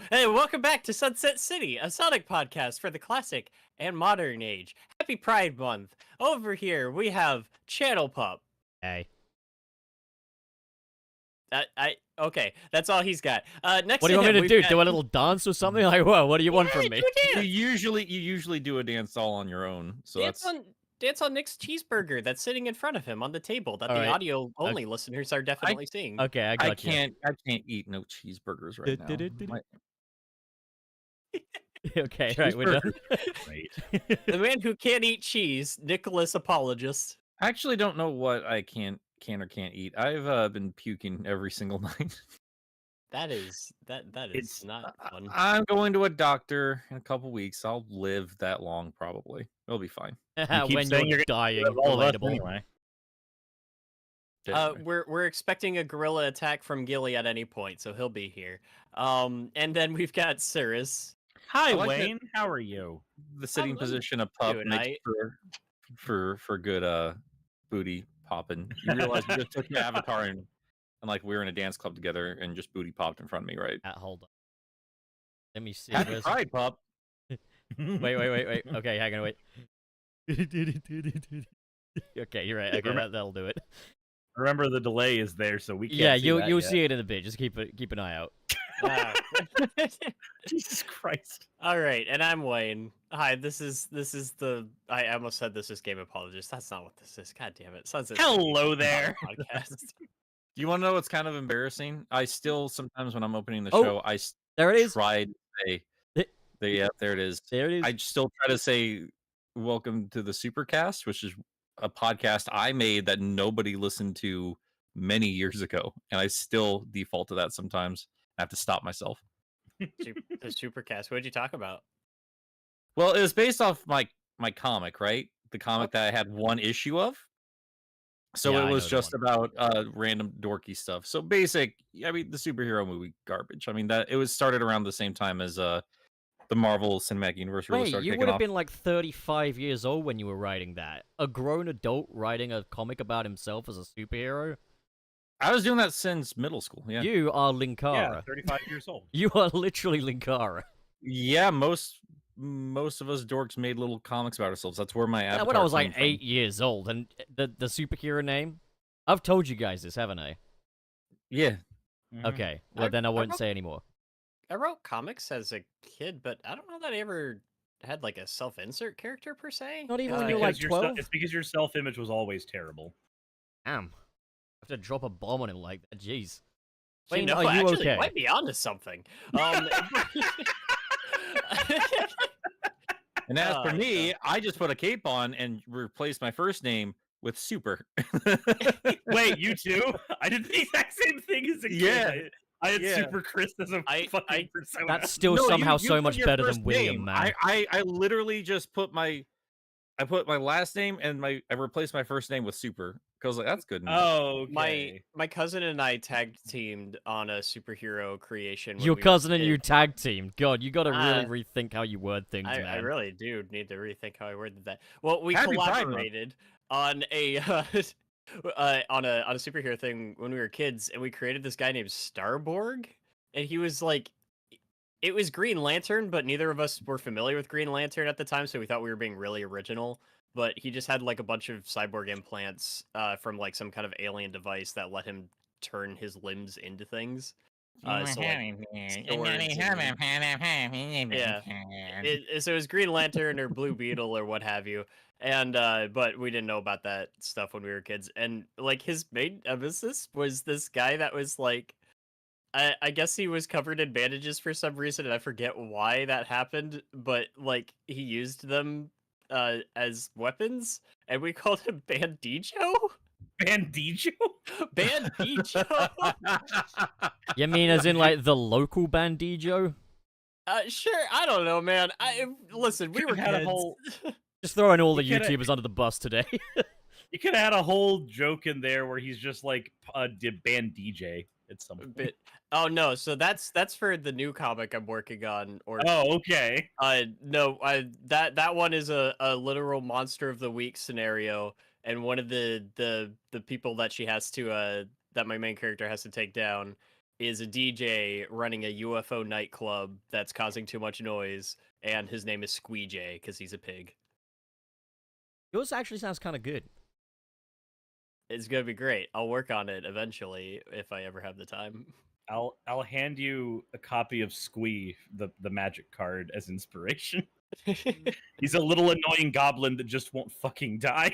Hey, welcome back to Sunset City, a Sonic podcast for the classic and modern age. Happy Pride Month. Over here, we have Channel Pup. Hey. Okay, that's all he's got. Next What do to you want him, me to we've do? got... Do a little dance or something? Like, whoa, what do you want from me? do a dance. You usually do a dance all on your own. So Dance on Nick's cheeseburger that's sitting in front of him on the table that All the right. audio-only listeners are definitely seeing. Okay, I got you. I can't eat no cheeseburgers right now. Okay, right, we're done. Great. The man who can't eat cheese, Nicholas Apologist. I actually don't know what I can or can't eat. I've been puking every single night. That is not fun. I'm going to a doctor in a couple weeks. I'll live that long probably. It'll be fine. When you're dying, relatable. Anyway. We're expecting a gorilla attack from Gilly at any point, so he'll be here. And then we've got Suris. Hi, like Wayne. How are you? The sitting I'm position of pup doing makes for good booty popping. You realize you just took your avatar and like we were in a dance club together and just booty popped in front of me, right? Hold on. Let me see. Happy Pride, pup. Wait. Okay, hang on, wait. Okay, you're right. Okay, that'll do it. Remember, the delay is there, so we can't. Yeah, see you'll that see it in a bit. Just keep an eye out. Jesus Christ! All right, and I'm Wayne. Hi, this is the I almost said this is Game Apologist. That's not what this is. God damn it! Hello there. Podcast. You want to know what's kind of embarrassing? I still sometimes when I'm opening the Oh, show, I there it is. try to say, yeah, there it is. There it is. I still try to say, "Welcome to the Supercast," which is a podcast I made that nobody listened to many years ago, and I still default to that sometimes. I have to stop myself. The Supercast. What did you talk about? Well, it was based off my comic, right? The comic that I had one issue of. So Yeah, it I was know the just about random dorky stuff. So basic, I mean, the superhero movie garbage. I mean, that it was started around the same time as the Marvel Cinematic Universe really Wait, started you kicking would have off. been like 35 years old when you were writing that. A grown adult writing a comic about himself as a superhero? I was doing that since middle school. Yeah. You are Linkara. Yeah, 35 years old. You are literally Linkara. Yeah, most of us dorks made little comics about ourselves. That's where my avatar When I was came like from. 8 years old, and the superhero name? I've told you guys this, haven't I? Yeah. Okay, well then I won't say anymore. I wrote comics as a kid, but I don't know that I ever had like a self-insert character per se. Not even when Because you're like 12? It's because your self-image was always terrible. Damn. I have to drop a bomb on him like that, jeez. You Wayne, know, are you actually, okay? might be onto something. And as for Oh, me, I just put a cape on and replaced my first name with Super. Wait, you too? I did the exact same thing as a kid. Yeah. I had Yeah. Super Chris as a fucking persona. That's still No, somehow you so put much your better first than William, name. man. I literally just put my last name and I replaced my first name with Super because like that's good enough. Oh, okay. my cousin and I tag teamed on a superhero creation. when Your we were cousin and you kids. tag team. God, you gotta Uh, really rethink how you word things, I man. really do need to rethink how I worded that. Well, we Happy Pride Month. collaborated on a on a superhero thing when we were kids, and we created this guy named Starborg, and he was like, it was Green Lantern, but neither of us were familiar with Green Lantern at the time, so we thought we were being really original. But he just had like a bunch of cyborg implants from like some kind of alien device that let him turn his limbs into things. So, like, swords and- Yeah. So it was Green Lantern or Blue Beetle or what have you. And but we didn't know about that stuff when we were kids. And like his main nemesis was this guy that was like, I guess he was covered in bandages for some reason, and I forget why that happened, but like he used them as weapons, and we called him Bandijo? Bandijo? Bandijo? You mean as in like the local Bandijo? Sure, I don't know, man. Listen, we were Could've had a kids. whole- Just throwing all the You coulda- YouTubers under the bus today. You could have had a whole joke in there where he's just like band DJ at some point. But oh no, so that's for the new comic I'm working on. Or Oh, okay. no, that one is a literal monster of the week scenario, and one of the people that she has to that my main character has to take down is a DJ running a UFO nightclub that's causing too much noise, and his name is Squeejay because he's a pig. Yours actually sounds kind of good. It's gonna be great. I'll work on it eventually if I ever have the time. I'll hand you a copy of Squee, the magic card, as inspiration. He's a little annoying goblin that just won't fucking die.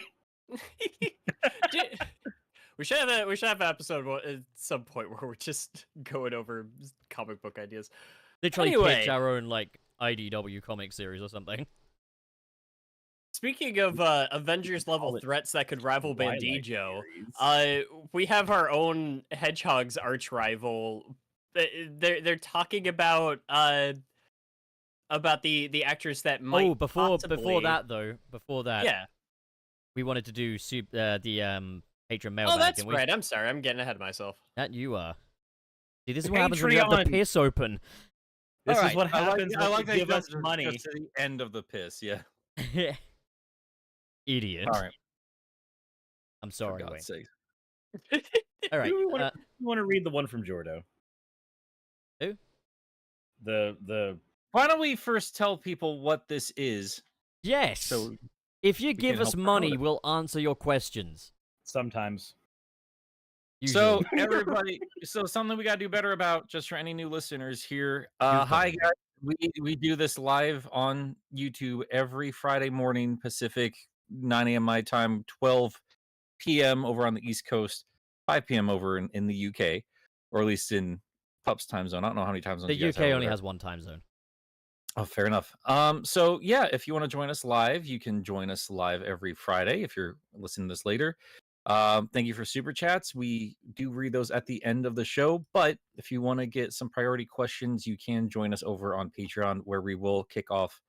We should have an episode at some point where we're just going over comic book ideas. Literally Anyway. pitch our own like IDW comic series or something. Speaking of Avengers level Call it threats that could rival Twilight Bandijo, series. we have our own Hedgehog's arch rival. They're talking about the actress that might. Oh, before possibly... that, Yeah. we wanted to do the patron mailbag. Oh, that's and we... right. I'm sorry. I'm getting ahead of myself. That you are. See, this is what happens when you have the Patreon. piss open. This Alright, is what happens I when like you that give you us guys are money. just to the end of the piss. Yeah. Idiot. All right. I'm For sorry, God's Wayne. sake. All right. You want to read the one from Jordo? Who? The Why don't we first tell people what this is? Yes. So If you can give us help money, promote it. we'll answer your questions. sometimes. Usually. So everybody, so something we gotta do better about, just for any new listeners here. You've Hi done guys, we do this live on YouTube every Friday morning Pacific, 9 a.m. my time, 12 p.m. over on the East Coast, 5 p.m. over in the UK, or at least in Pup's time zone. I don't know how many time zones the you guys UK have over only there. has one time zone. Oh, fair enough. So yeah, if you want to join us live, you can join us live every Friday if you're listening to this later. Thank you for super chats. We do read those at the end of the show, but if you want to get some priority questions, you can join us over on Patreon, where we will kick off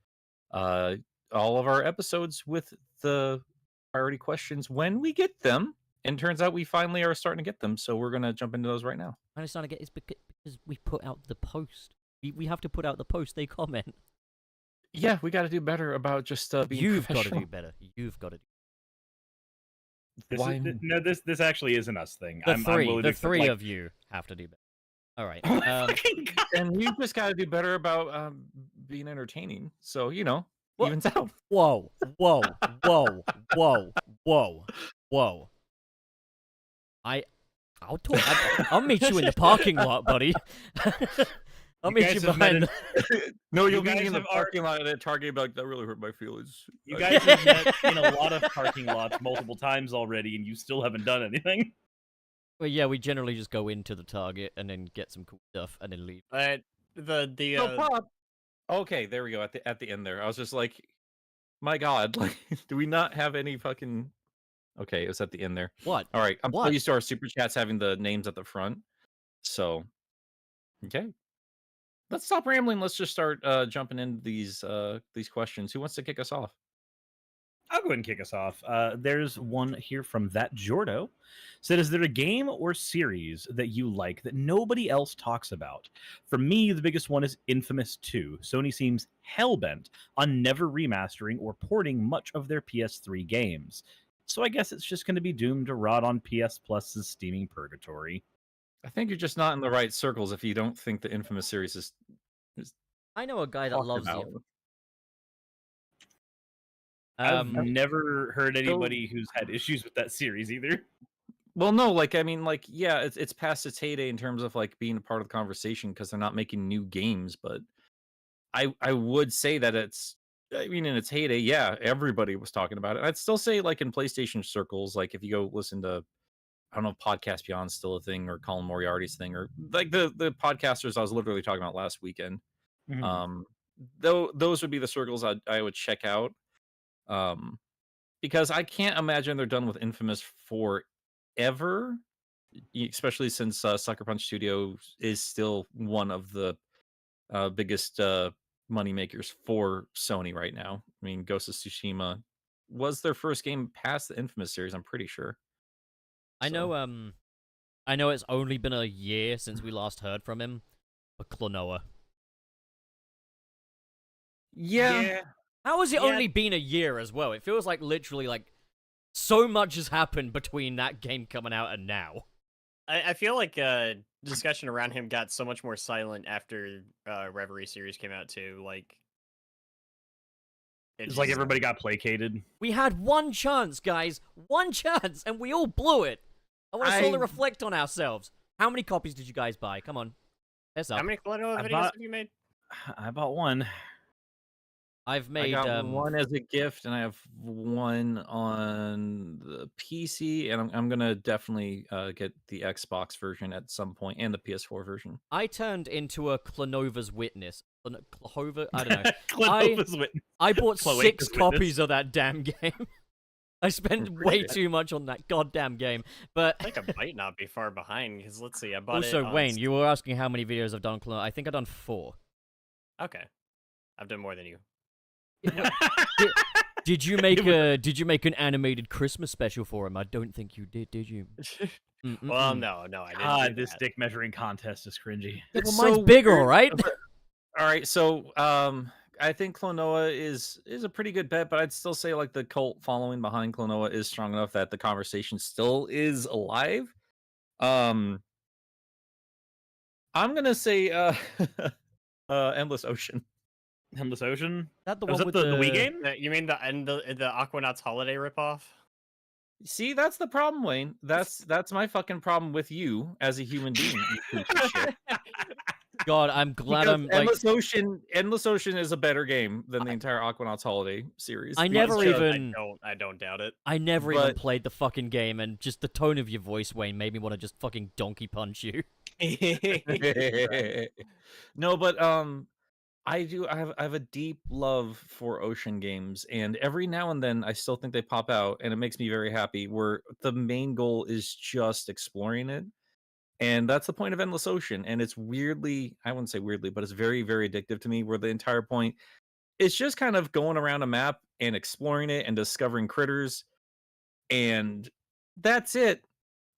all of our episodes with the priority questions when we get them. And turns out we finally are starting to get them, so we're gonna jump into those right now. I'm just trying to get is because we put out the post. We have to put out the post. They comment. Yeah, we got to do better about just being You've got to professional. do better. You've got to. Why- This actually isn't us thing. The I'm three, willing the to accept, three like, of you have to do better. All right. Oh my fucking God. And you just got to do better about being entertaining. So What? evens out. Whoa, whoa, whoa, whoa, whoa, whoa. I'll talk. I'll meet you in the parking lot, buddy. I'll You meet guys you have met behind. No, You you'll meet guys me in the have parking lot at Target. Be like, that really hurt my feelings. You guys have met in a lot of parking lots multiple times already, and you still haven't done anything. Well, yeah, we generally just go into the Target and then get some cool stuff and then leave. So, Pop. Okay, there we go. At the end there, I was just like, my God, like, do we not have any fucking? Okay, it was at the end there. What? All right, I'm so What? used to our super chats having the names at the front. So, okay, let's stop rambling. Let's just start jumping into these questions. Who wants to kick us off? I'll go ahead and kick us off. There's one here from that Jordo. Said, is there a game or series that you like that nobody else talks about? For me, the biggest one is Infamous 2. Sony seems hellbent on never remastering or porting much of their PS3 games. So I guess it's just going to be doomed to rot on PS Plus's steaming purgatory. I think you're just not in the right circles if you don't think the Infamous series is I know a guy that talked loves about. you. I've never heard anybody who's had issues with that series either. Well, no, like I mean, like yeah, it's past its heyday in terms of like being a part of the conversation because they're not making new games. But I would say that I mean, in its heyday, yeah, everybody was talking about it. I'd still say like in PlayStation circles, like if you go listen to, I don't know, if Podcast Beyond's still a thing or Colin Moriarty's thing or like the podcasters I was literally talking about last weekend. Mhm. Though those would be the circles I would check out. Because I can't imagine they're done with Infamous forever, especially since Sucker Punch Studios is still one of the biggest money makers for Sony right now. I mean, Ghost of Tsushima was their first game past the Infamous series, I'm pretty sure. I know it's only been a year since we last heard from him, but Klonoa. Yeah. How has it Yeah. only been a year as well? It feels like literally like so much has happened between that game coming out and now. I feel like discussion around him got so much more silent after Reverie series came out too. Like It's like everybody got placated. We had one chance, guys. One chance, and we all blew it. I want us all to reflect on ourselves. How many copies did you guys buy? Come on. That's up. How many Klonoa videos have you made? I bought one. I've made I got one as a gift, and I have one on the PC, and I'm gonna definitely get the Xbox version at some point, and the PS4 version. I turned into a Clonova's witness. Clohova? I don't know. Clonova's witness. I bought Chloe's 6 witness. copies of that damn game. I spent way Really? too much on that goddamn game. But I think I might not be far behind because let's see, I bought also, it. On Wayne, you were asking how many videos I've done on Clone. I think I've done 4. Okay, I've done more than you. Did you make an animated Christmas special for him? I don't think you did you? Well, no, I didn't. God, do this that. dick measuring contest is cringy. Well, It's mine's so bigger, weird. all right? All right, so I think Klonoa is a pretty good bet, but I'd still say like the cult following behind Klonoa is strong enough that the conversation still is alive. I'm gonna say Endless Ocean. Endless Ocean. That the Was one that with the Wii game? You mean the Aquanauts holiday ripoff? See, that's the problem, Wayne. That's my fucking problem with you as a human being. You piece of shit. God, I'm glad Because I'm like. Endless Ocean is a better game than the entire Aquanauts Holiday series. I because- never even. I don't doubt it. I never even But- played the fucking game, and just the tone of your voice, Wayne, made me want to just fucking donkey punch you. No, but I have a deep love for ocean games, and every now and then I still think they pop out, and it makes me very happy. Where the main goal is just exploring it, and that's the point of Endless Ocean. And it's weirdly, I wouldn't say weirdly, but it's very, very addictive to me. Where the entire point is just kind of going around a map and exploring it and discovering critters, and that's it.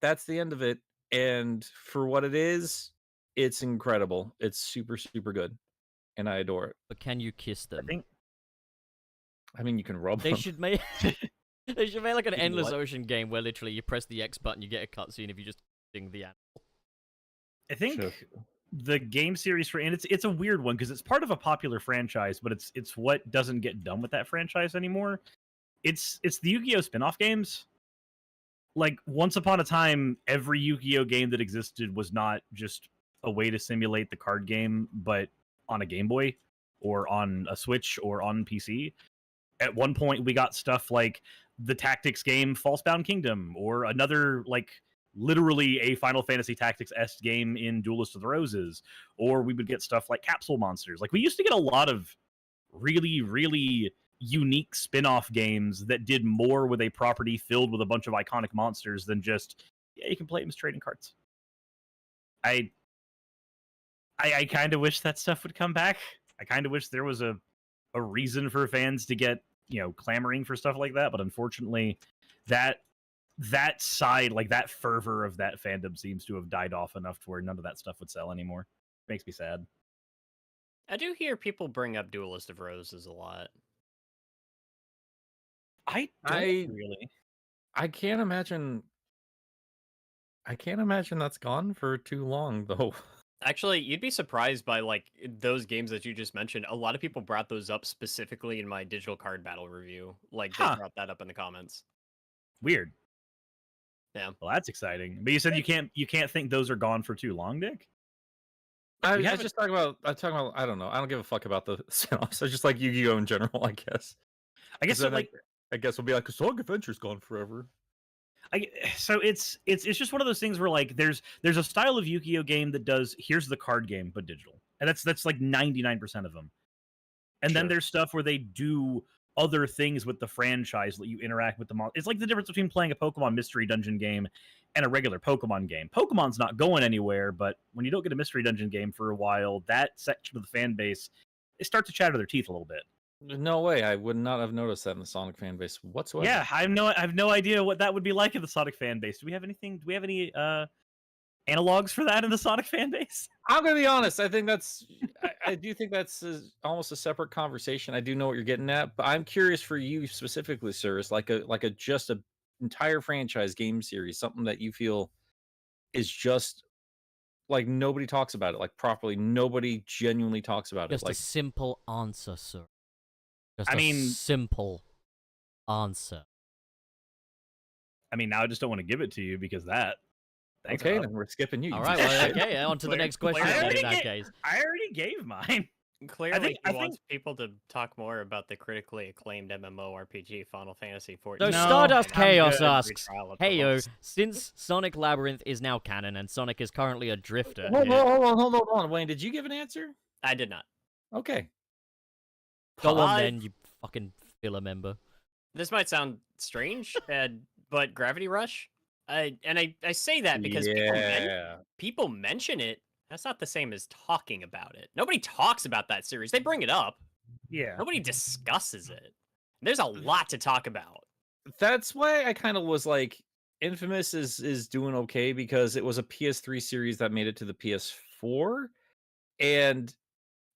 That's the end of it. And for what it is, it's incredible. It's super, super good, and I adore it. But can you kiss them? I mean, you can rub They them. should make. They should make like an You can Endless what? Ocean game where literally you press the X button, you get a cutscene if you just sing the animal. I think Sure. the game series for and it's a weird one because it's part of a popular franchise, but it's what doesn't get done with that franchise anymore. It's the Yu-Gi-Oh spin-off games. Like once upon a time, every Yu-Gi-Oh game that existed was not just a way to simulate the card game, but on a Game Boy or on a Switch or on PC. At one point, we got stuff like the tactics game Falsebound Kingdom, or another like literally a Final Fantasy Tactics-esque game in Duelist of the Roses, or we would get stuff like Capsule Monsters. Like we used to get a lot of really, really unique spin-off games that did more with a property filled with a bunch of iconic monsters than just, yeah, you can play them as trading cards. I kind of wish that stuff would come back. I kind of wish there was a reason for fans to get, clamoring for stuff like that, but unfortunately that side, like that fervor of that fandom seems to have died off enough to where none of that stuff would sell anymore. Makes me sad. I do hear people bring up Duelist of Roses a lot. I I- really. I can't imagine that's gone for too long, though. Actually, you'd be surprised by like those games that you just mentioned. A lot of people brought those up specifically in my digital card battle review. Like they Huh. brought that up in the comments. Weird. Yeah. Well, that's exciting. But you said you can't think those are gone for too long, Dick? I haven't- just talk about. I don't know. I don't give a fuck about the spinoffs. I just like Yu-Gi-Oh in general. I guess. I guess so, Then like I guess we'll be like, Sonic Adventure's gone forever. so it's just one of those things where like there's a style of Yu-Gi-Oh game that does here's the card game but digital. And that's like 99% of them. And then Sure. there's stuff where they do other things with the franchise, let you interact with them all. It's like the difference between playing a Pokemon Mystery Dungeon game and a regular Pokemon game. Pokemon's not going anywhere, but when you don't get a Mystery Dungeon game for a while, that section of the fan base, they start to chatter their teeth a little bit. No way. I would not have noticed that in the Sonic fan base whatsoever. Yeah, I have no idea what that would be like in the Sonic fan base. Do we have any analogs for that in the Sonic fan base? I'm gonna be honest. I think I do think that's almost a separate conversation. I do know what you're getting at, but I'm curious for you specifically, Suris, like a just a entire franchise game series, something that you feel is just like nobody talks about it like properly. Nobody genuinely talks about Just it. Like a simple answer, sir. Just I a mean- simple answer. I mean, now I just don't want to give it to you because that. Thanks, okay, Bob. then we're skipping you. All you right, piece of well, shit. okay, on to the next question I then, already in that get- case. I already gave mine. Clearly, I he wants people to talk more about the critically acclaimed MMORPG Final Fantasy XIV. So No, Stardust I'm Chaos good. asks, Retrial of hey yo, Provence. since Sonic Labyrinth is now canon and Sonic is currently a drifter Hold here, on, hold on. Wayne, did you give an answer? I did not. Okay. go on I- then, you fucking filler member. This might sound strange, but Gravity Rush. I say that because people mention it. That's not the same as talking about it. Nobody talks about that series. They bring it up. Yeah. Nobody discusses it. There's a lot to talk about. That's why I kind of was like, Infamous is doing okay because it was a PS3 series that made it to the PS4, and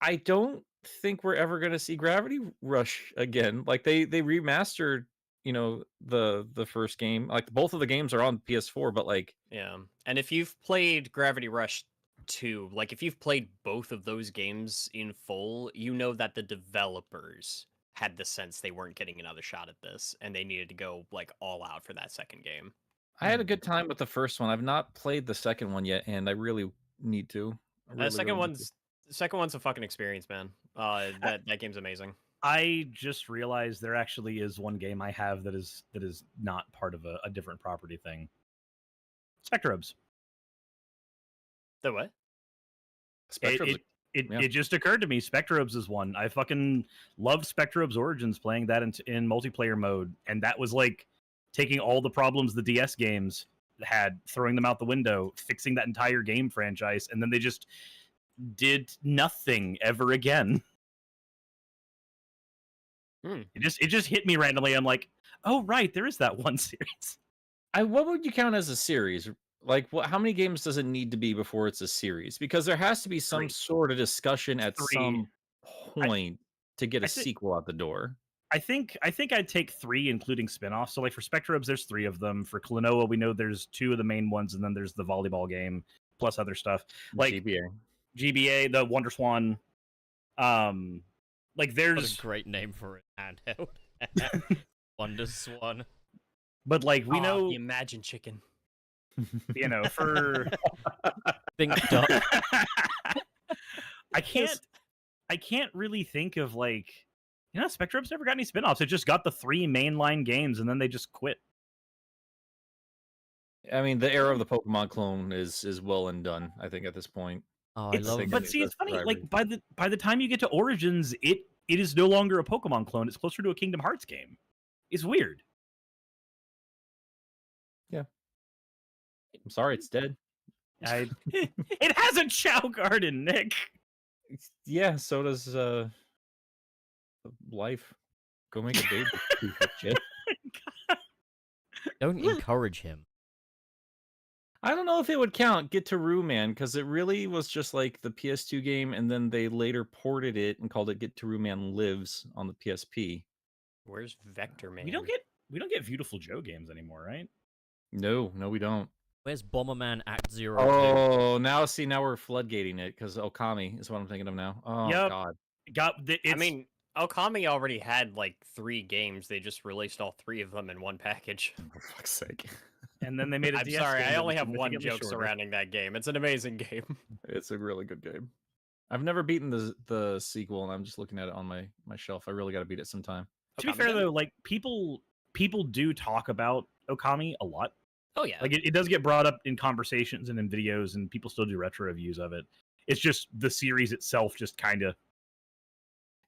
I don't think we're ever gonna see Gravity Rush again. Like they remastered, the first game. Like both of the games are on PS4, but like Yeah. And if you've played Gravity Rush 2, like if you've played both of those games in full, you know that the developers had the sense they weren't getting another shot at this and they needed to go like all out for that second game. I had a good time with the first one. I've not played the second one yet, and I really need to. I really, second really need to. one's a fucking experience, man. That game's amazing. I just realized there actually is one game I have that is not part of a different property thing. Spectrobes. The what? Spectrum's yeah. It just occurred to me. Spectrobes is one. I fucking loved Spectrobes Origins, playing that in multiplayer mode, and that was like taking all the problems the DS games had, throwing them out the window, fixing that entire game franchise, and then they just did nothing ever again. It just hit me randomly. I'm like, oh right, there is that one series. What would you count as a series? Like, how many games does it need to be before it's a series? Because there has to be some 3. sort of discussion at 3. some point to get a I thi- sequel out the door. I think I'd take 3, including spin-offs. So like for Spectrobes, there's 3 of them. For Klonoa, we know there's 2 of the main ones, and then there's the volleyball game plus other stuff. Like GBA, the Wonder Swan. Like What there's a great name for it, handheld. Wonder Swan. but like we Aw, know, the Imagine Chicken. for Think duck. I can't really think of like, Spectrobes never got any spin-offs. It just got the 3 mainline games and then they just quit. I mean, the era of the Pokemon clone is well and done, I think, at this point. Oh, I love But it. see, it's That's funny. rivalry. Like by the time you get to Origins, it is no longer a Pokemon clone. It's closer to a Kingdom Hearts game. It's weird. I'm sorry, it's dead. It has a Chow Garden, Nick. Yeah, so does life. Go make a baby. stupid shit. Don't encourage him. I don't know if it would count Get to Roo Man, because it really was just like the PS2 game, and then they later ported it and called it Get to Roo Man Lives on the PSP. Where's Vector Man? We don't get Beautiful Joe games anymore, right? No, we don't. Where's Bomberman Act Zero? Oh, now we're floodgating it because Okami is what I'm thinking of now. Oh Yep. God. I mean, Okami already had like 3 games. They just released all 3 of them in one package. For fuck's sake. And then they made a I'm DS sorry, game I that only was have one significantly joke shorter. surrounding that game. It's an amazing game. It's a really good game. I've never beaten the sequel, and I'm just looking at it on my shelf. I really got to beat it sometime. To be Okami fair game? though, like people do talk about Okami a lot. Oh yeah. Like it does get brought up in conversations and in videos, and people still do retro reviews of it. It's just the series itself just kind of.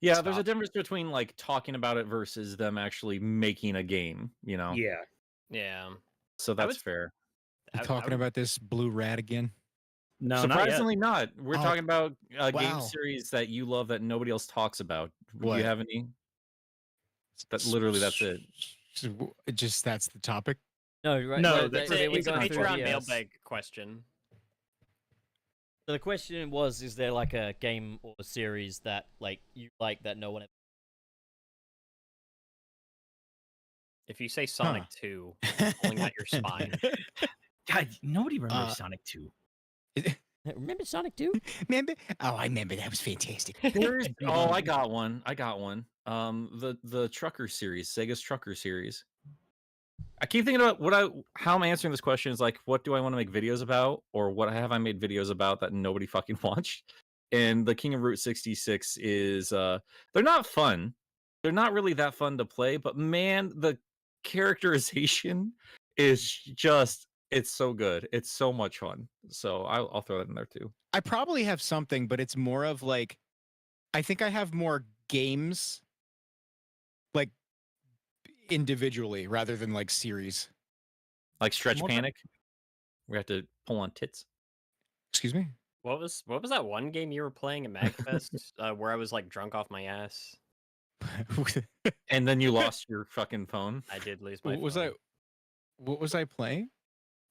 Yeah, there's a Stop. difference between like talking about it versus them actually making a game, Yeah. Yeah. So that's was- fair. You I talking would- about this blue rat again? No, not yet. Surprisingly not. We're Oh, talking about a game wow. series that you love that nobody else talks about. Do What? you have any? That's literally that's it. Just that's the topic. No, right? No, they- that's they It's were a going through Patreon the, mailbag question. So the question was, is there like a game or a series that like you like that no one ever... If you say Sonic 2, pulling out your spine. God, nobody remembers Sonic 2. Remember Sonic 2? Remember? Oh, I remember. That was fantastic. Oh, I got one. The Trucker series, Sega's Trucker series. I keep thinking about how I'm answering this question is like, what do I want to make videos about, or what have I made videos about that nobody fucking watched? And the King of Route 66 is they're not fun. They're not really that fun to play, but man, the characterization is just it's so good. It's so much fun. So I'll throw that in there too. I probably have something, but it's more of like, I think I have more games, like individually rather than like series. Like Stretch More- Panic. We have to pull on tits. Excuse me. What was that one game you were playing at MagFest where I was like drunk off my ass? And then you lost your fucking phone. I did lose my What phone. was I playing?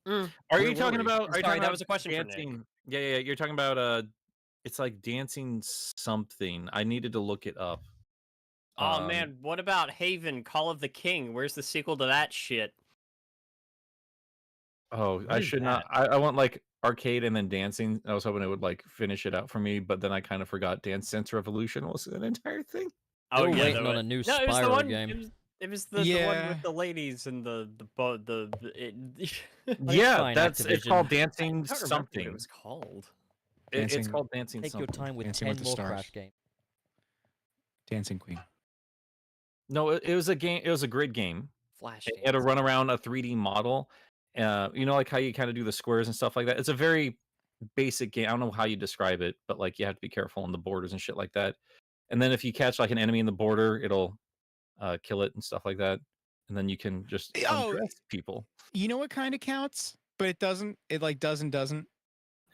Are Where you were talking we? about? I'm Are you sorry, talking that about was a question for Nick. dancing? Yeah. You're talking about it's like dancing something. I needed to look it up. Oh man, what about Haven, Call of the King? Where's the sequel to that shit? Oh, What I is should not. that? I want like arcade and then dancing. I was hoping it would like finish it out for me, but then I kind of forgot Dance Dance Revolution was an entire thing. Oh Still yeah, waiting on a new no, it was the Spyro one. game. It was the one Yeah. with the ladies and the Yeah, fine, it's Activision. called I dancing don't remember what something. it was called. It's Dancing- called dancing Take your something. time with Dancing 10 with the more Stars. Crash games. Dancing Queen. No, it was a game. It was a grid game. Flash. You had to run around a 3D model. You know, like how you kind of do the squares and stuff like that. It's a very basic game. I don't know how you describe it, but like you have to be careful on the borders and shit like that. And then if you catch like an enemy in the border, it'll kill it and stuff like that. And then you can just Oh, undress people. You know what kind of counts, but it doesn't. It like doesn't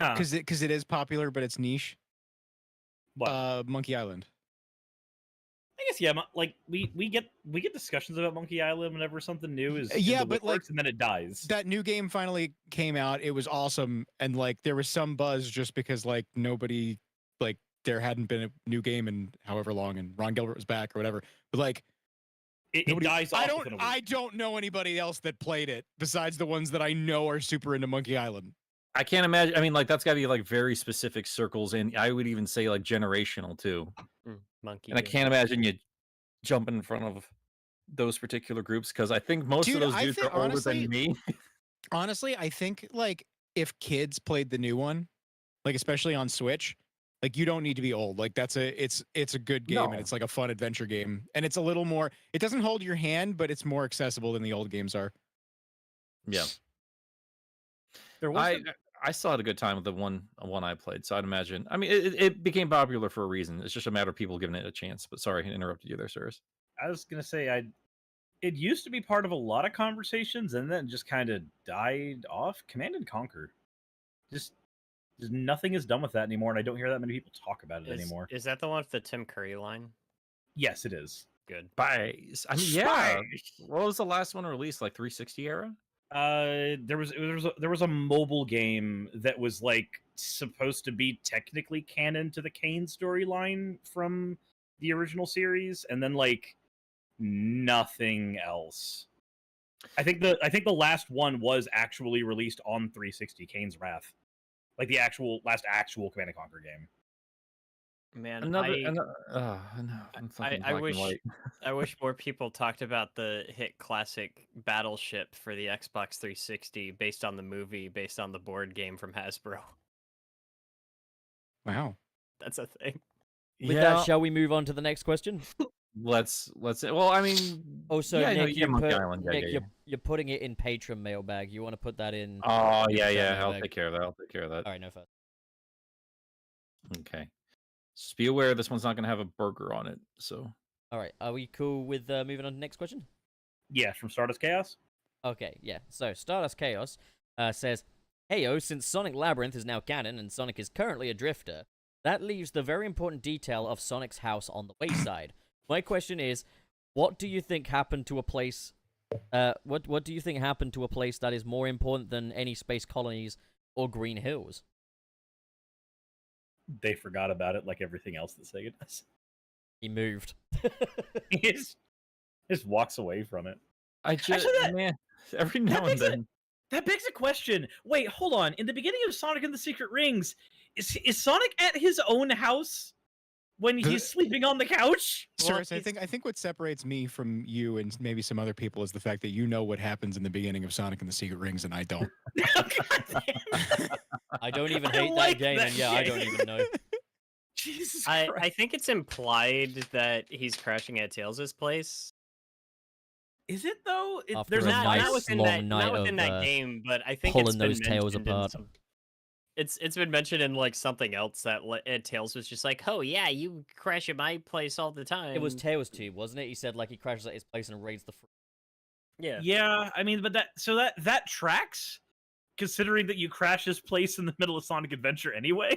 Huh. because it is popular, but it's niche. What? Monkey Island. I guess yeah. Like we get discussions about Monkey Island whenever something new is in Yeah, the but, like, works, and then it dies. That new game finally came out. It was awesome, and like there was some buzz just because like nobody like there hadn't been a new game in however long, and Ron Gilbert was back or whatever. But like It nobody, dies off within a week. I don't know anybody else that played it besides the ones that I know are super into Monkey Island. I can't imagine. I mean, like that's got to be like very specific circles, and I would even say like generational too. Monkey. And I can't imagine you jumping in front of those particular groups because I think most Dude, of those I dudes think, are older honestly, than me. Honestly, I think like if kids played the new one, like especially on Switch, like you don't need to be old. Like it's a good game No. and it's like a fun adventure game. And it's a little more it doesn't hold your hand, but it's more accessible than the old games are. Yeah, There was I still had a good time with the one I played. So I'd imagine. I mean, it became popular for a reason. It's just a matter of people giving it a chance. But sorry, I interrupted you there, Suris. I was gonna say it used to be part of a lot of conversations, and then just kind of died off. Command and Conquer, just nothing is done with that anymore, and I don't hear that many people talk about it anymore. Is that the one with the Tim Curry line? Yes, it is. Good. Spice. I mean, yeah. What was the last one released? Like 360 era? There was a mobile game that was like supposed to be technically canon to the Kane storyline from the original series, and then like nothing else. I think the last one was actually released on 360, Kane's Wrath, like the last actual Command and Conquer game. Man, I wish more people talked about the hit classic Battleship for the Xbox 360 based on the movie, based on the board game from Hasbro. Wow. That's a thing. With that, shall we move on to the next question? Let's. Well, I mean. Also, yeah, Nick, Monkey Island. Nick, you're putting it in Patreon mailbag. You want to put that in? Oh yeah. I'll mailbag. take care of that. All right, no fuss. Okay. Just be aware this one's not going to have a burger on it. So. All right, are we cool with moving on to the next question? Yeah, from Stardust Chaos. Okay, yeah. So Stardust Chaos says, "Heyo, since Sonic Labyrinth is now canon and Sonic is currently a drifter, that leaves the very important detail of Sonic's house on the wayside. My question is, what do you think happened to a place? What do you think happened to a place that is more important than any space colonies or green hills?" They forgot about it, like everything else that Sega does. He moved. He just walks away from it. I just Actually, man, every now and then. That begs a question. Wait, hold on. In the beginning of Sonic and the Secret Rings, is Sonic at his own house when he's sleeping on the couch? Suris, I think what separates me from you and maybe some other people is the fact that you know what happens in the beginning of Sonic and the Secret Rings, and I don't. I don't even hate like that game, that and yeah, I don't even know. Jesus Christ. I think it's implied that he's crashing at Tails' place. Is it though? After There's a Not, nice not within long that, night not within of, that game, but I think pulling it's been those tails mentioned in apart. it's been mentioned in like something else that Tails was just like, oh yeah, you crash at my place all the time. It was Tails Tube, wasn't it? He said like he crashes at his place and raids the. Yeah. Yeah, I mean, but that tracks, considering that you crash his place in the middle of Sonic Adventure anyway.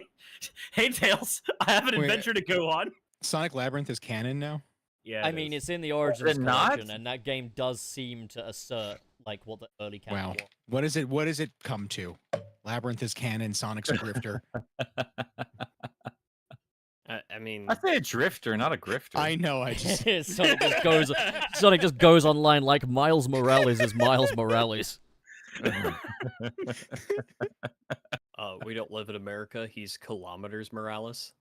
Hey Tails, I have an Wait, adventure to go on. Sonic Labyrinth is canon now? Yeah, I mean, it's in the Origins it not? collection, and that game does seem to assert like what the early canon Wow. was. What does it come to? Labyrinth is canon, Sonic's a grifter. I mean, I say a drifter, not a grifter. I know, I just Sonic just goes online like Miles Morales is Miles Morales. we don't live in America. He's kilometers Morales.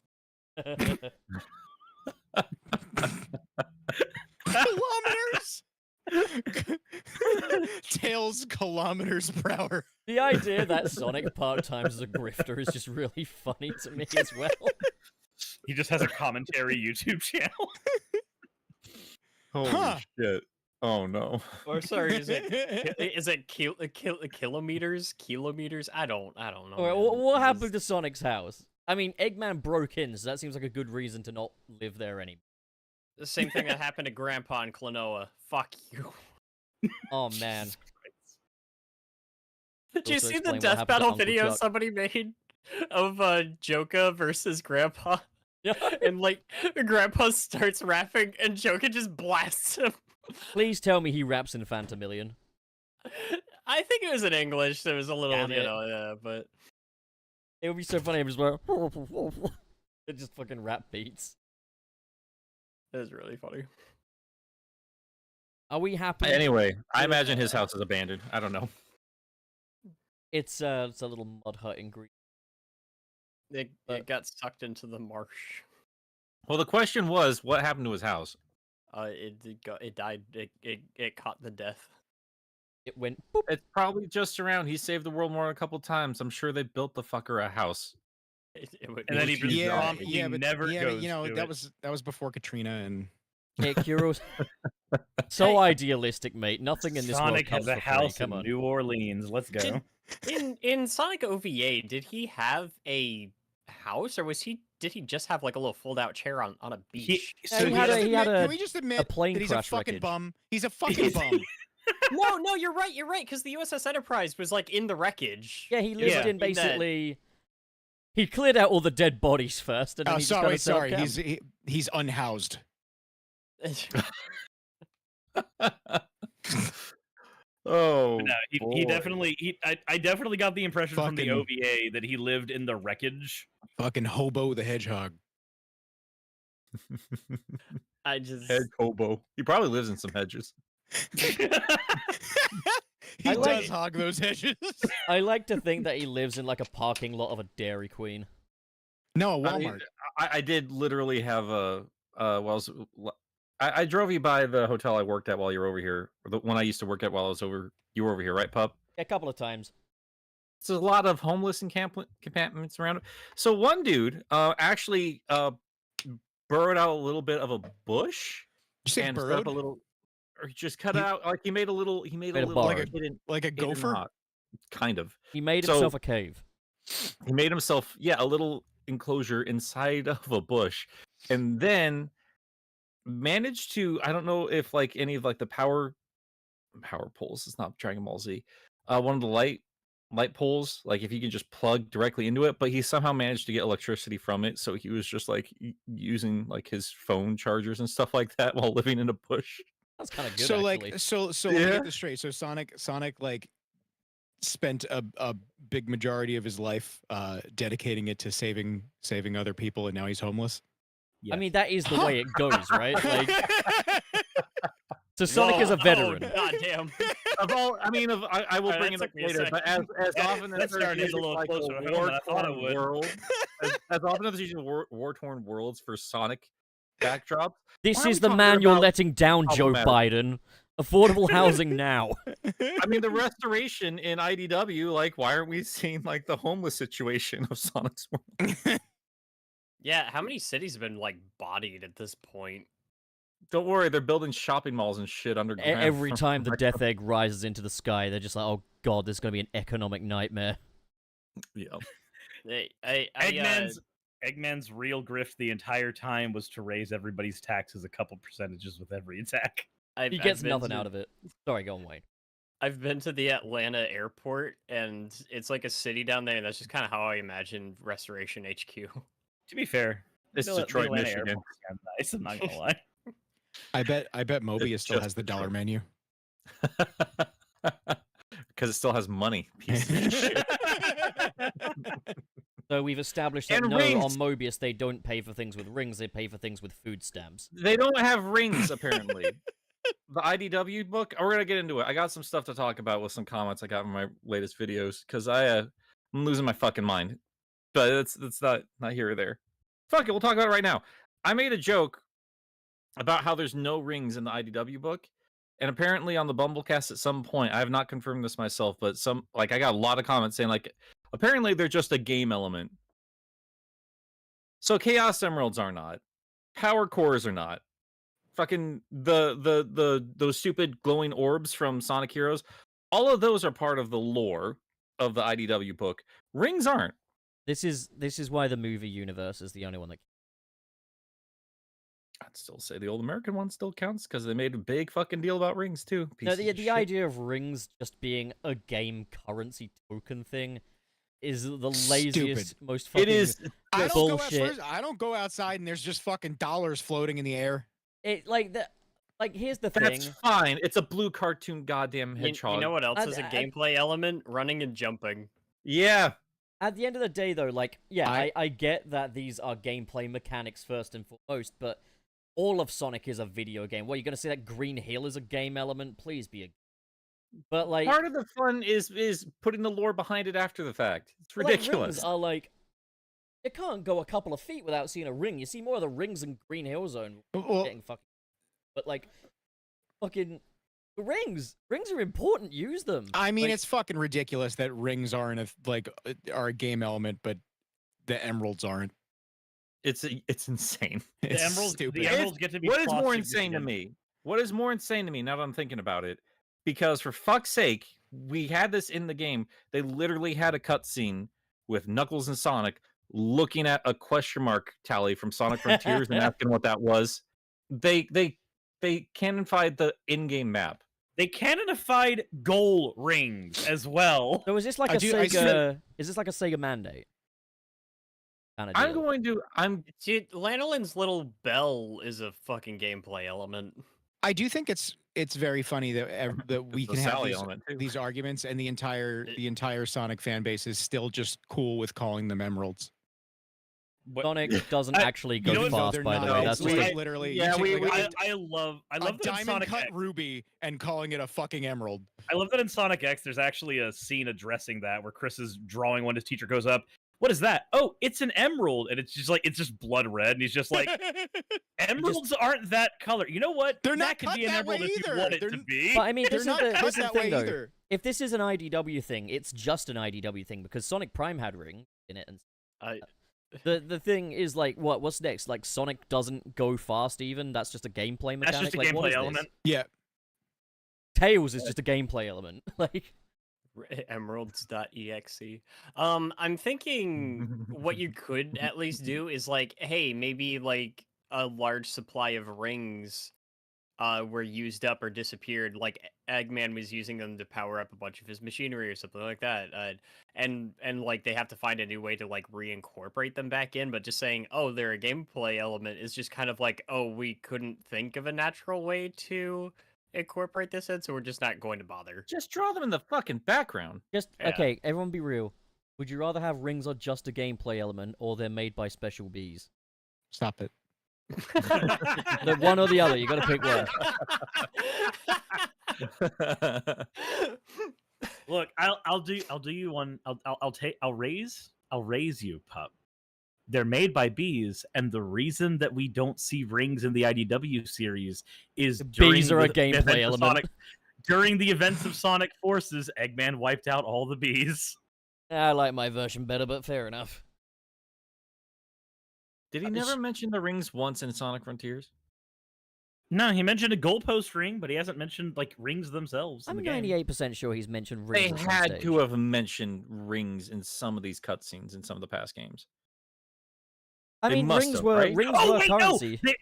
kilometers. Tails kilometers per hour. The idea that Sonic part-times as a grifter is just really funny to me as well. He just has a commentary YouTube channel. Holy Huh. shit! Oh no. Or sorry, is it kilometers? Kilometers? I don't know. Alright, man. what This happened is- to Sonic's house? I mean, Eggman broke in, so that seems like a good reason to not live there anymore. The same thing that happened to Grandpa in Klonoa. Fuck you. Oh man. Did you Also see the explain what death happened to battle Uncle video Chuck. somebody made of Joka versus Grandpa? Yeah. And like Grandpa starts rapping and Joka just blasts him. Please tell me he raps in Phantomillion. I think it was in English. There was a little, Damn it. yeah, but It would be so funny if it was like it just fucking rap beats. it was really funny. Are we happy? Anyway, I imagine his house is abandoned. I don't know. It's a little mud hut in Greece. It got sucked into the marsh. Well, the question was, what happened to his house? It died. It caught the death. It went boop. It's probably just around. He saved the world more a couple times. I'm sure they built the fucker a house. And then he just Yeah, promptly yeah, but never goes you know to that it. was before Katrina and Hey, Kuro's so idealistic, mate. Nothing in this world Sonic comes has a for free. house Come in on. New Orleans. Let's go. In Sonic OVA, did he have a house, or did he just have like a little fold out chair on a beach? he had can we just admit plane that he's a crash fucking wreckage. bum? He's a fucking bum. No, you're right, because the USS Enterprise was like in the wreckage. Yeah, he lived Yeah. in basically. He cleared out all the dead bodies first, and then Oh, he just got sorry. himself camped. He's unhoused. Oh, No, he boy. definitely. I definitely got the impression from the Fucking- OVA that he lived in the wreckage. Fucking hobo the hedgehog. I just Head hobo. He probably lives in some hedges. He I does like- hog those hedges. I like to think that he lives in like a parking lot of a Dairy Queen. No, a I mean, Walmart. I did literally have a I drove you by the hotel I worked at while you were over here, or the one I used to work at while I was over. You were over here, right, Pup? A couple of times. There's a lot of homeless encampments around. So one dude actually burrowed out a little bit of a bush You say and set burrowed? up a little, or he just cut He- out like he made a little Made a little barn. Like a hidden gopher? hut, kind of. He made So- himself a cave. He made himself a little enclosure inside of a bush, and then managed to, I don't know if like any of like the power poles, it's not Dragon Ball Z, one of the light poles, like if you can just plug directly into it, but he somehow managed to get electricity from it, so he was just like using like his phone chargers and stuff like that while living in a bush. That's kind of good, So actually. like so let me Yeah. get this straight. So Sonic like spent a big majority of his life dedicating it to saving other people, and now he's homeless. I mean, that is the way it goes, right? Like, So Sonic is a veteran. Oh, goddamn. Of all, I mean, I will Alright, bring it that up took me a later. But as often as That there's started a using, little like, closer a to home than I thought it war-torn would. world, as often as there's using war-torn worlds for Sonic backdrops. This Why are is we the talking man you're about letting down, Joe problematic? Biden. Affordable housing now. I mean, the restoration in IDW, like, why aren't we seeing like the homeless situation of Sonic's world? Yeah, how many cities have been like bodied at this point? Don't worry, they're building shopping malls and shit underground. Every time the Death Egg rises into the sky, they're just like, oh god, this is going to be an economic nightmare. Yeah. Eggman's real grift the entire time was to raise everybody's taxes a couple percentages with every attack. He gets nothing out of it. Sorry, go on, Wayne. I've been to the Atlanta airport, and it's like a city down there, and that's just kind of how I imagine Restoration HQ. To be fair, It's the Detroit, Atlanta Michigan. airport's kind of nice. I'm not gonna lie. I bet Mobius still just has the Detroit. dollar menu. Because it still has money. Piece of shit. So we've established that And no, rings. on Mobius they don't pay for things with rings, they pay for things with food stamps. They don't have rings, apparently. The IDW book, we're gonna get into it. I got some stuff to talk about with some comments I got in my latest videos because I'm losing my fucking mind. But it's not here or there. Fuck it, we'll talk about it right now. I made a joke about how there's no rings in the IDW book, and apparently on the Bumblecast at some point, I have not confirmed this myself, but I got a lot of comments saying like apparently they're just a game element. So Chaos Emeralds are not. Power Cores are not. Fucking those stupid glowing orbs from Sonic Heroes, all of those are part of the lore of the IDW book. Rings aren't. This is why the movie universe is the only one that. I'd still say the old American one still counts because they made a big fucking deal about rings too. No, Pieces the of shit. idea of rings just being a game currency token thing is the laziest, most fucking It is. I bullshit. don't go outside and there's just fucking dollars floating in the air. Here's the That's thing. fine. It's a blue cartoon goddamn You hedgehog. know what else is a I- gameplay element? Running and jumping. Yeah. At the end of the day, though, like, yeah, I- I get that these are gameplay mechanics first and foremost, but all of Sonic is a video game. What, you're gonna say that Green Hill is a game element? Please be a. But like, Part of the fun is putting the lore behind it after the fact. It's but, like, ridiculous. rings are like, you can't go a couple of feet without seeing a ring. You see more of the rings in Green Hill Zone. Well, Getting fucking, but like, fucking rings are important. Use them. I mean, Like, it's fucking ridiculous that rings aren't are a game element, but the emeralds aren't. It's insane. It's The stupid. emeralds get to be What is plot more insane to significant. me? What is more insane to me now that I'm thinking about it? Because for fuck's sake, we had this in the game. They literally had a cutscene with Knuckles and Sonic looking at a question mark tally from Sonic Frontiers and asking what that was. They canonified the in-game map. They canonified goal rings as well. So is this like I a do- I Sega? Is this like a Sega mandate? Kind of Dude, Lanolin's little bell is a fucking gameplay element. I do think it's very funny that that we It's a can have Sally these, element, too. these arguments, and the entire Sonic fan base is still just cool with calling them emeralds. Sonic doesn't actually you know go what? No, fast, they're by the not. way. It's That's just like a, literally. you yeah, take, we- like, I love a that in diamond Sonic cut X. ruby and calling it a fucking emerald. I love that in Sonic X, there's actually a scene addressing that where Chris is drawing one. His teacher goes up. What is that? Oh, it's an emerald, and it's just blood red, and he's just like, emeralds aren't that color. You know what? They're that not could cut be an that emerald way if you either. want it They're to n- be. but I mean, They're this is not the, cut this is the that thing way though. either. If this is an IDW thing, it's just an IDW thing because Sonic Prime had ring in it, and I the thing is like, what's next? Like Sonic doesn't go fast even. That's just a gameplay mechanic. That's just a like, what gameplay is this? element. Yeah. Tails is just a gameplay element. Like, emeralds.exe. I'm thinking what you could at least do is like, hey, maybe like a large supply of rings were used up or disappeared. Like Eggman was using them to power up a bunch of his machinery or something like that. And like they have to find a new way to like reincorporate them back in. But just saying, oh, they're a gameplay element is just kind of like, oh, we couldn't think of a natural way to incorporate this in, so we're just not going to bother. Just draw them in the fucking background. just Yeah. okay. Everyone, be real. Would you rather have rings are just a gameplay element, or they're made by special bees? Stop it. The one or the other. You got to pick one. Look, I'll do you one. I'll raise you, pup. They're made by bees, and the reason that we don't see rings in the IDW series is Bees are a the gameplay events of element. Sonic, during the events of Sonic Forces, Eggman wiped out all the bees. I like my version better, but fair enough. Did he never mention the rings once in Sonic Frontiers? No, he mentioned a goalpost ring, but he hasn't mentioned like rings themselves. I'm in the game. 98% sure he's mentioned They rings at some had stage. to have mentioned rings in some of these cutscenes in some of the past games. I they mean, must rings have, were right? rings Oh were wait, currency. no!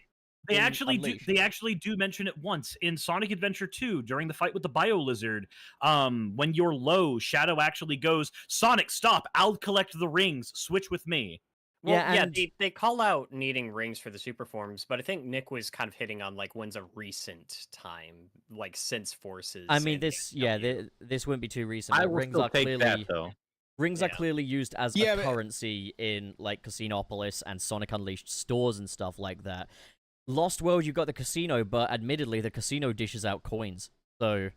They in actually Unleashed. do. They actually do mention it once in Sonic Adventure 2 during the fight with the Bio Lizard. When you're low, Shadow actually goes, "Sonic, stop! I'll collect the rings. Switch with me." Well, Yeah, yeah, and- they call out needing rings for the super forms, but I think Nick was kind of hitting on like when's a recent time, like since Forces. I mean, and this IDW. this wouldn't be too recent. I But will rings still are take clearly that though. rings are Yeah. clearly used as Yeah, a but- currency in like Casinopolis and Sonic Unleashed stores and stuff like that. Lost World, you got the casino, but admittedly, the casino dishes out coins. So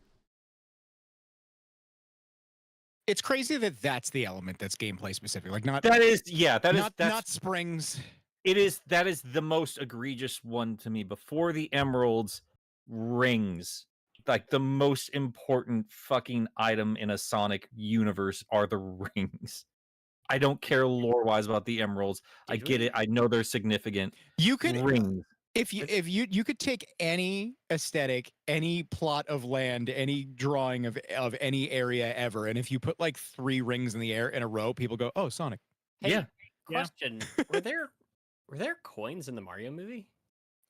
It's crazy that that's the element that's gameplay specific. Like not That is, yeah, that is not, that's not springs. that is the most egregious one to me. Before the emeralds, rings. Like the most important fucking item in a Sonic universe are the rings. I don't care lore wise about the emeralds. I Did get we? it. I know they're significant. You could Rings. if you could take any aesthetic, any plot of land, any drawing of any area ever, and if you put like 3 rings in the air in a row, people go, "Oh, Sonic." Hey, Yeah. Yeah. question: were there coins in the Mario movie?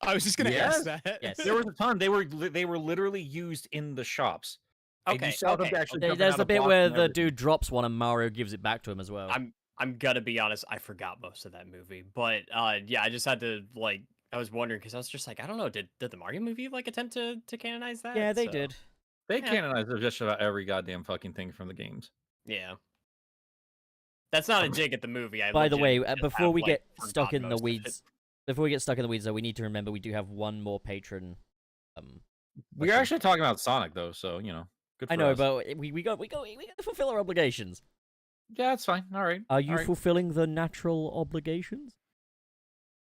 I was just gonna ask Yes. that. Yes. There was a ton. They were literally used in the shops. And Okay, you saw them okay. actually There- jumping there's out the of bit blocks where and the everything. dude drops one and Mario gives it back to him as well. I'm gonna be honest, I forgot most of that movie, but yeah, I just had to like I was wondering because I was just like I don't know, did the Mario movie like attempt to canonize that? Yeah, they So, did. They Yeah. canonized just about every goddamn fucking thing from the games. Yeah, that's not a dig at the movie. I By the way, legit just before have, we like, get stuck forgotten in the most of it. weeds, before we get stuck in the weeds, though, we need to remember we do have one more patron. We're question. actually talking about Sonic though, so you know, good for I know, us. but we got to fulfill our obligations. Yeah, that's fine. All right. Are you All right. fulfilling the natural obligations?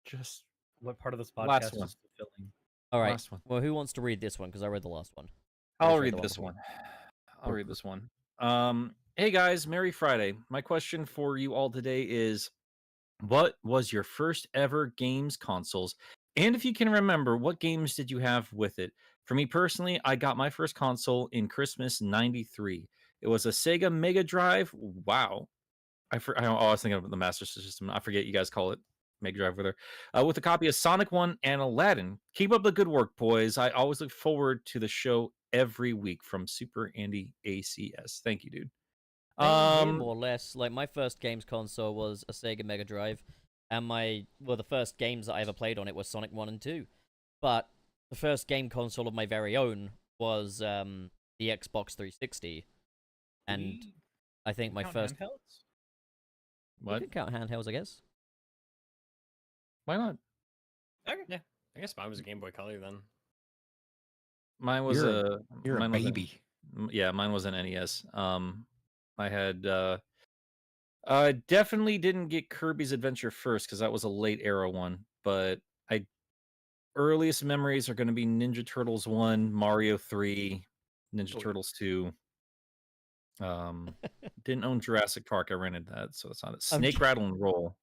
Just What part of this Last podcast one. is fulfilling? All right. last one. Well, who wants to read this one? Because I read the last one. I'll read read the one this before. one. I'll read this one. Hey guys, Merry Friday. My question for you all today is, what was your first ever games consoles? And if you can remember, what games did you have with it? For me personally, I got my first console in Christmas '93. It was a Sega Mega Drive. Wow. I was thinking of the Master System. I forget you guys call it Mega Drive over there. With a copy of Sonic 1 and Aladdin. Keep up the good work, boys. I always look forward to the show every week from Super Andy ACS. Thank you, dude. Same here, more or less. Like my first games console was a Sega Mega Drive, and the first games that I ever played on it were Sonic 1 and 2. But the first game console of my very own was the Xbox 360, and I think my Count first. handhelds? You What? can count handhelds, I guess. Why not? Okay, yeah, I guess mine was a Game Boy Color then. Mine was You're a mine was baby. yeah, mine was an NES. I had definitely didn't get Kirby's Adventure first because that was a late era one, but I earliest memories are going to be Ninja Turtles 1, Mario 3, Ninja Oh, yeah. Turtles 2. Didn't own Jurassic Park. I rented that, so it's not it. Snake Rattle and Roll.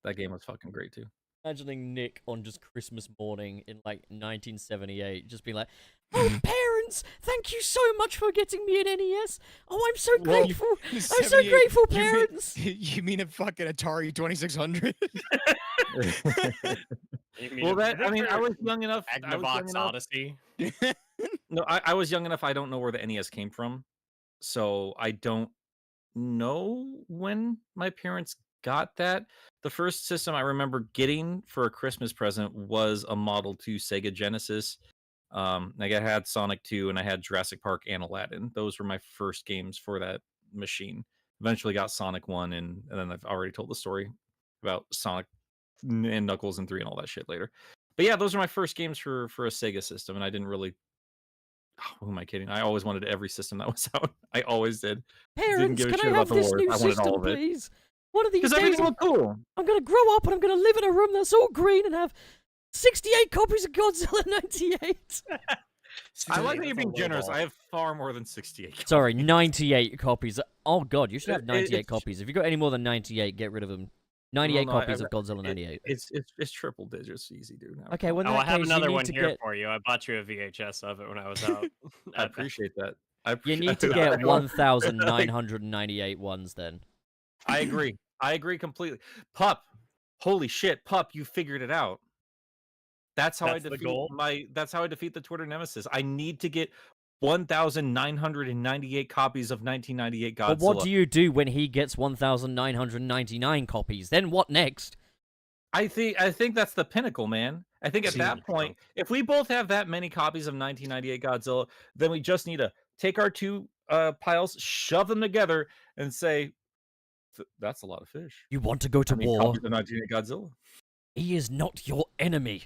That game was fucking great too. Imagining Nick on just Christmas morning in like 1978, just being like, "Oh, parents, thank you so much for getting me an NES. Oh, I'm so Well, grateful. I'm so 78, grateful, you mean- parents." You mean a fucking Atari 2600? Well, that I mean, I was young enough. I was young Magnavox enough. Odyssey. No, I was young enough. I don't know where the NES came from, so I don't know when my parents got that. The first system I remember getting for a Christmas present was a Model 2 Sega Genesis. Like I had Sonic 2 and I had Jurassic Park and Aladdin. Those were my first games for that machine. Eventually got Sonic 1 and then I've already told the story about Sonic and Knuckles and 3 and all that shit later. But yeah, those are my first games for a Sega system, and I didn't really who am I kidding? I always wanted every system that was out. I always did. Parents, give a can shit I about have the this wars. new I wanted all system, of it. please? One of these Because days, everything looked cool. I'm gonna grow up and I'm gonna live in a room that's all green and have 68 copies of Godzilla 98. I like that you're That's a being low generous. ball. I have far more than 68. Sorry, 98 copies. Oh god, you should have It- 98 it's- copies. If you got any more than 98, get rid of them. 98 no, copies of Godzilla 98. It's triple digits, easy, dude. Now, Okay, come well, on. in Oh, that I have case, another you need one to here get for you. I bought you a VHS of it when I was out. I appreciate that. you need to get 1,998 ones then. I agree. I agree completely. Pup, holy shit, Pup, you figured it out. That's how That's I the defeat goal? That's how I defeat the Twitter nemesis. I need to get 1,998 copies of 1998 Godzilla. But what do you do when he gets 1,999 copies? Then what next? I think that's the pinnacle, man. I think at that point, if we both have that many copies of 1998 Godzilla, then we just need to take our two piles, shove them together, and say, "That's a lot of fish." You want to go to I mean, war? copies of 1998 Godzilla. He is not your enemy.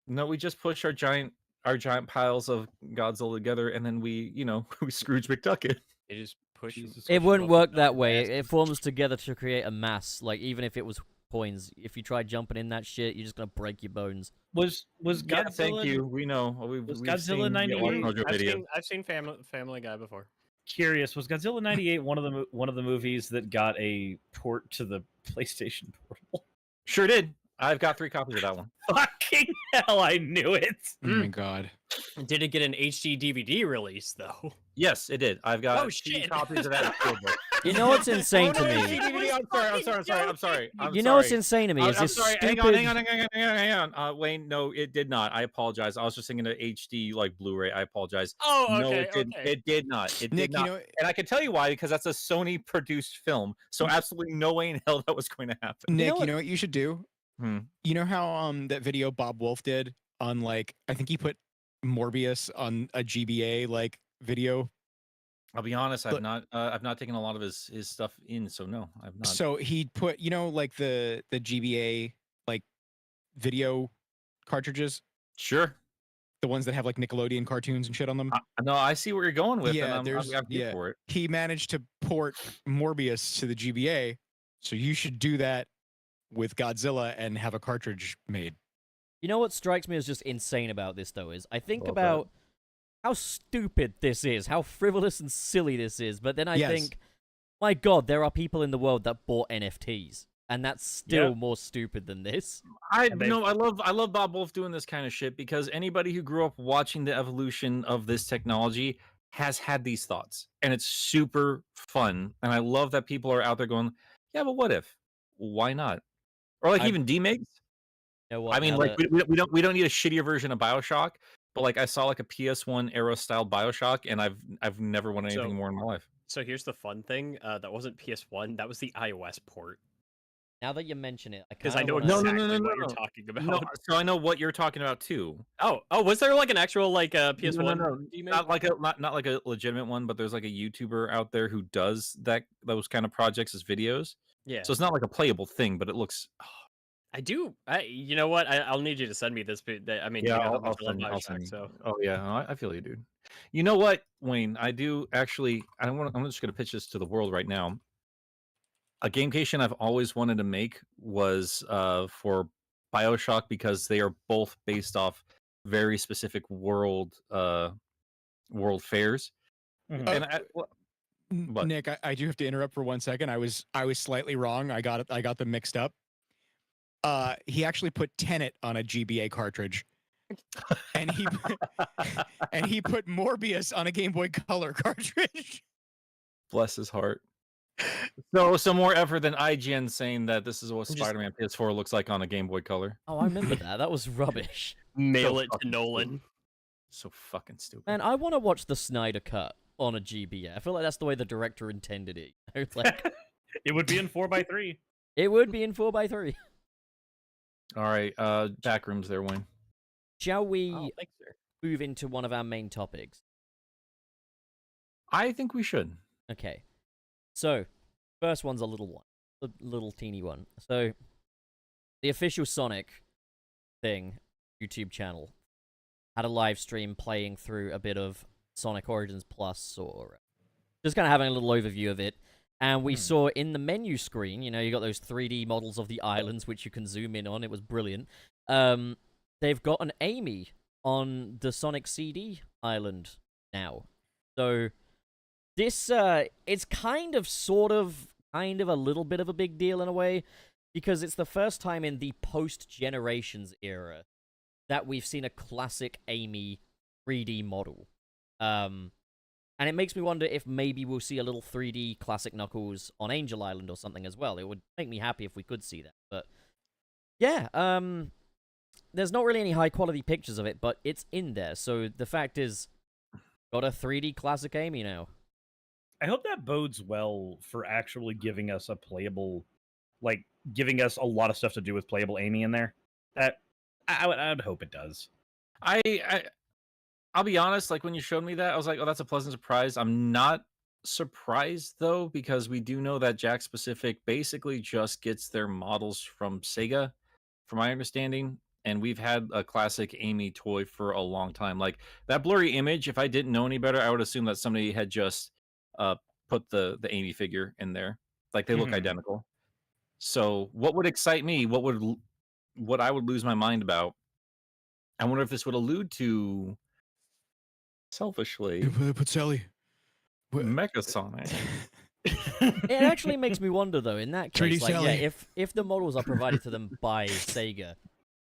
No, we just push our giant piles of Godzilla together, and then we we Scrooge McDuck it. You just push. It wouldn't work that way. It forms together to create a mass. Like, even if it was coins, if you try jumping in that shit, you're just gonna break your bones. Was Yeah, Godzilla? thank you. We know. We've Godzilla seen the 98? Mojo video. I've seen Family Guy before. Curious, was Godzilla 98 one of the movies that got a port to the PlayStation Portal? Sure did. I've got 3 copies of that one. Fucking hell, I knew it. Oh my god. Did it get an HD DVD release though? Yes, it did. I've got Oh, 2 shit. copies of that. Steelbook. You know what's insane to me? I'm sorry. You know what's insane to me is I'm this sorry. stupid. Hang on. Wayne, no, it did not. I apologize. I was just thinking of HD like Blu-ray. I apologize. Oh, okay. No, it didn't. Okay. It did not. It Nick, did not. you know, And I can tell you why, because that's a Sony produced film. So absolutely no way in hell that was going to happen. Nick, know you what- know what you should do? Hmm. You know how that video Bob Wolf did on like I think he put Morbius on a GBA like video. I'll be honest. But- I've not taken a lot of his stuff in. So no, I've not. So he put like the GBA like video cartridges, Sure. the ones that have like Nickelodeon cartoons and shit on them. No, I see where you're going with. Yeah, and there's- I'm here yeah. for it. He managed to port Morbius to the GBA, so you should do that with Godzilla and have a cartridge made. You know what strikes me as just insane about this, though, is I think Well, that- about how stupid this is, how frivolous and silly this is, but then I Yes. think, my god, there are people in the world that bought NFTs, and that's still Yeah. more stupid than this. I And they've- no, I love Bob Wolf doing this kind of shit because anybody who grew up watching the evolution of this technology has had these thoughts, and it's super fun. And I love that people are out there going, "Yeah, but what if? Why not?" Or like I- even demakes. You know what, I mean, now like that- we don't need a shittier version of BioShock, but like I saw like a PS1 era style BioShock, and I've never wanted anything So- more in my life. So here's the fun thing. That wasn't PS1. That was the iOS port. now that you mention it, Because I know wanna... No, exactly no, what you're no. talking about. No, so I know what you're talking about too. Oh, was there like an actual like PS1? No, remake? not like a legitimate one, but there's like a YouTuber out there who does those kind of projects as videos. Yeah. So it's not like a playable thing, but it looks. I do. You know what? I'll need you to send me this. But I mean, Yeah, you know how I'll much I love send. I'll Bioshock, send. so Oh yeah, no, I feel you, dude. You know what, Wayne? I do actually. I'm just gonna pitch this to the world right now. A gamecation I've always wanted to make was for BioShock because they are both based off very specific world fairs. Mhm. And What? Nick, I do have to interrupt for 1 second. I was slightly wrong. I got them mixed up. He actually put Tenet on a GBA cartridge, and he put Morbius on a Game Boy Color cartridge. Bless his heart. So some more effort than IGN saying that this is what just- Spider-Man PS4 looks like on a Game Boy Color. Oh, I remember that. That was rubbish. mail So it to fucking Nolan. So fucking stupid. Man, I want to watch the Snyder Cut on a GBA. I feel like that's the way the director intended it. You know, like, It would be in 4x3. it would be in 4x3. All right, back rooms there, Wayne. Shall we Oh, thanks, sir. move into one of our main topics? I think we should. Okay. So, first one's a little teeny one. So, the official Sonic thing, YouTube channel, had a live stream playing through a bit of Sonic Origins Plus, or just kind of having a little overview of it. And we saw in the menu screen, you know, you got those 3D models of the islands, which you can zoom in on. It was brilliant. They've got an Amy on the Sonic CD island now. So this, it's kind of, kind of a little bit of a big deal in a way, because it's the first time in the post-Generations era that we've seen a classic Amy 3D model. And it makes me wonder if maybe we'll see a little 3D classic Knuckles on Angel Island or something as well. It would make me happy if we could see that. But yeah, there's not really any high-quality pictures of it, but it's in there. So the fact is, got a 3D classic Amy now. I hope that bodes well for actually giving us a playable, like, giving us a lot of stuff to do with playable Amy in there. I would hope it does. I'll be honest, like when you showed me that, I was like, oh, that's a pleasant surprise. I'm not surprised though, because we do know that Jack Specific basically just gets their models from Sega, from my understanding. And we've had a classic Amy toy for a long time. Like that blurry image, if I didn't know any better, I would assume that somebody had just put the Amy figure in there. Like they look identical. So what would excite me? What I would lose my mind about? I wonder if this would allude to, selfishly, Put Sally. Mecha Sonic. It actually makes me wonder, though, in that 3D case, like, Sally. yeah, if the models are provided to them by Sega,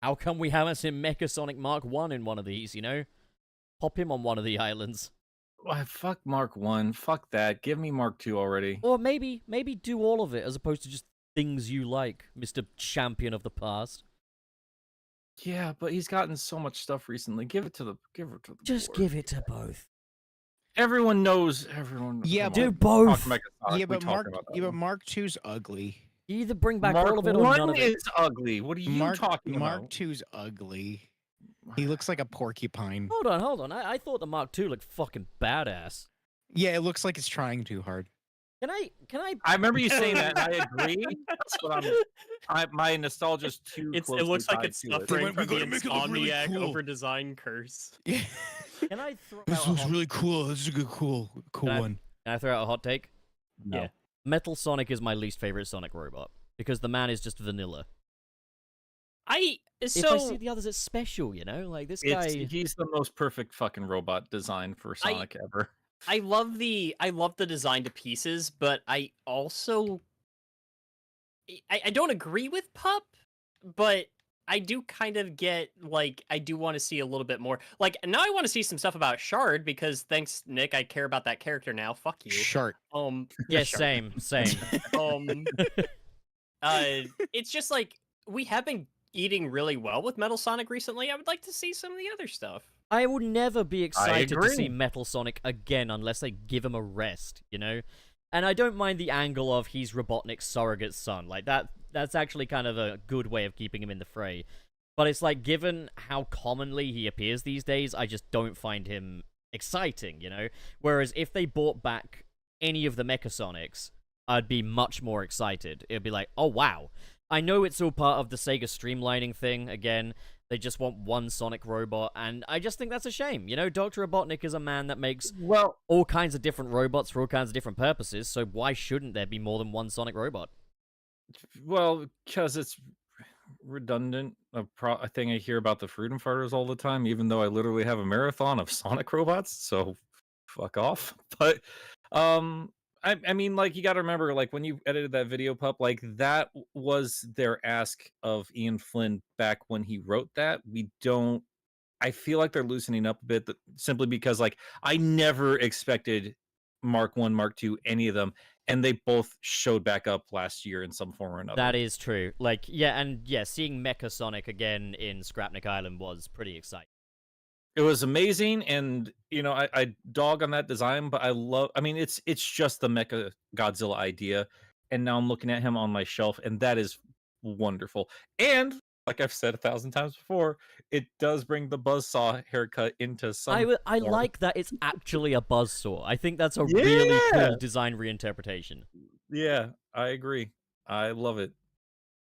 how come we haven't seen Mecha Sonic Mark 1 in one of these, you know? Pop him on one of the islands. Why, fuck Mark 1. Fuck that. Give me Mark 2 already. Or maybe do all of it, as opposed to just things you like, Mr. Champion of the past. Yeah, but he's gotten so much stuff recently. Give it to the Just board. give it to both. Everyone knows. Everyone. Yeah, come do on. both. Talk Mecha Sonic. Yeah, We but talked about that one. Mark 2's ugly. You either bring back Mark all of it or 1 none of it. is ugly. What are you talking Mark about? 2's ugly. He looks like a porcupine. Hold on. I thought the Mark II looked fucking badass. Yeah, it looks like it's trying too hard. Can I? I remember you saying that, and I agree. That's what my nostalgia's too It closely looks like tied it's to it. suffering went, from "We the gotta make it look really Insomniac cool." over-design curse. Yeah. Can I throw This out a looks hot, really cool. This is a good, cool Can I- one. Can I throw out a hot take? No. Yeah. Metal Sonic is my least favorite Sonic robot because the man is just vanilla. If I see the others, it's special, you know. Like this guy. He's the most perfect fucking robot design for Sonic ever. I love the design to pieces, but I also I don't agree with Pup, but I do kind of get, like, I do want to see a little bit more. Like, now I want to see some stuff about Shard, because thanks, Nick, I care about that character now. Fuck you. Shark. Yeah, Shard. same. It's just like, we have been eating really well with Metal Sonic recently. I would like to see some of the other stuff. I would never be excited to see agree. Metal Sonic again unless they give him a rest, you know? And I don't mind the angle of he's Robotnik's surrogate son. Like, that's actually kind of a good way of keeping him in the fray. But it's like, given how commonly he appears these days, I just don't find him exciting, you know? Whereas if they brought back any of the Mecha Sonics, I'd be much more excited. It'd be like, oh wow. I know it's all part of the Sega streamlining thing, again. They just want one Sonic robot, and I just think that's a shame. You know, Dr. Robotnik is a man that makes all kinds of different robots for all kinds of different purposes, so why shouldn't there be more than one Sonic robot? Well, because it's redundant. A thing I hear about the Freedom Fighters all the time, even though I literally have a marathon of Sonic robots, so fuck off. But I mean, like, you got to remember, like, when you edited that video, Pup, like, that was their ask of Ian Flynn back when he wrote that. I feel like they're loosening up a bit, simply because, like, I never expected Mark 1, Mark 2, any of them, and they both showed back up last year in some form or another. That is true. Like, yeah, seeing Mecha Sonic again in Scrapnik Island was pretty exciting. It was amazing, and you know, I dog on that design, but I mean, it's just the Mecha Godzilla idea, and now I'm looking at him on my shelf, and that is wonderful. And like I've said 1,000 times before, it does bring the buzzsaw haircut into some. I form. like that it's actually a buzzsaw. I think that's a really cool design reinterpretation. Yeah, I agree. I love it.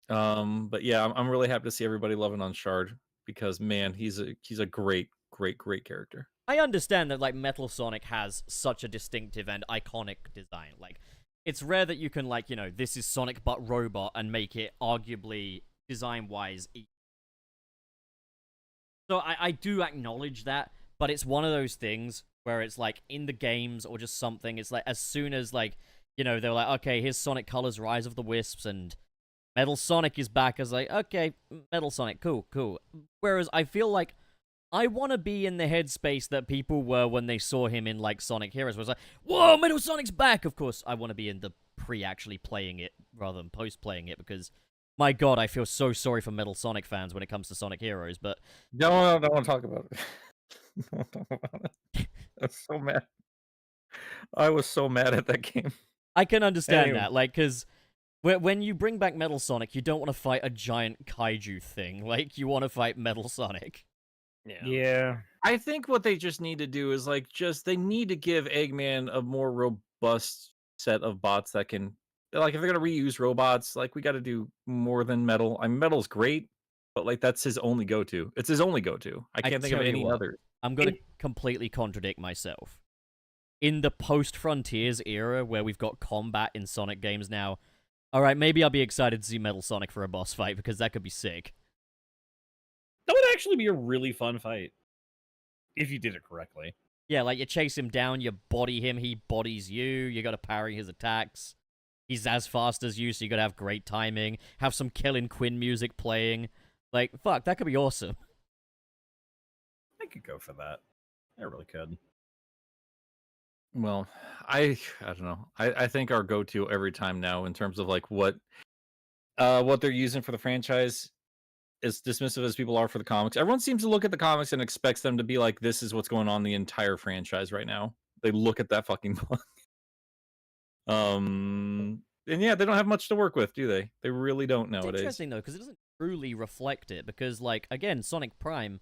But yeah, I'm really happy to see everybody loving on Shard, because man, he's a great great character. I understand that like Metal Sonic has such a distinctive and iconic design. Like, it's rare that you can like, you know, this is Sonic but robot and make it arguably design-wise. So I do acknowledge that, but it's one of those things where it's like in the games or just something. It's like as soon as like, you know, they're like, okay, here's Sonic Colors, Rise of the Wisps, and Metal Sonic is back. As like, okay, Metal Sonic, cool. Whereas I feel like I want to be in the headspace that people were when they saw him in, like, Sonic Heroes, where it's like, whoa, Metal Sonic's back! Of course, I want to be in the pre-actually playing it rather than post-playing it, because, my god, I feel so sorry for Metal Sonic fans when it comes to Sonic Heroes, but... No, don't want to talk about it. Don't talk about it. I'm so mad. I was so mad at that game. I can understand Anyway. that, like, because when you bring back Metal Sonic, you don't want to fight a giant kaiju thing. Like, you want to fight Metal Sonic. Yeah. I think what they just need to do is like they need to give Eggman a more robust set of bots that can, like, if they're gonna reuse robots, like, we got to do more than Metal. I mean, Metal's great, but like that's his only go-to. It's his only go-to. I can't think of tell you any what, other. I'm going to completely contradict myself. In the post-Frontiers era, where we've got combat in Sonic games now, alright, maybe I'll be excited to see Metal Sonic for a boss fight, because that could be sick. That would actually be a really fun fight. If you did it correctly. Yeah, like, you chase him down, you body him, he bodies you gotta parry his attacks. He's as fast as you, so you gotta have great timing. Have some Killin' Quinn music playing. Like, fuck, that could be awesome. I could go for that. I really could. Well, I don't know. I think our go-to every time now in terms of like what they're using for the franchise, as dismissive as people are for the comics, everyone seems to look at the comics and expects them to be like, this is what's going on in the entire franchise right now. They look at that fucking book. And yeah, they don't have much to work with, do they? They really don't It's nowadays. interesting, though, because it doesn't truly reflect it, because, like, again, Sonic Prime,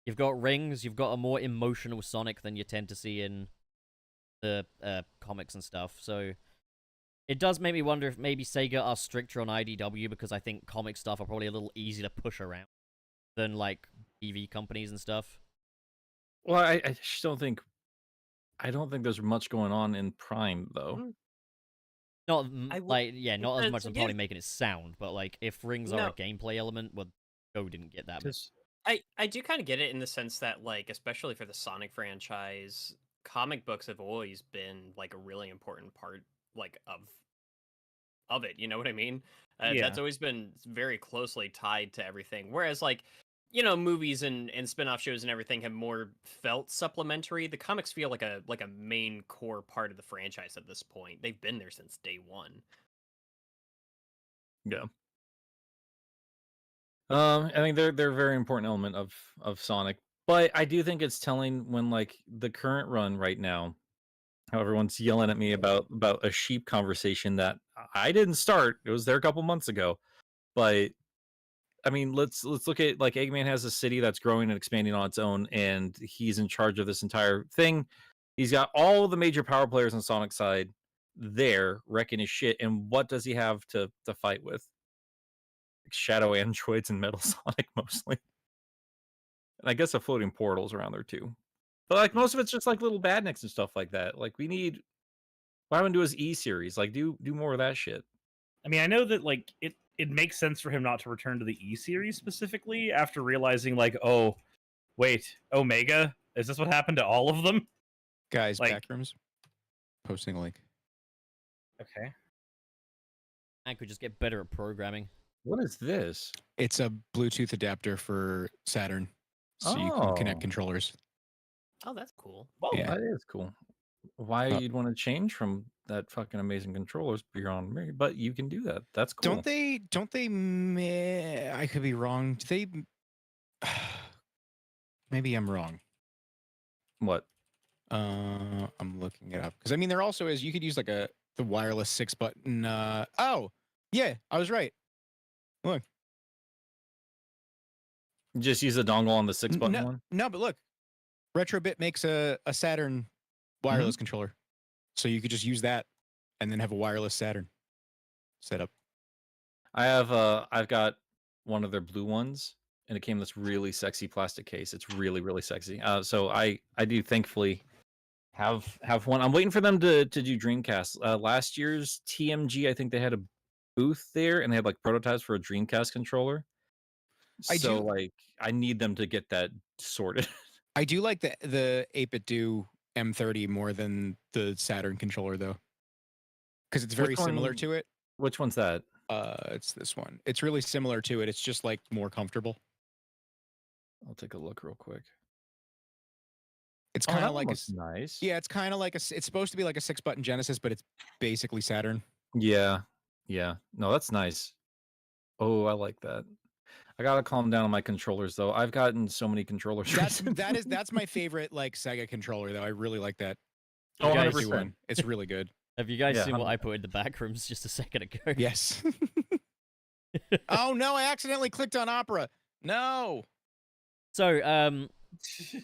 you've got rings, you've got a more emotional Sonic than you tend to see in the comics and stuff, so... It does make me wonder if maybe Sega are stricter on IDW, because I think comic stuff are probably a little easier to push around than, like, TV companies and stuff. Well, I just don't think there's much going on in Prime though. Not, I would- like, yeah, not as because much as again- probably making it sound, but, like, if rings are a No. gameplay element, well, Go didn't get that. Just I do kind of get it in the sense that, like, especially for the Sonic franchise, comic books have always been like a really important part, like, of it. You know what I mean? Yeah. That's always been very closely tied to everything. Whereas, like, you know, movies and spin-off shows and everything have more felt supplementary. The comics feel like a main core part of the franchise at this point. They've been there since day one. Yeah. I think they're a very important element of Sonic, but I do think it's telling when like the current run right now, how everyone's yelling at me about a sheep conversation that I didn't start. It was there a couple months ago, but I mean, let's look at like Eggman has a city that's growing and expanding on its own, and he's in charge of this entire thing. He's got all the major power players on Sonic's side there wrecking his shit, and what does he have to fight with? Shadow androids and Metal Sonic mostly, and I guess the floating portals around there too. But like most of it's just like little badniks and stuff like that. Like we need why wouldn't do his E series? Like do more of that shit. I mean, I know that like it makes sense for him not to return to the E series specifically after realizing like, oh, wait, Omega? Is this what happened to all of them? Guys, Like- backrooms. Posting a link. Okay. I could just get better at programming. What is this? It's a Bluetooth adapter for Saturn, so you can Oh. connect controllers. Oh, that's cool. Well, Yeah. That is cool. Why Uh, you'd want to change from that fucking amazing controllers beyond me, but you can do that. That's cool. Don't they? I could be wrong. Do they? Maybe I'm wrong. What? I'm looking it up because I mean there also is you could use like the wireless 6-button. Oh yeah, I was right. Look, Just use a dongle on the 6-button no, one? no, but look, Retrobit makes a Saturn wireless controller, so you could just use that and then have a wireless Saturn setup. I've got one of their blue ones, and it came in this really sexy plastic case. It's really, really sexy. So I do thankfully have one. I'm waiting for them to do Dreamcast. Last year's TMG, I think they had a booth there, and they had like prototypes for a Dreamcast controller. So like, I need them to get that sorted. I do like the 8-bit do M30 more than the Saturn controller though, because it's very similar to it. Which one's that? It's this one. It's really similar to it. It's just like more comfortable. I'll take a look real quick. It's kind of like nice. Yeah, it's kind of like it's supposed to be like a 6-button Genesis, but it's basically Saturn. Yeah. No, that's nice. Oh, I like that. I gotta calm down on my controllers though. I've gotten so many controllers. That's my favorite like Sega controller though. I really like that. Oh, guys- 100%. It's really good. Have you guys Yeah, seen what I put in the back rooms just a second ago? Yes. Oh no, I accidentally clicked on Opera. No. So,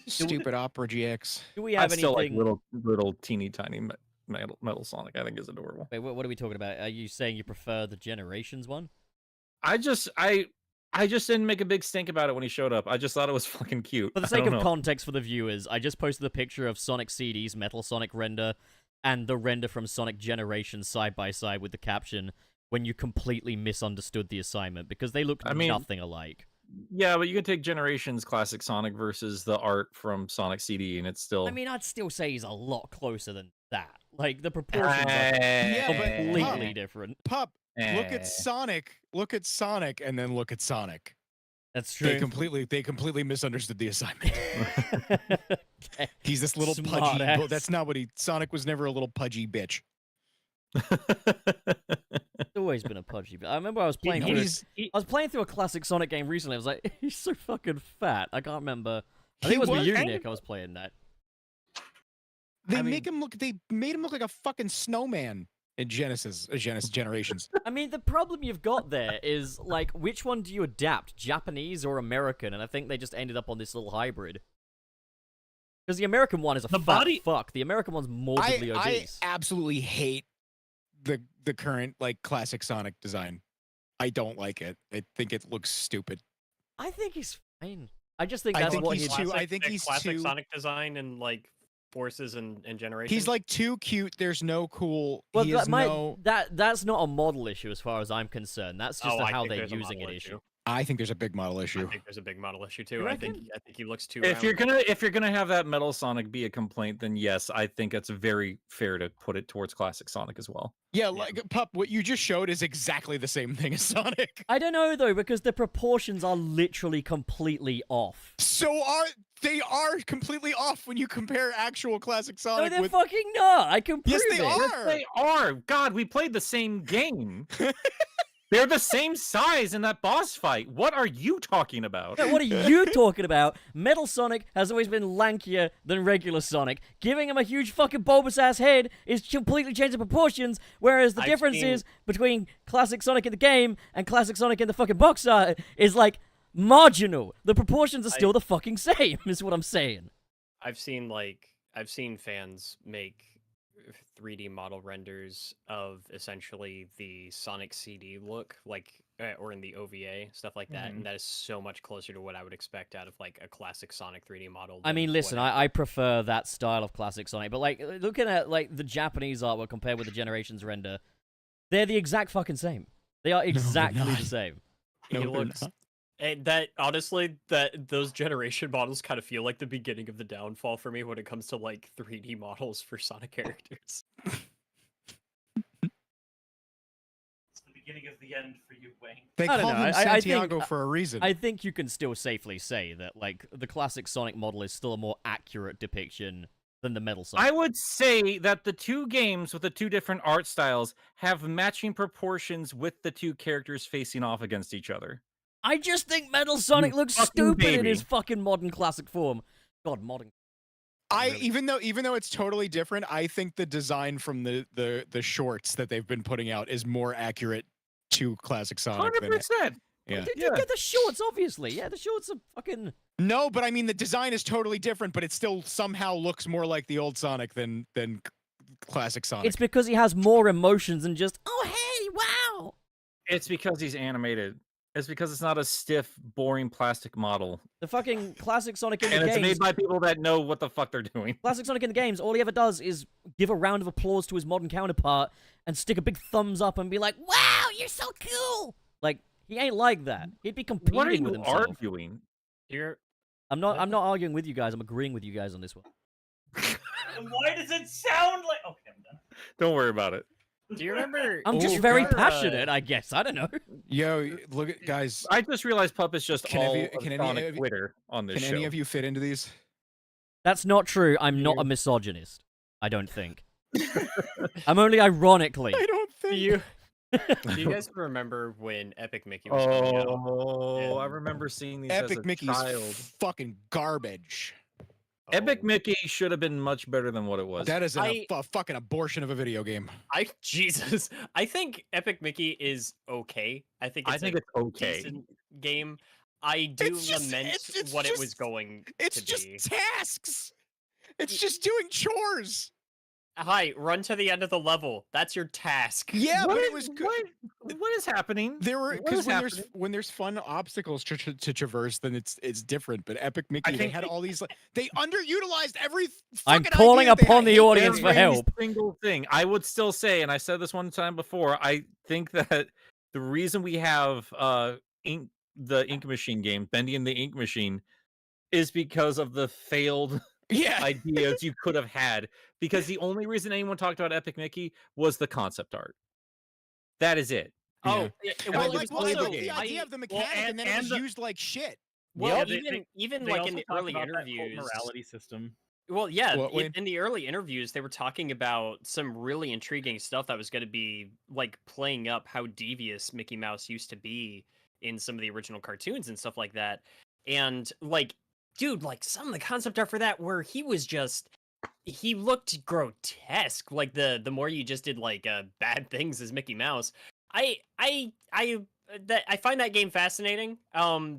Stupid Opera GX. do we I have still like anything? little teeny tiny metal Sonic. I think is adorable. Wait, what are we talking about? Are you saying you prefer the Generations one? I just didn't make a big stink about it when he showed up. I just thought it was fucking cute. For the I sake don't of know. context for the viewers, I just posted a picture of Sonic CD's Metal Sonic render and the render from Sonic Generations side by side with the caption when you completely misunderstood the assignment because they look nothing alike. Yeah, but you can take Generations classic Sonic versus the art from Sonic CD, and it's still. I mean, I'd still say he's a lot closer than that. Like, the proportions are Yeah, but completely different. Pup, look at Sonic. Look at Sonic, and then look at Sonic. That's They true. completely misunderstood the assignment. Okay. He's this little Smart pudgy. ass. That's not what he. Sonic was never a little pudgy bitch. He's always been a pudgy. But I remember I was playing through. I was playing through a classic Sonic game recently. I was like, he's so fucking fat. I can't remember. I think it was with you, Nick. I was playing that. They make him look. They made him look like a fucking snowman in Genesis Generations. I mean, the problem you've got there is, like, which one do you adapt, Japanese or American? And I think they just ended up on this little hybrid. Because the American one is a fat fuck. The American one's morbidly I obese. absolutely hate the current like classic Sonic design. I don't like it. I think it looks stupid. I think he's fine. I just think I that's think what he's he's... too- I think he's classic too- Sonic design and like Forces and Generations. He's like too cute. There's no cool. Well, he has that's not a model issue as far as I'm concerned. That's just I how think they're there's a using it model issue. I think there's a big model I issue. think there's a big model issue too. You I think reckon? he looks too. if you're gonna have that Metal Sonic be a complaint, then yes, I think it's very fair to put it towards classic Sonic as well. Yeah, like Pup, what you just showed is exactly the same thing as Sonic. I don't know, though, because the proportions are literally completely off. They are completely off when you compare actual classic No, Sonic they're with. fucking not. I can prove Yes, they it. are. Yes, they are. God, we played the same game. They're the same size in that boss fight. What are you talking about? No, what are you talking about? Metal Sonic has always been lankier than regular Sonic. Giving him a huge fucking bulbous ass head is completely changing proportions, whereas the difference is between classic Sonic in the game and classic Sonic in the fucking box art is like marginal. The proportions are still the fucking same, is what I'm saying. I've seen fans make 3D model renders of essentially the Sonic CD look, like, or in the OVA, stuff like that, and that is so much closer to what I would expect out of like a classic Sonic 3D model. I mean, listen, I prefer that style of classic Sonic, but like looking at like the Japanese artwork compared with the Generations render, they're the exact fucking same. They are exactly the same. He looks. That honestly, those generation models kind of feel like the beginning of the downfall for me when it comes to like 3D models for Sonic characters. It's the beginning of the end for you, Wayne. They I don't call know. him I think- Santiago for a reason. I think you can still safely say that like the classic Sonic model is still a more accurate depiction than the Metal Sonic. I would say that the two games with the two different art styles have matching proportions with the two characters facing off against each other. I just think Metal Sonic looks fucking stupid in baby. his fucking modern classic form. God, modern. Really. even though it's totally different, I think the design from the shorts that they've been putting out is more accurate to classic Sonic 100%. Yeah. Get the shorts, obviously. Yeah, the shorts are fucking. No, but I mean the design is totally different, but it still somehow looks more like the old Sonic than classic Sonic. It's because he has more emotions than just, oh hey, wow. It's because he's animated. It's because it's not a stiff, boring plastic model. The fucking classic Sonic in the And it's games. made by people that know what the fuck they're doing. Classic Sonic in the games, all he ever does is give a round of applause to his modern counterpart and stick a big thumbs up and be like, "Wow, you're so cool!" Like, he ain't like that. He'd be competing What are you with himself. arguing? I'm not arguing with you guys, I'm agreeing with you guys on this one. Why does it sound like? Okay, I'm done. Don't worry about it. Do you remember? I'm just Oh, very God. passionate, I guess. I don't know. Yo, look at guys. I just realized Pup is just Can all any- of can any Sonic of you- Twitter on this Can show. any of you fit into these? That's not true. I'm not a misogynist. I don't think. I'm only ironically. I don't Do think. you do you guys remember when Epic Mickey was coming out? Oh, I And remember seeing these as a Epic Mickey's child. fucking garbage. Epic Oh. Mickey should have been much better than what it was. That is I- a fucking abortion of a video game. Jesus, I think Epic Mickey is okay. I think I it's think a it's okay. decent game. I do It's just- lament it's what it just- was going It's to just be. tasks. It's just doing chores. Hi, run to the end of the level. That's your task. Yeah, What but is- it was good. what is happening? There were What because is when happening? there's fun obstacles to traverse, then it's different. But Epic Mickey, they think had all these like they underutilized every. I'm fucking calling idea they upon had. the I hate audience that for game. Every help. single thing. I would still say, and I said this one time before, I think that the reason we have the Ink Machine game, Bendy and the Ink Machine, is because of the failed Yeah, ideas you could have had. Because the only reason anyone talked about Epic Mickey was the concept art. That is it. Oh, And I it like was well, I also- like the idea of the mechanic, and then it was used like shit. well, Yeah, they- even They like also in the talk early about that cult interviews. morality system. Well, yeah, What, Wayne? in the early interviews, they were talking about some really intriguing stuff that was going to be like playing up how devious Mickey Mouse used to be in some of the original cartoons and stuff like that. And like, dude, like some of the concept art for that, where he looked grotesque. Like the more you just did like bad things as Mickey Mouse. I find that game fascinating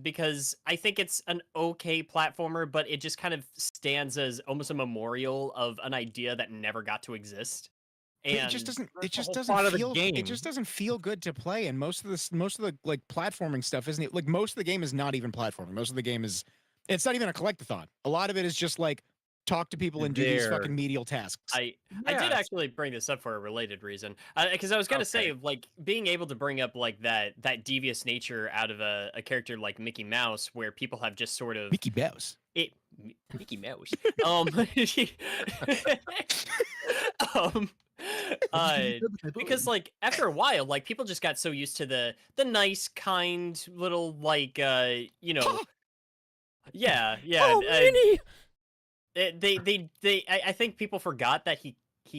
because I think it's an okay platformer, but it just kind of stands as almost a memorial of an idea that never got to exist. And It just doesn't. that's It the just whole doesn't plot of the feel. game. It just doesn't feel good to play. And most of the like platforming stuff isn't. Like most of the game is not even platforming. Most of the game is. It's not even a collectathon. A lot of it is just like talk to people and do these There. fucking medial tasks. I did actually bring this up for a related reason, because I was gonna say, like, being able to bring up like that devious nature out of a character like Mickey Mouse, where people have just sort of Mickey Mouse. Mickey Mouse, um, because like after a while, like people just got so used to the nice, kind little like yeah. Oh, Minnie! I think people forgot that he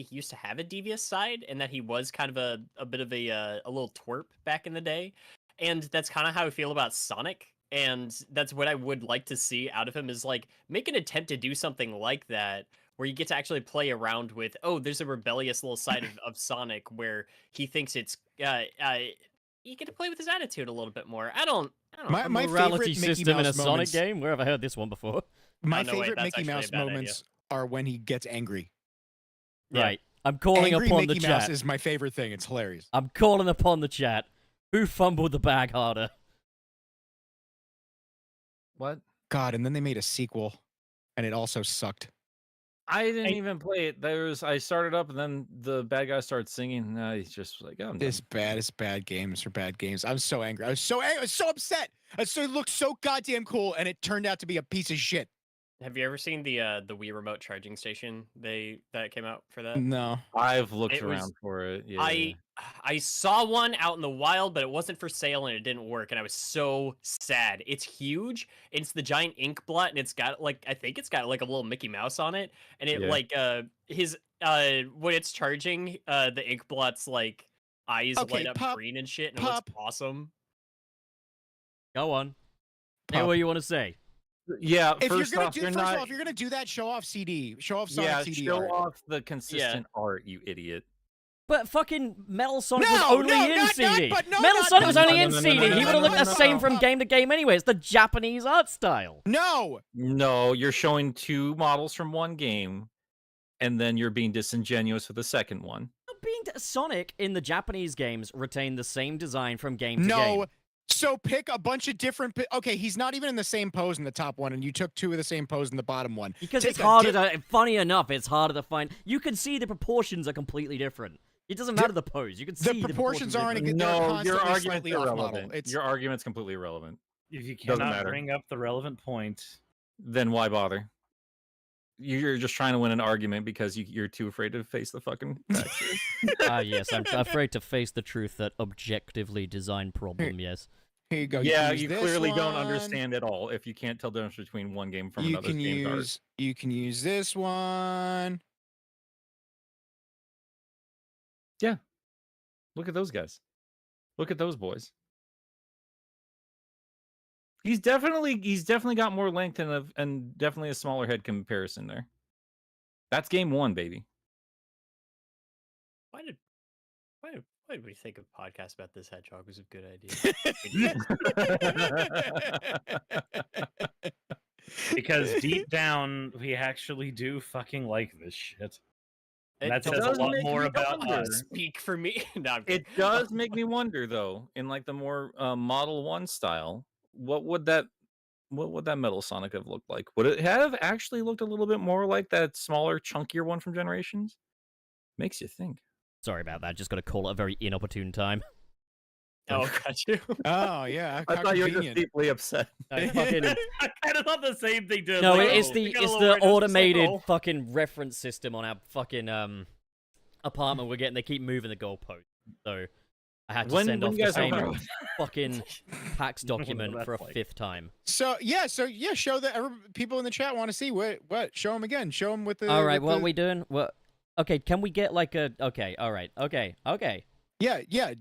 used to have a devious side and that he was kind of a bit of a little twerp back in the day, and that's kind of how I feel about Sonic, and that's what I would like to see out of him is like make an attempt to do something like that where you get to actually play around with, oh, there's a rebellious little side of Sonic where he thinks it's you get to play with his attitude a little bit more. I don't know. A My morality favorite Mickey system in a Mouse Sonic moments- game? Where have I heard this one before? My Oh, no, wait, favorite that's Mickey actually a Mouse bad idea. moments are when he gets angry. Yeah. Right. I'm calling Angry upon Mickey the Mouse chat. is my favorite thing. It's hilarious. I'm calling upon the chat. Who fumbled the bag harder? What? God, and then they made a sequel, and it also sucked. I didn't even play it. I started up and then the bad guy started singing. And he's just like, oh, I'm done. It's bad. It's bad games for bad games. I'm so angry. I was so angry. I was so upset. It looked so goddamn cool, and it turned out to be a piece of shit. Have you ever seen the Wii remote charging station that came out for that? No. I've looked It was- around for it. Yeah. I saw one out in the wild, but it wasn't for sale and it didn't work, and I was so sad. It's huge. It's the giant ink blot, and it's got like I think it's got like a little Mickey Mouse on it, and it Yeah. like his when it's charging, the ink blot's like eyes Okay, light up Pup, green and shit, and it Pup. looks awesome. Go on. Say Pup. what you want to say. Yeah. If First you're gonna off, do, you're first of not. all, if you're gonna do that, show off CD. Show off Sonic Yeah, CD show art. off the consistent art, you idiot. But fucking Metal Sonic No, was only no, in not- CD. but no, Metal not- Sonic was no, only no, in no, no, CD. no, He no, would have no, looked no, the no, same no. from game to game anyway. It's the Japanese art style. No. No, you're showing two models from one game, and then you're being disingenuous with the second one. Sonic in the Japanese games retained the same design from game to No. game. So pick a bunch of different. Okay, he's not even in the same pose in the top one, and you took 2 of the same pose in the bottom one. Because Take it's a harder to. Funny enough, it's harder to find. You can see the proportions are completely different. It doesn't matter the pose. You can see the proportions aren't. different. They're No, your constantly argument's slightly off model. irrelevant. It's Your argument's completely irrelevant. If you Doesn't cannot matter. bring up the relevant point, Then why bother? You're just trying to win an argument because you're too afraid to face the fucking facts. Yes, I'm afraid to face the truth that objectively designed problem. Yes. here you go. Yeah, use you this clearly don't one. understand at all if you can't tell the difference between one game from You another can game card. use this one. Look at those guys. Look at those boys. He's definitely got more length and definitely a smaller head comparison there. That's game 1, baby. Why did we think a podcast about this hedgehog was a good idea? because deep down we actually do fucking like this shit. And that It says a does lot make more me about wonder. us. Speak for me. No, I'm It kidding. does make me wonder though, in like the more Model 1 style, what would that Metal Sonic have looked like? Would it have actually looked a little bit more like that smaller, chunkier one from Generations? Makes you think. Sorry about that. Just got to call it a very inopportune time. Oh, got you. Oh yeah, I how thought you were just convenient. deeply upset. I fucking. I kind of thought the same thing. Dude. No, Like, it's oh, the we gotta it's lower the it just a automated sickle. fucking reference system on our fucking apartment we're getting. They keep moving the goalpost, so I had to send off you the guys same are- fucking PAX document that's for a like. 5th time. So yeah, show that people in the chat want to see what. Show them again. Show them with the. All right, with what the- are we doing? What? Okay, can we get like a? Okay, all right, okay. Yeah.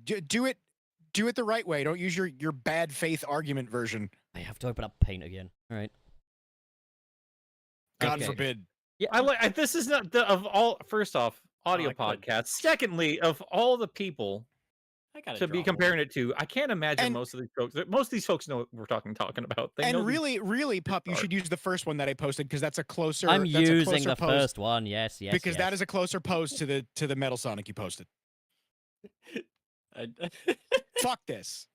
Do it the right way. Don't use your bad faith argument version. I have to open up Paint again. All right. God Okay. forbid. Yeah. I like this is not the of all first off audio I could- podcasts. Secondly, of all the people I gotta to be draw one. comparing it to, I can't imagine And- most of these folks know what we're talking about. They know And these- really, Pup, you art. should use the first one that I posted because that's a closer. I'm that's a using closer the pose, first one. Yes. because yes. that is a closer pose to the Metal Sonic you posted. I, Fuck this.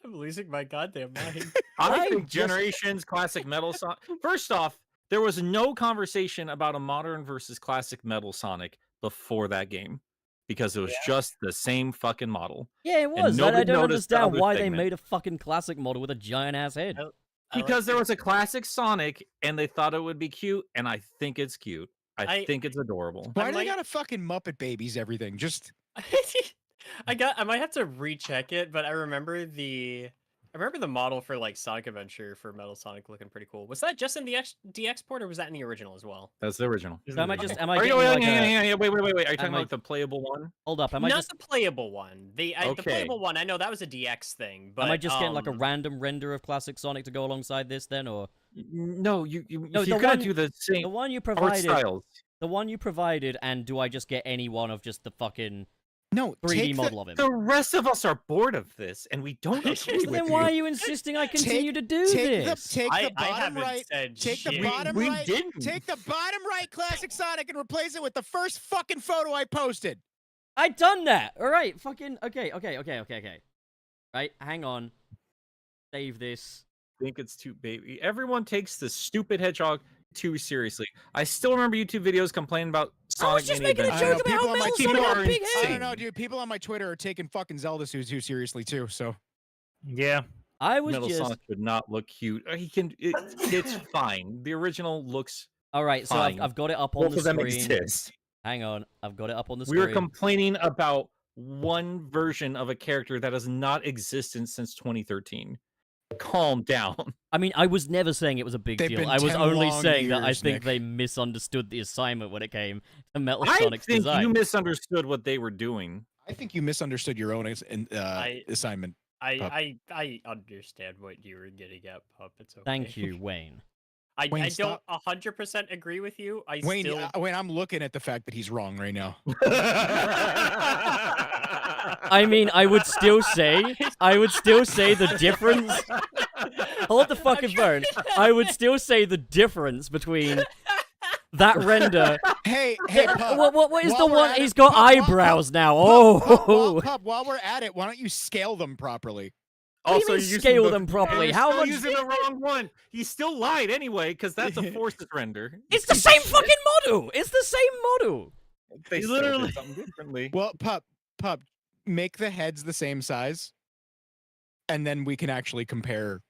I'm losing my goddamn mind. I I think just- Generations classic Metal Sonic. First off, there was no conversation about a modern versus classic Metal Sonic before that game because it was just the same fucking model. Yeah, it was. I nobody don't noticed the understand other why they segment. made a fucking classic model with a giant ass head. I like Because there the- was a classic Sonic and they thought it would be cute, and I think it's cute. I I- think it's adorable. Why do they might- gotta fucking Muppet babies everything? Just I might have to recheck it, but I remember the model for like Sonic Adventure for Metal Sonic looking pretty cool. Was that just in the DX port or was that in the original as well? That's the original. So am I just? Am I Are you, getting wait, like a? hang on, wait. Are you talking am about I- like the playable one? Hold up. Am I Not just? the playable one. The Okay. playable one, I know that was a DX thing, but Am I just getting like a um, random render of classic Sonic to go alongside this then, or No, you No, if you're the gonna one- do the the same one you art provided? styles. The one you provided, and do I just get any one of just the fucking no 3D take model of him? The rest of us are bored of this, and we don't agree So with Then you. why are you insisting I continue to do take this? the I bottom haven't right. said Take the shit. bottom we right. didn't. Take the bottom right classic Sonic and replace it with the first fucking photo I posted. I done that. All right, fucking okay. Right, hang on. Save this. Think it's too baby. Everyone takes the stupid hedgehog too seriously. I still remember YouTube videos complaining about Sonic I was just Mini making a I Adventure. joke know, about people how on my Metal team Sonic are had a big I head. don't know, dude. People on my Twitter are taking fucking Zelda too seriously too. So Yeah. I was Metal just Sonic should not look cute. He can. It's fine. The original looks. all right. So fine. I've got it up on Both the of them screen. exist. Hang on, I've got it up on the We were screen. complaining about one version of a character that has not existed since 2013. Calm down. I mean, I was never saying it was a big They've deal. been I was 10 only long saying that I years, think Nick. they misunderstood the assignment when it came to Metal I Sonic's think design. you misunderstood what they were doing. I think you misunderstood your own assignment. Pup. I understand what you were getting at, Pup. It's okay. Thank you, Wayne. I Wayne, don't stop. 100% agree with you. I Wayne, still Wayne, I'm looking at the fact that he's wrong right now. I mean, I would still say the difference. Hold the fucking phone. I would still say the difference between that render. Hey, Pup. What is while the we're one? at it- He's got Pup, Pup, eyebrows now. Pup, Oh, Pup, while we're at it, why don't you scale them properly? What do you mean scale them properly? You're How still much? using the wrong one. He still lied anyway, because that's a forced render. It's the same fucking model. It's the same model. They You still literally- did something differently. Well, Pup, make the heads the same size, and then we can actually compare.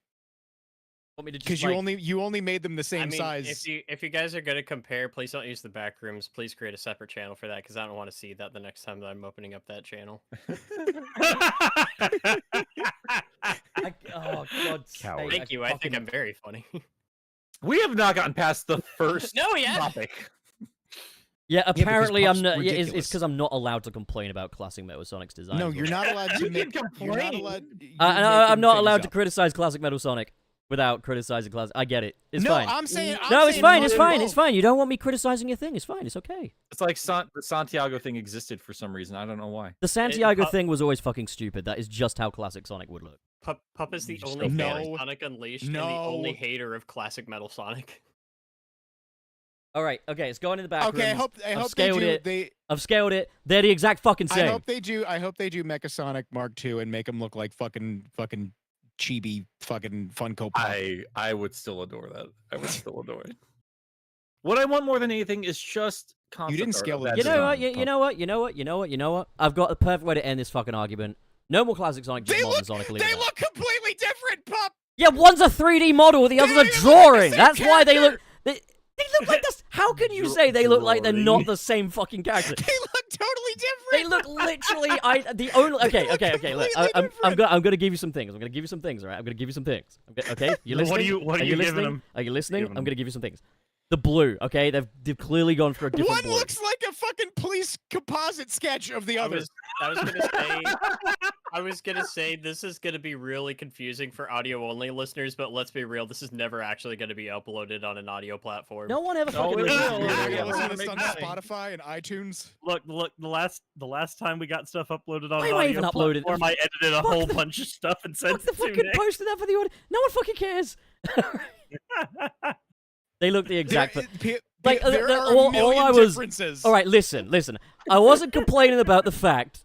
Want me to just Because you only made them the same I mean, size. if you guys are gonna compare, please don't use the back rooms. Please create a separate channel for that, because I don't want to see that the next time that I'm opening up that channel. Oh God! Coward. Thank you. I think I'm very funny. We have not gotten past the first No, yeah. topic. Yeah, because apparently I'm Puff's not. Yeah, it's ridiculous. because I'm not allowed to complain about classic Metal Sonic's design. No, you're not allowed to You make. can You're not complain. allowed. I'm not allowed to criticize classic Metal Sonic without criticizing classic. I get it. It's no, fine. I'm saying. No, it's fine. It's modern fine. both. It's fine. You don't want me criticizing your thing. It's fine. It's okay. It's like the Santiago thing existed for some reason. I don't know why. The Santiago Pup- thing was always fucking stupid. That is just how classic Sonic would look. Pup is the Just only go fan for it. of Sonic Unleashed and the No. only hater of classic Metal Sonic. All right. Okay. It's going in the back. Okay, I rooms. hope I've they scaled do. it. I've scaled it. They're the exact fucking I same. hope they do. I hope they do Mecha Sonic Mark II and make them look like fucking chibi fucking Funko Pop. I would still adore that. I would still adore it. What I want more than anything is just concept didn't art scale of the that You know design. what? You know what? I've got the perfect way to end this fucking argument. No more classic Sonic, just They modern look. Sonic. Leave They it at that. look completely different, Pup. Yeah, one's a 3D model, the other's a They look like the drawing. same That's why they look. character. They look like this. How can you say they look like they're not Drawing. the same fucking character? They look totally different. They look literally. The only. Okay. Look, completely I'm gonna give you some things. I'm gonna give you some things. All right. I'm gonna give you some things. Okay. You listening? What are you listening? giving them? Are you listening? Giving I'm gonna give you some things. The blue. Okay. They've clearly gone for a different One blue. looks like a fucking police composite sketch of the other. I was gonna say this is gonna be really confusing for audio only listeners, but let's be real, this is never actually gonna be uploaded on an audio platform. No one ever No, fucking it listens will. to You're this. gonna Yeah, listen to we're this on gonna make Spotify and iTunes. Look, the last time we got stuff uploaded on Why an am I audio even uploaded? platform, I edited a Fuck whole the- bunch of stuff and sent Fuck the it to fucking Nick. posted that for the audio. No one fucking cares. They look the exact. Like, There are all a million I was- differences. All right, listen. I wasn't complaining about the fact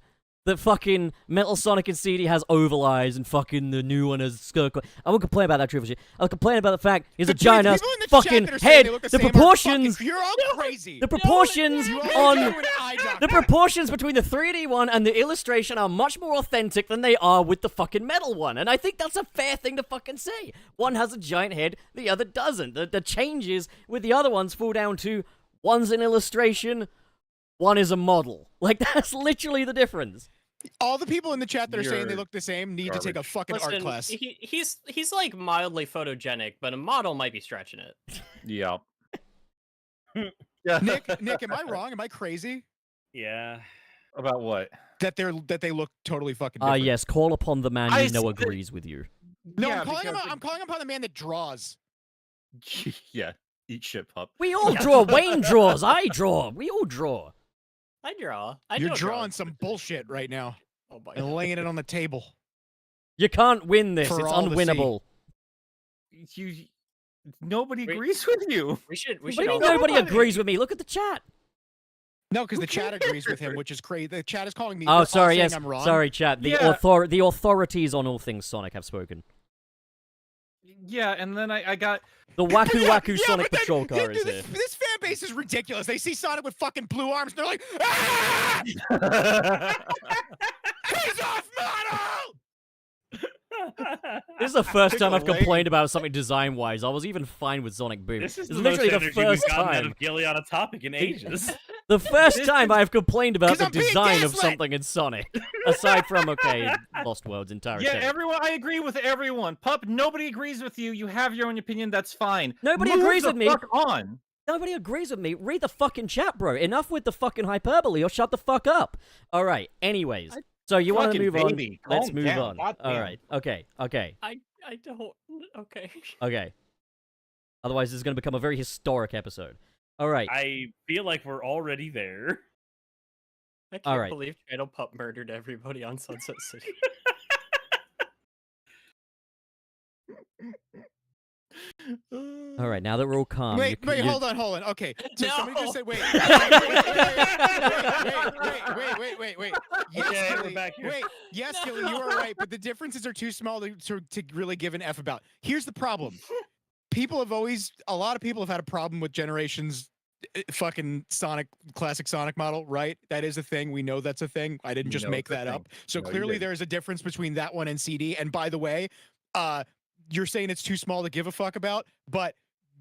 that fucking Metal Sonic and CD has oval eyes and fucking the new one has circle. I won't complain about that triple shit. I was complaining about the fact he's a The giant ass people in the chat fucking that are saying head. they look The same are proportions. fucking- You're all crazy. The proportions You all on. do an eye doctor. The proportions between the 3D one and the illustration are much more authentic than they are with the fucking metal one. And I think that's a fair thing to fucking say. One has a giant head, the other doesn't. The changes with the other ones fall down to one's an illustration, one is a model. Like, that's literally the difference. All the people in the chat that are saying they You're look the same need to take a fucking art Listen, class. he's like mildly photogenic, but a model might be stretching it. Yeah. Nick, am I wrong? Am I crazy? Yeah. About what? That they look totally fucking different. Yes, call upon the man I you know s- agrees with you. No, Yeah, I'm calling upon the man that draws. Yeah. Eat shit, pup. We all draw. Wayne draws. I draw. We all draw. I draw. You're know drawing some bullshit right now Oh my and god. laying it on the table. You can't win this. For It's all to see. unwinnable. Nobody Wait. agrees with you. We should What do you all mean nobody Nobody. agrees with me? Look at the chat. No, because the chat agrees with him, which is crazy. The chat is calling me. Oh, they're all sorry. saying Yes. I'm wrong. Sorry, chat. The Yeah. the authorities on all things Sonic have spoken. Yeah, and then I got The Waku Yeah, Waku yeah, Sonic but then- Patrol car dude, is here. this fan base is ridiculous. They see Sonic with fucking blue arms, and they're like, "Ah! He's off model!" This is the first time I've Tickle complained about something design-wise. I was even fine with Sonic Boom. This is It's the literally most the energy we've first gotten out time. of Gilly on a topic in ages. The first time I've complained about 'Cause the I'm being design of gaslit. something in Sonic. Aside from, okay, Lost World's entire Yeah, aesthetic. everyone. I agree with everyone. Pup, nobody agrees with you. You have your own opinion. That's fine. Nobody Move agrees the with me. Fuck on. Nobody agrees with me. Read the fucking chat, bro. Enough with the fucking hyperbole or shut the fuck up. All right. Anyways. So you want to Fucking move baby, on? Let's calm move down, on. All goddamn. right. Okay. I don't. Okay. Okay. Otherwise, this is going to become a very historic episode. All right. I feel like we're already there. I can't Alright. believe Channel Pup murdered everybody on Sunset City. All right. Now that we're all calm. Wait, you- hold on. Okay, so somebody No. just said, wait. Wait. Yes, Okay, we're Gilly. back accurate. Wait, yes, Gilly, you are right, but the differences are too small to really give an F about. Here's the problem. A lot of people have had a problem with Generations fucking classic Sonic model, right? That is a thing. We know that's a thing. I didn't We just know make it's a that up. thing. So No, you clearly didn't. there is a difference between that one and CD. And by the way, you're saying it's too small to give a fuck about, but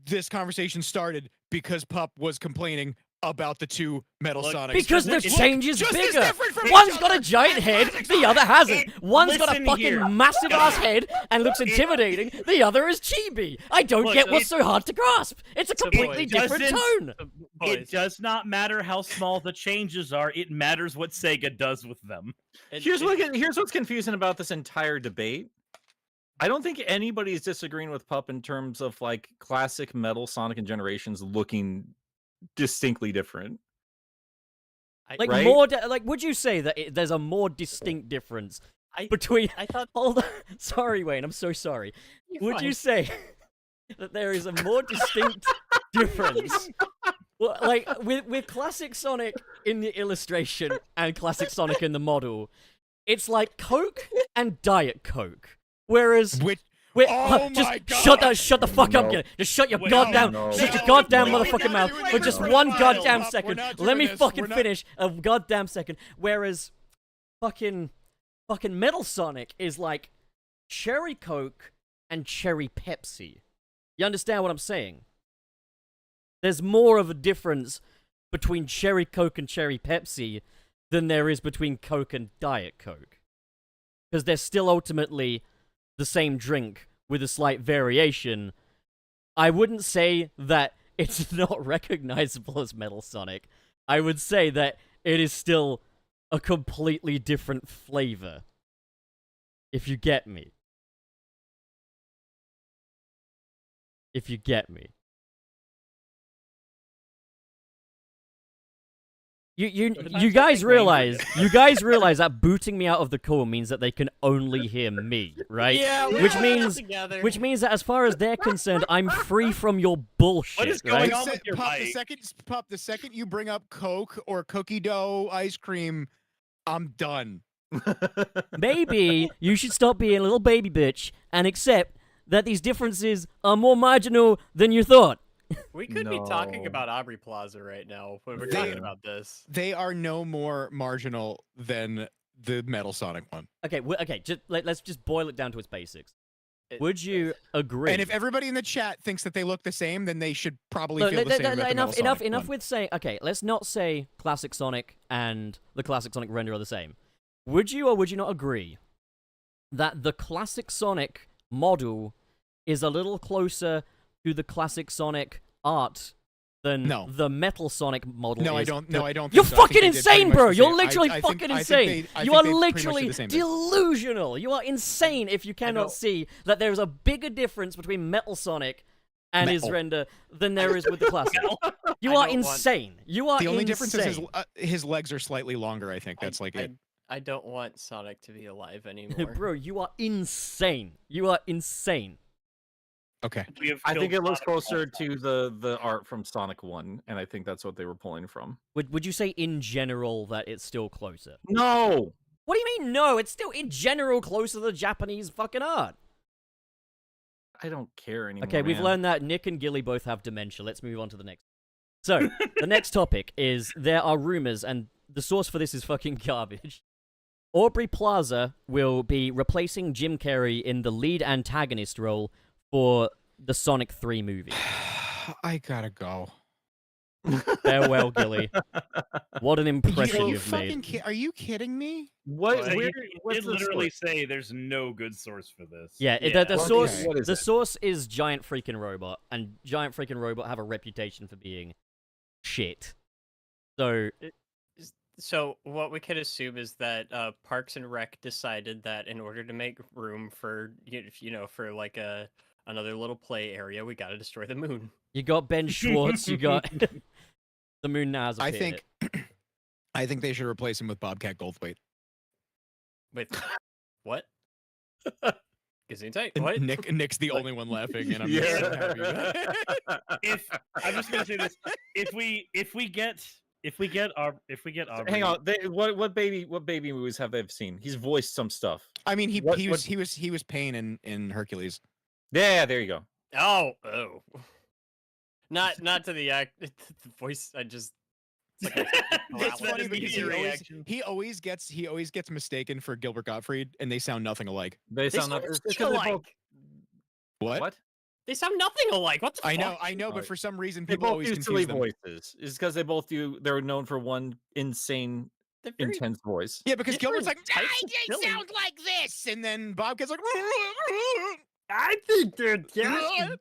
this conversation started because Pup was complaining about the two Metal Look, Sonics. Because the Look, change is just as bigger. different from One's each got a other. giant head, the other hasn't. One's got a Listen fucking here. massive ass head and looks intimidating. The other is chibi. I don't Look, get what's so hard to grasp. It's a So, completely boys, different doesn't- tone. It does not matter how small the changes are. It matters what Sega does with them. Here's what's confusing about this entire debate. I don't think anybody is disagreeing with Pup in terms of like classic Metal Sonic and Generations looking distinctly different. Like right? like, would you say that there's a more distinct difference between? I thought Hold on, sorry, Wayne. I'm so sorry. Would you say that there is a more distinct difference? Well, like with classic Sonic in the illustration and classic Sonic in the model, it's like Coke and Diet Coke. Whereas Oh just my God. shut the fuck up, No. Gilly. Just shut your Wait, goddamn, no. shut your No, goddamn no. motherfucking mouth We're not for doing just this. one We're not goddamn doing this. second. We're not Let me doing this. fucking We're not- finish a goddamn second. Whereas, fucking Metal Sonic is like Cherry Coke and Cherry Pepsi. You understand what I'm saying? There's more of a difference between Cherry Coke and Cherry Pepsi than there is between Coke and Diet Coke. Because they're still ultimately the same drink with a slight variation. I wouldn't say that it's not recognizable as Metal Sonic. I would say that it is still a completely different flavor. If you get me. If you get me. You guys realize that booting me out of the call means that they can only hear me, right? Yeah, Which means that as far as they're concerned, I'm free from your bullshit. What is right? going on with your Pup, mic? the second you bring up Coke or cookie dough ice cream, I'm done. Maybe you should stop being a little baby bitch and accept that these differences are more marginal than you thought. We could be talking No. about Aubrey Plaza right now when we're They- talking about this. They are no more marginal than the Metal Sonic one. Okay, let's just boil it down to its basics. It- Would you agree? And if everybody in the chat thinks that they look the same, then they should probably Look, feel the same about the Metal enough Sonic one. with saying. Okay, let's not say classic Sonic and the classic Sonic render are the same. Would you or would you not agree that the classic Sonic model is a little closer to the classic Sonic art than No. the Metal Sonic model No, is? I don't. No, I don't. You're think so. I think fucking they did pretty insane, much bro. the You're same. literally I think- fucking I think insane. they- I You think are they pretty much did literally the same thing. delusional. You are insane if you cannot know. see that there is a bigger difference between Metal Sonic and his Metal. render than there is with the classic. You I are don't want- insane. You are The only insane. difference is his legs are slightly longer. I think that's like it. I don't want Sonic to be alive anymore. Bro, you are insane. You are insane. Okay. I think it looks Sonic closer all to the art from Sonic 1, and I think that's what they were pulling from. Would you say in general that it's still closer? No! What do you mean no? It's still in general closer to the Japanese fucking art. I don't care anymore. Okay, we've man. learned that Nick and Gilly both have dementia. Let's move on to the next. So, the next topic is there are rumors, and the source for this is fucking garbage. Aubrey Plaza will be replacing Jim Carrey in the lead antagonist role for the Sonic 3 movie. I gotta go. Farewell, Gilly. What an impression Are you you've made. Are you kidding me? What? Well, Where, you what's did the literally source? say there's no good source for this. Yeah, the Okay. source What is the it? source is Giant Freaking Robot, and Giant Freaking Robot have a reputation for being shit. So So what we could assume is that Parks and Rec decided that in order to make room for for like another little play area, we got to destroy the moon. you got Ben Schwartz, you got the moon now has I appeared. think. I think they should replace him with Bobcat Goldthwait. With what? Gesundheit? And What? Nick's the only one laughing, and I'm Yeah. so happy about it. If I'm just gonna say this, if we get if we get Aubrey, Hang on, what baby movies have they seen? He's voiced some stuff. I mean, he What- was Pain in Hercules. Yeah, there you go. Oh. Not to the act. The voice. I just. It's like It's funny is because your reaction. he always gets mistaken for Gilbert Gottfried, and they sound nothing alike. They They sound sound like it's nothing 'cause they're alike. both- What? They sound nothing alike. What the I fuck? know, but Alright. for some reason They people both always do confuse silly them. voices. It's because they both do. They're known for one insane, They're very intense voice. Yeah, because Gilbert's like, Different types of they silly." sound like this, and then Bob gets like, I think they're just.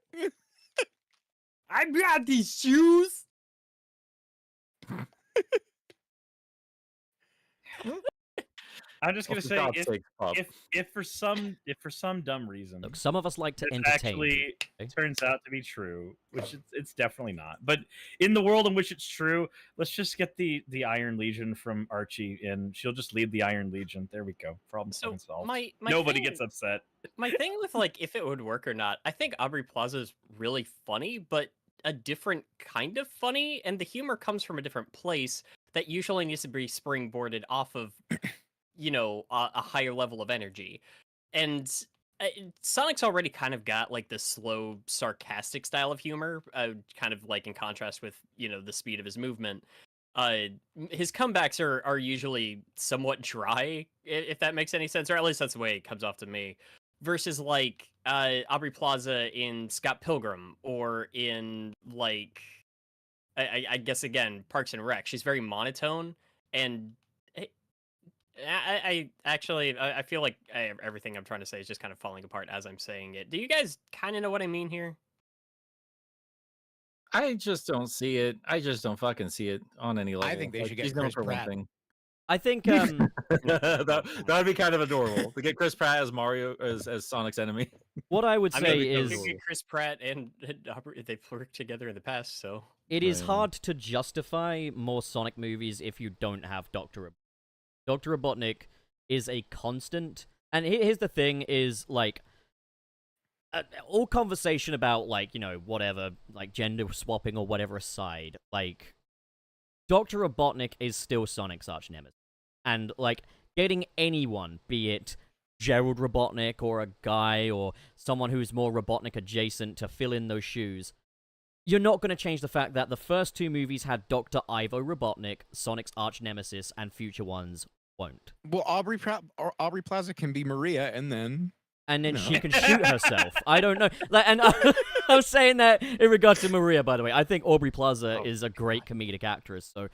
I got these shoes. I'm just gonna For say God's sake, Bob. if for some dumb reason Look, some of us like to this entertain. actually okay? turns out to be true, which it's definitely not. But in the world in which it's true, let's just get the Iron Legion from Archie, and she'll just lead the Iron Legion. There we go. Problem So solved. my Nobody thing, gets upset. my thing with like if it would work or not. I think Aubrey Plaza is really funny, but a different kind of funny, and the humor comes from a different place that usually needs to be springboarded off of, a higher level of energy. And Sonic's already kind of got like the slow, sarcastic style of humor, kind of like in contrast with the speed of his movement. His comebacks are usually somewhat dry, if that makes any sense, or at least that's the way it comes off to me. Versus like Aubrey Plaza in Scott Pilgrim, or in like I guess again Parks and Rec. She's very monotone, and I actually I feel like everything I'm trying to say is just kind of falling apart as I'm saying it. Do you guys kind of know what I mean here? I just don't see it. I just don't fucking see it on any level. I think they should get she's known Chris for Pratt. one thing. I think that would be kind of adorable to get Chris Pratt as Mario as Sonic's enemy. what I would I say mean, is Chris Pratt and Aubrey, they've worked together in the past, so it is Right. hard to justify more Sonic movies if you don't have Dr. Dr. Robotnik is a constant. And here's the thing is, like, all conversation about, like, whatever, like, gender swapping or whatever aside, like, Dr. Robotnik is still Sonic's arch nemesis. And, like, getting anyone, be it Gerald Robotnik or a guy or someone who's more Robotnik adjacent to fill in those shoes, you're not going to change the fact that the first two movies had Dr. Ivo Robotnik, Sonic's arch nemesis, and future ones won't. well, Aubrey Plaza can be Maria, and then And then No. she can shoot herself. I don't know. Like, and I'm saying that in regards to Maria, by the way. I think Aubrey Plaza is a great comedic actress. So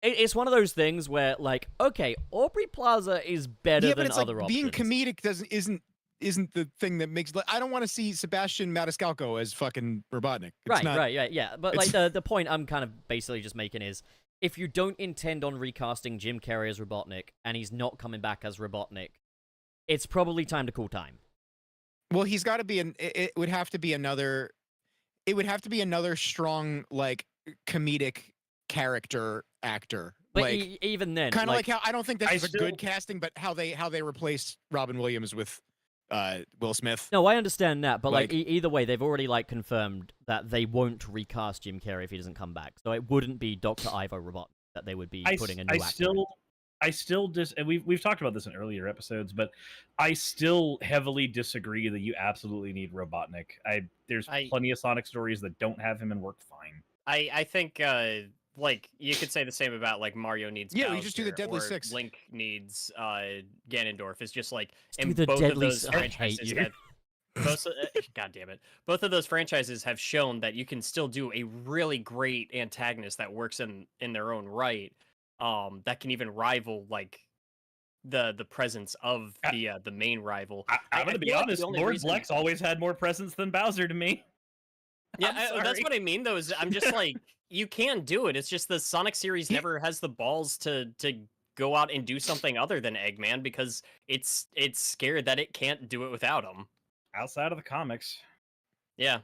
it's one of those things where, like, okay, Aubrey Plaza is better yeah, than but it's other like options. being comedic isn't the thing that makes. Like, I don't want to see Sebastian Maniscalco as fucking Robotnik. It's not, Right, yeah. But like the point I'm kind of basically just making is, if you don't intend on recasting Jim Carrey as Robotnik and he's not coming back as Robotnik, it's probably time to call time. Well, he's got to be it would have to be another. It would have to be another strong, like, comedic character actor. But Like, even then, kind of like how I don't think that's I a still- good casting, but how they replaced Robin Williams with Will Smith. No, I understand that, but like, Like- either way, they've already like confirmed that they won't recast Jim Carrey if he doesn't come back. So it wouldn't be Dr. Ivo Robotnik that they would be putting a new actor in. I still and we've talked about this in earlier episodes, but I still heavily disagree that you absolutely need Robotnik. There's plenty of Sonic stories that don't have him and work fine. I think like you could say the same about like Mario needs Yeah, we just do the Bowser, Deadly or Six. Link needs Ganondorf. It's just like do and the both Deadly of those I hate franchises you. have God damn it. Both of those franchises have shown that you can still do a really great antagonist that works in their own right. That can even rival like the presence of the main rival. I'm gonna be feel like the honest, only Lord reason- Blex always had more presence than Bowser to me. Yeah, I'm that's sorry. what I mean though, is I'm just like, you can do it. It's just the Sonic series Yeah. never has the balls to go out and do something other than Eggman because it's scared that it can't do it without him. Outside of the comics. Yeah.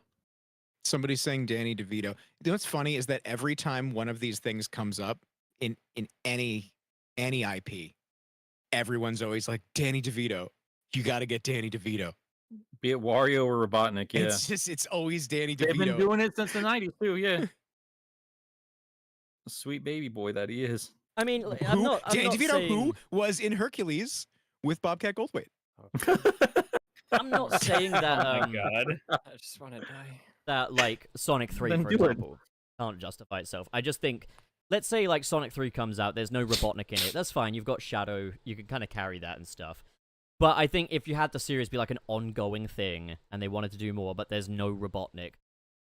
Somebody's saying Danny DeVito. You know what's funny is that every time one of these things comes up in any IP, everyone's always like, Danny DeVito. You got to get Danny DeVito. Be it Wario or Robotnik, yeah. It's always Danny They've been DeVito. doing it since the 90s too, yeah. Sweet baby boy that he is. I mean, Who? I'm not do you know saying, who was in Hercules with Bobcat Goldthwait? I'm not saying that. Oh my god. I just want to die. That like Sonic 3, Then for do it. example, can't justify itself. I just think, let's say like Sonic 3 comes out, there's no Robotnik in it. That's fine. You've got Shadow. You can kind of carry that and stuff. But I think if you had the series be like an ongoing thing and they wanted to do more, but there's no Robotnik,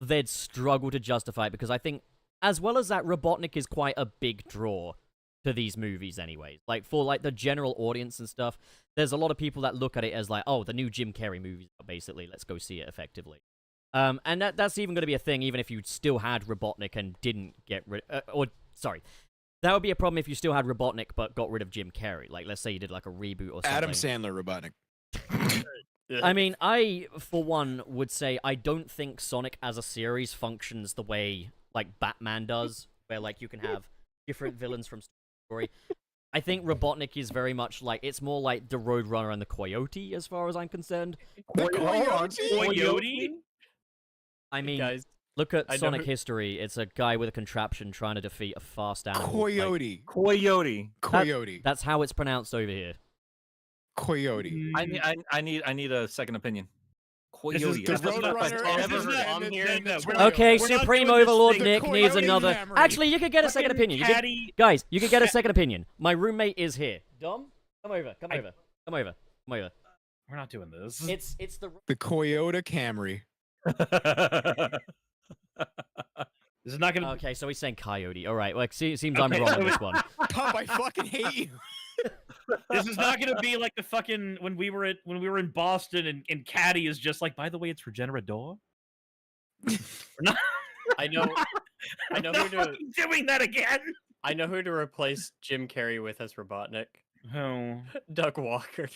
they'd struggle to justify it because I think, as well as that, Robotnik is quite a big draw to these movies anyways. Like, for like the general audience and stuff, there's a lot of people that look at it as like, oh, the new Jim Carrey movie, basically. Let's go see it effectively. And that's even going to be a thing even if you still had Robotnik and didn't get rid... sorry. That would be a problem if you still had Robotnik but got rid of Jim Carrey. Like, let's say you did like a reboot or something. Adam Sandler Robotnik. I mean, I, for one, would say I don't think Sonic as a series functions the way, like, Batman does, where, like, you can have different villains from story. I think Robotnik is very much like, it's more like the Roadrunner and the Coyote, as far as I'm concerned. Coyote? I mean, Guys, look at I know Sonic who- history. It's a guy with a contraption trying to defeat a fast animal. Like, Coyote. Coyote. Coyote. that's how it's pronounced over here. Coyote. I need a second opinion. This is Coyote. the That's the Roadrunner best and I've ever ever heard. heard. I'm here. Okay, We're not Supreme doing this Overlord thing. Nick The needs Coyote another... Camry. Actually, you could get a second Fucking opinion. Caddy. Guys, you could get a second opinion. My roommate is here. Dom, come over. Come over. We're not doing this. It's the... The Toyota Camry. This is not gonna. Okay, so he's saying Coyote. All right, well, it seems I'm wrong on this one. Pup, I fucking hate you. This is not gonna be like the fucking when we were in Boston and Caddy is just like. By the way, it's Regenerador. We're not. I know we're who not to fucking doing that again. I know who to replace Jim Carrey with as Robotnik. Oh. Doug Walker.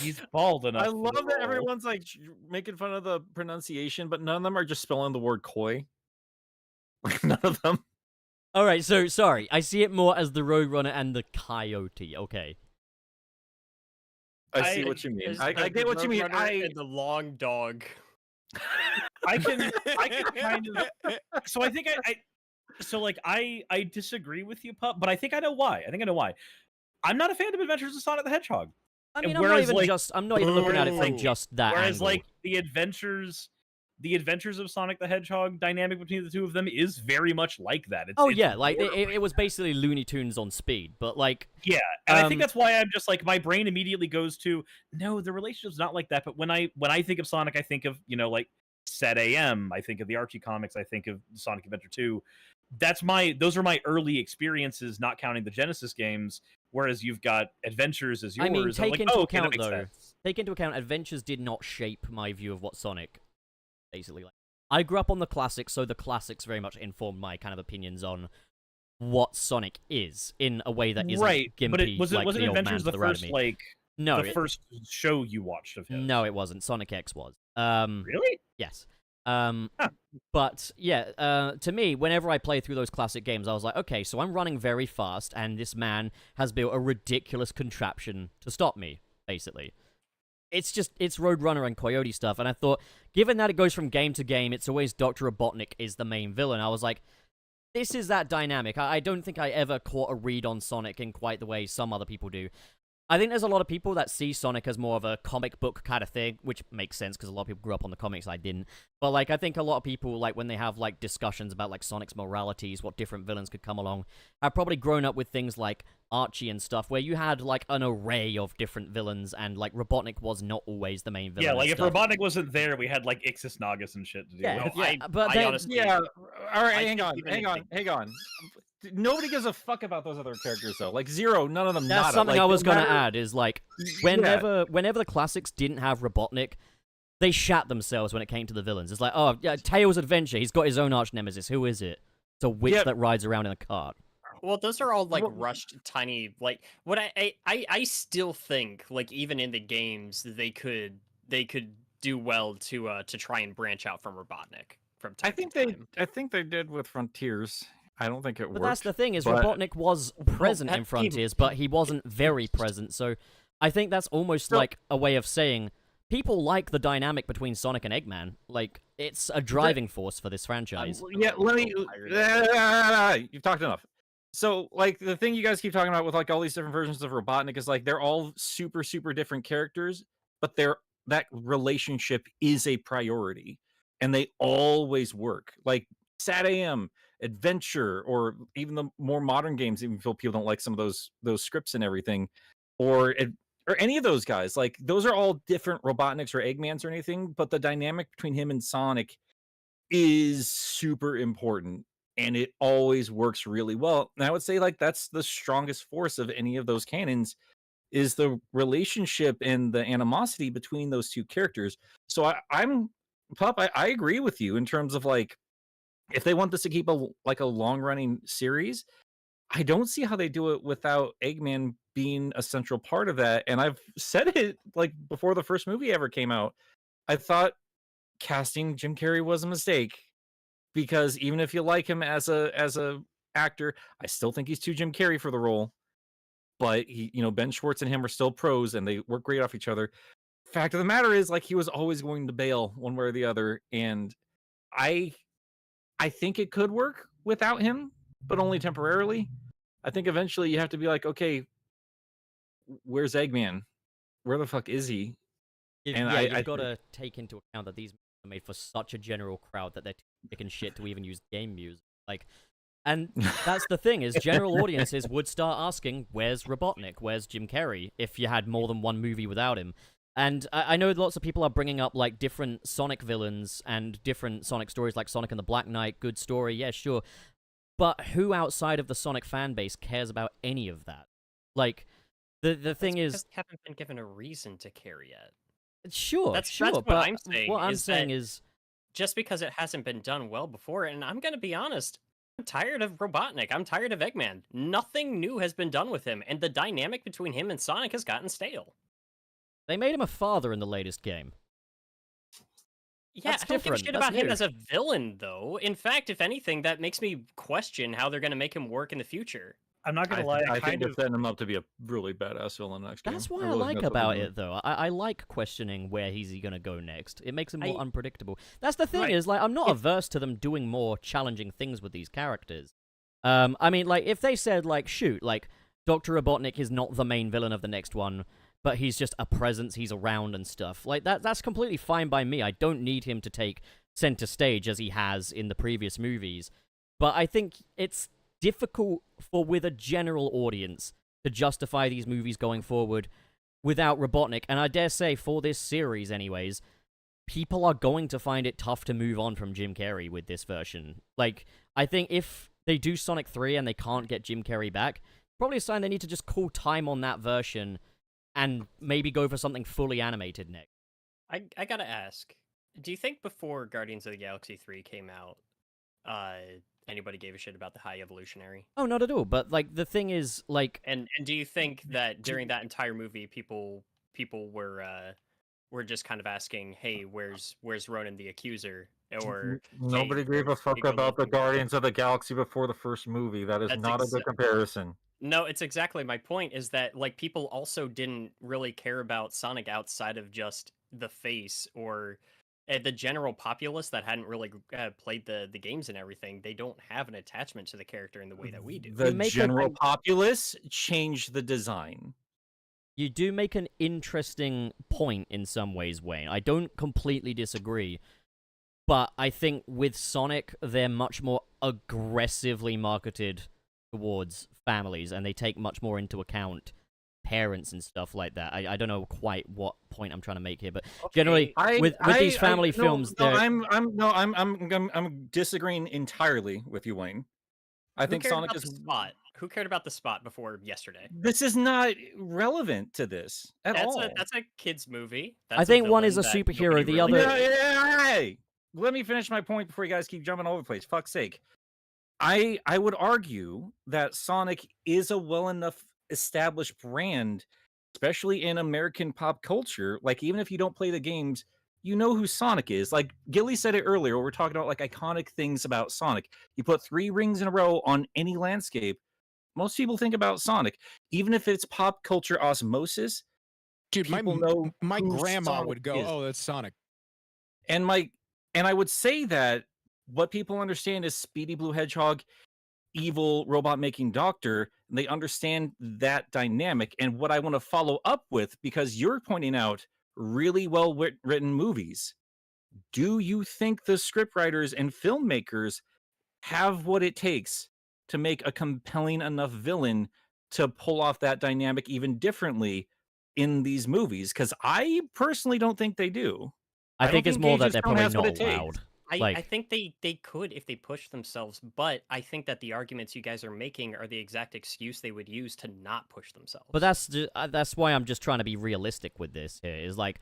He's bald enough. I for love the that role. everyone's like making fun of the pronunciation, but none of them are just spelling the word "coy." Like none of them. All right, so sorry. I see it more as the Roadrunner and the Coyote. Okay. I see I- what you mean. There's I the get what you mean. Roadrunner and the long dog. I can kind of. So I think I disagree with you, Pup, but I think I know why. I'm not a fan of Adventures of Sonic the Hedgehog. I And mean, I'm not whereas, even like- just... I'm not even looking at it from Whoa. just that Whereas angle. like the adventures of Sonic the Hedgehog dynamic between the two of them is very much like that. Oh, it's yeah, like, adorable. it was basically Looney Tunes on speed, but, like... Yeah, and I Um, think that's why I'm just like my brain immediately goes to no, the relationship's not like that. But when I think of Sonic, I think of like Set AM. I think of the Archie comics. I think of Sonic Adventure 2. Those are my early experiences, not counting the Genesis games. Whereas you've got Adventures as yours. I mean, I'm take like, into oh, okay, that account, makes though, sense. take into account Adventures did not shape my view of what Sonic basically like. I grew up on the classics, so the classics very much informed my kind of opinions on what Sonic is in a way that isn't Right, gimpy but it wasn't like the old man Adventures to the the right of first me. like No, the first show you watched of his. no, it wasn't. Sonic X was. Really? Yes. But yeah, to me, whenever I play through those classic games, I was like, okay, so I'm running very fast, and this man has built a ridiculous contraption to stop me, basically. It's Roadrunner and Coyote stuff, and I thought, given that it goes from game to game, it's always Dr. Robotnik is the main villain. I was like, this is that dynamic. I don't think I ever caught a read on Sonic in quite the way some other people do. I think there's a lot of people that see Sonic as more of a comic book kind of thing, which makes sense because a lot of people grew up on the comics. I didn't. But, like, I think a lot of people, like, when they have, like, discussions about, like, Sonic's moralities, what different villains could come along, have probably grown up with things like Archie and stuff, where you had, like, an array of different villains, and, like, Robotnik was not always the main villain. Yeah, and like if stuff. Robotnik wasn't there, we had like Ixis Nagas and shit to do. Yeah, with. No, yeah, but I then- honestly, Yeah. All right, I hang think on, even hang if on, hang on. Nobody gives a fuck about those other characters though. Like Zero, none of them. That's nada. something Like, I was no gonna matter- add, is, like, whenever the classics didn't have Robotnik, they shat themselves when it came to the villains. It's like, oh, yeah, Tails' Adventure, he's got his own arch nemesis. Who is it? It's a witch Yeah. that rides around in a cart. well, those are all like Well- rushed, tiny. Like what I still think, like even in the games, they could do well to try and branch out from Robotnik from time I think they did with Frontiers. I don't think it But worked. that's the thing, is but- Robotnik was present in that Frontiers, but he wasn't very present, so I think that's almost So- like a way of saying people like the dynamic between Sonic and Eggman. Like, it's a driving force for this franchise. Yeah, let me. You've talked enough. So, like, the thing you guys keep talking about with like all these different versions of Robotnik is like they're all super, super different characters, but that relationship is a priority, and they always work. Like Sad AM, Adventure, or even the more modern games, even though people don't like some of those scripts and everything, or any of those guys. Like, those are all different Robotniks or Eggmans or anything, but the dynamic between him and Sonic is super important, and it always works really well. And I would say like that's the strongest force of any of those canons is the relationship and the animosity between those two characters. So I'm Pup, I agree with you in terms of like if they want this to keep a long running series, I don't see how they do it without Eggman being a central part of that. And I've said it like before the first movie ever came out. I thought casting Jim Carrey was a mistake because even if you like him as a actor, I still think he's too Jim Carrey for the role. But Ben Schwartz and him are still pros and they work great off each other. Fact of the matter is, like, he was always going to bail one way or the other, and I think it could work without him, but only temporarily. I think eventually you have to be like, okay, where's Eggman? Where the fuck is he? And you've got to take into account that these are made for such a general crowd that they're too sick and shit to even use game music. And that's the thing, is general audiences would start asking, where's Robotnik? Where's Jim Carrey? If you had more than one movie without him. And I know lots of people are bringing up, like, different Sonic villains and different Sonic stories, like Sonic and the Black Knight, good story, yeah, sure. But who outside of the Sonic fan base cares about any of that? Like, the thing is... They haven't been given a reason to care yet. Sure, that's but what I'm saying. What I'm saying is... Just because it hasn't been done well before, and I'm going to be honest, I'm tired of Robotnik. I'm tired of Eggman. Nothing new has been done with him, and the dynamic between him and Sonic has gotten stale. They made him a father in the latest game. Yeah, I don't give a shit about him as a villain, though. In fact, if anything, that makes me question how they're going to make him work in the future. I'm not going to lie. I think they're setting him up to be a really badass villain next game. That's what I like about it, though. I like questioning where he's going to go next. It makes him more unpredictable. That's the thing, is, like, I'm not averse to them doing more challenging things with these characters. I mean, like, if they said, like, shoot, like, Dr. Robotnik is not the main villain of the next one, but he's just a presence, he's around and stuff. Like, that's completely fine by me. I don't need him to take center stage as he has in the previous movies. But I think it's difficult with a general audience to justify these movies going forward without Robotnik. And I dare say, for this series anyways, people are going to find it tough to move on from Jim Carrey with this version. Like, I think if they do Sonic 3 and they can't get Jim Carrey back, probably a sign they need to just call time on that version and maybe go for something fully animated next. I gotta ask, do you think before Guardians of the Galaxy 3 came out, anybody gave a shit about the High Evolutionary? Oh, not at all. But, like, the thing is, like... And do you think that during that entire movie, people were just kind of asking, hey, where's Ronan the Accuser? Or nobody gave a fuck about the Guardians of the Galaxy before the first movie. That is not a good comparison. No, it's exactly my point, is that, like, people also didn't really care about Sonic outside of just the face, or the general populace that hadn't really played the games and everything. They don't have an attachment to the character in the way that we do. The general populace changed the design. You do make an interesting point in some ways, Wayne. I don't completely disagree. But I think with Sonic, they're much more aggressively marketed towards families, and they take much more into account parents and stuff like that. I don't know quite what point I'm trying to make here, but generally with these family films, I'm disagreeing entirely with you, Wayne. I think Sonic is Spot. Who cared about the Spot before yesterday? This is not relevant to this at all. That's a kids movie. That's I think one is a superhero, the other. Hey, let me finish my point before you guys keep jumping all over the place. Fuck's sake. I would argue that Sonic is a well enough established brand, especially in American pop culture. Like, even if you don't play the games, you know who Sonic is. Like Gilly said it earlier, we're talking about like iconic things about Sonic. You put 3 rings in a row on any landscape, most people think about Sonic. Even if it's pop culture osmosis, Dude, people know my who grandma Sonic would go, is. "Oh, that's Sonic." And I would say that what people understand is Speedy Blue Hedgehog, evil robot making doctor. And they understand that dynamic. And what I want to follow up with, because you're pointing out really well written movies, do you think the scriptwriters and filmmakers have what it takes to make a compelling enough villain to pull off that dynamic even differently in these movies? Because I personally don't think they do. I don't think it's more that Gage they're Stone probably has what not it takes. allowed. I Like, think they could if they push themselves, but I think that the arguments you guys are making are the exact excuse they would use to not push themselves. but that's why I'm just trying to be realistic with this. Here is like,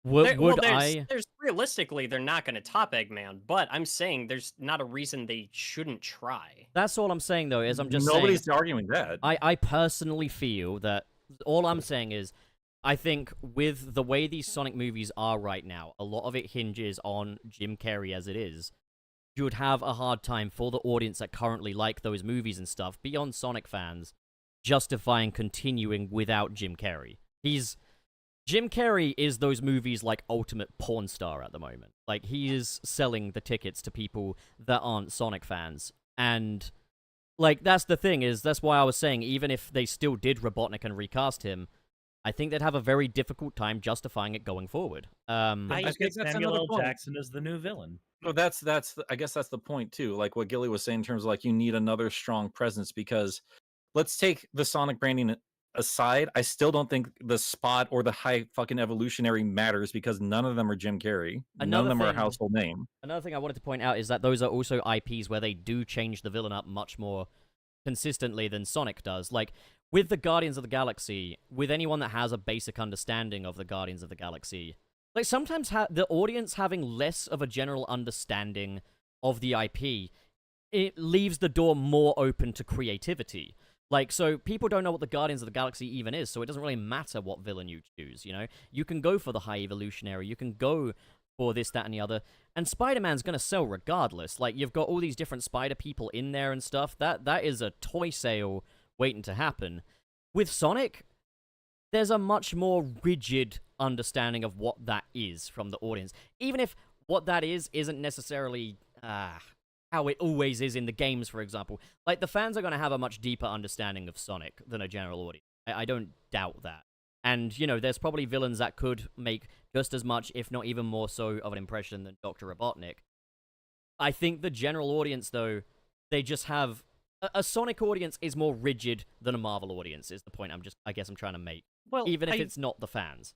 there's realistically they're not going to top Eggman, but I'm saying there's not a reason they shouldn't try. That's all I'm saying though. Is I'm just Nobody's saying. arguing that. I personally feel that all I'm saying is, I think with the way these Sonic movies are right now, a lot of it hinges on Jim Carrey as it is. You would have a hard time for the audience that currently like those movies and stuff, beyond Sonic fans, justifying continuing without Jim Carrey. Jim Carrey is those movies like ultimate porn star at the moment. Like, he is selling the tickets to people that aren't Sonic fans. And, like, that's the thing, is that's why I was saying, even if they still did Robotnik and recast him, I think they'd have a very difficult time justifying it going forward. I I just think get that's Samuel another L. point. Jackson as the new villain. Well, I guess that's the point too. Like what Gilly was saying in terms of like you need another strong presence, because let's take the Sonic branding aside. I still don't think the spot or the high fucking evolutionary matters, because none of them are Jim Carrey. None of them are a household name. Another thing I wanted to point out is that those are also IPs where they do change the villain up much more consistently than Sonic does. Like, with the Guardians of the Galaxy, with anyone that has a basic understanding of the Guardians of the Galaxy, like, sometimes the audience having less of a general understanding of the IP, it leaves the door more open to creativity. Like, so people don't know what the Guardians of the Galaxy even is, so it doesn't really matter what villain you choose, you know? You can go for the high evolutionary, you can go for this, that, and the other, and Spider-Man's gonna sell regardless. Like, you've got all these different spider people in there and stuff. That is a toy sale waiting to happen. With Sonic, there's a much more rigid understanding of what that is from the audience. Even if what that isn't necessarily how it always is in the games, for example. Like, the fans are going to have a much deeper understanding of Sonic than a general audience. I don't doubt that. And, you know, there's probably villains that could make just as much, if not even more so, of an impression than Dr. Robotnik. I think the general audience, though, they just have... A Sonic audience is more rigid than a Marvel audience, is the point I guess I'm trying to make. Well, Even if it's not the fans.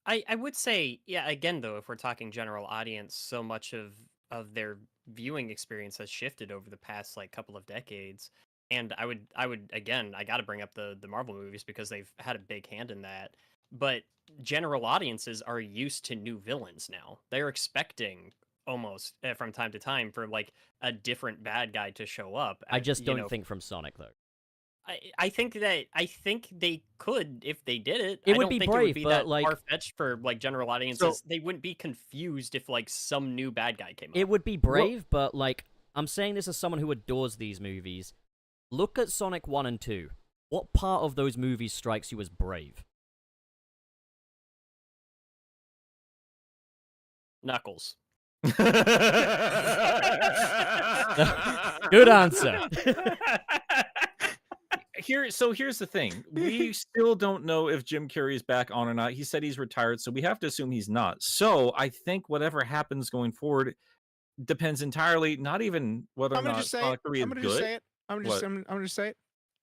I would say, yeah, again, though, if we're talking general audience, so much of their viewing experience has shifted over the past, like, couple of decades. And I would again, I got to bring up the Marvel movies because they've had a big hand in that. But general audiences are used to new villains now. They're expecting almost from time to time for, like, a different bad guy to show up. I just don't think from Sonic, though. I think they could if they did it. It I would don't be think brave, it would be but, that like... far-fetched for, like, general audiences. They wouldn't be confused if, like, some new bad guy came up. It would be brave, but, like, I'm saying this as someone who adores these movies. Look at Sonic 1 and 2. What part of those movies strikes you as brave? Knuckles. Good answer. Here's the thing. We still don't know if Jim Carrey is back on or not. He said he's retired, so we have to assume he's not. So I think whatever happens going forward depends entirely, not even whether or not Sonic 3 is good. I'm gonna just say it.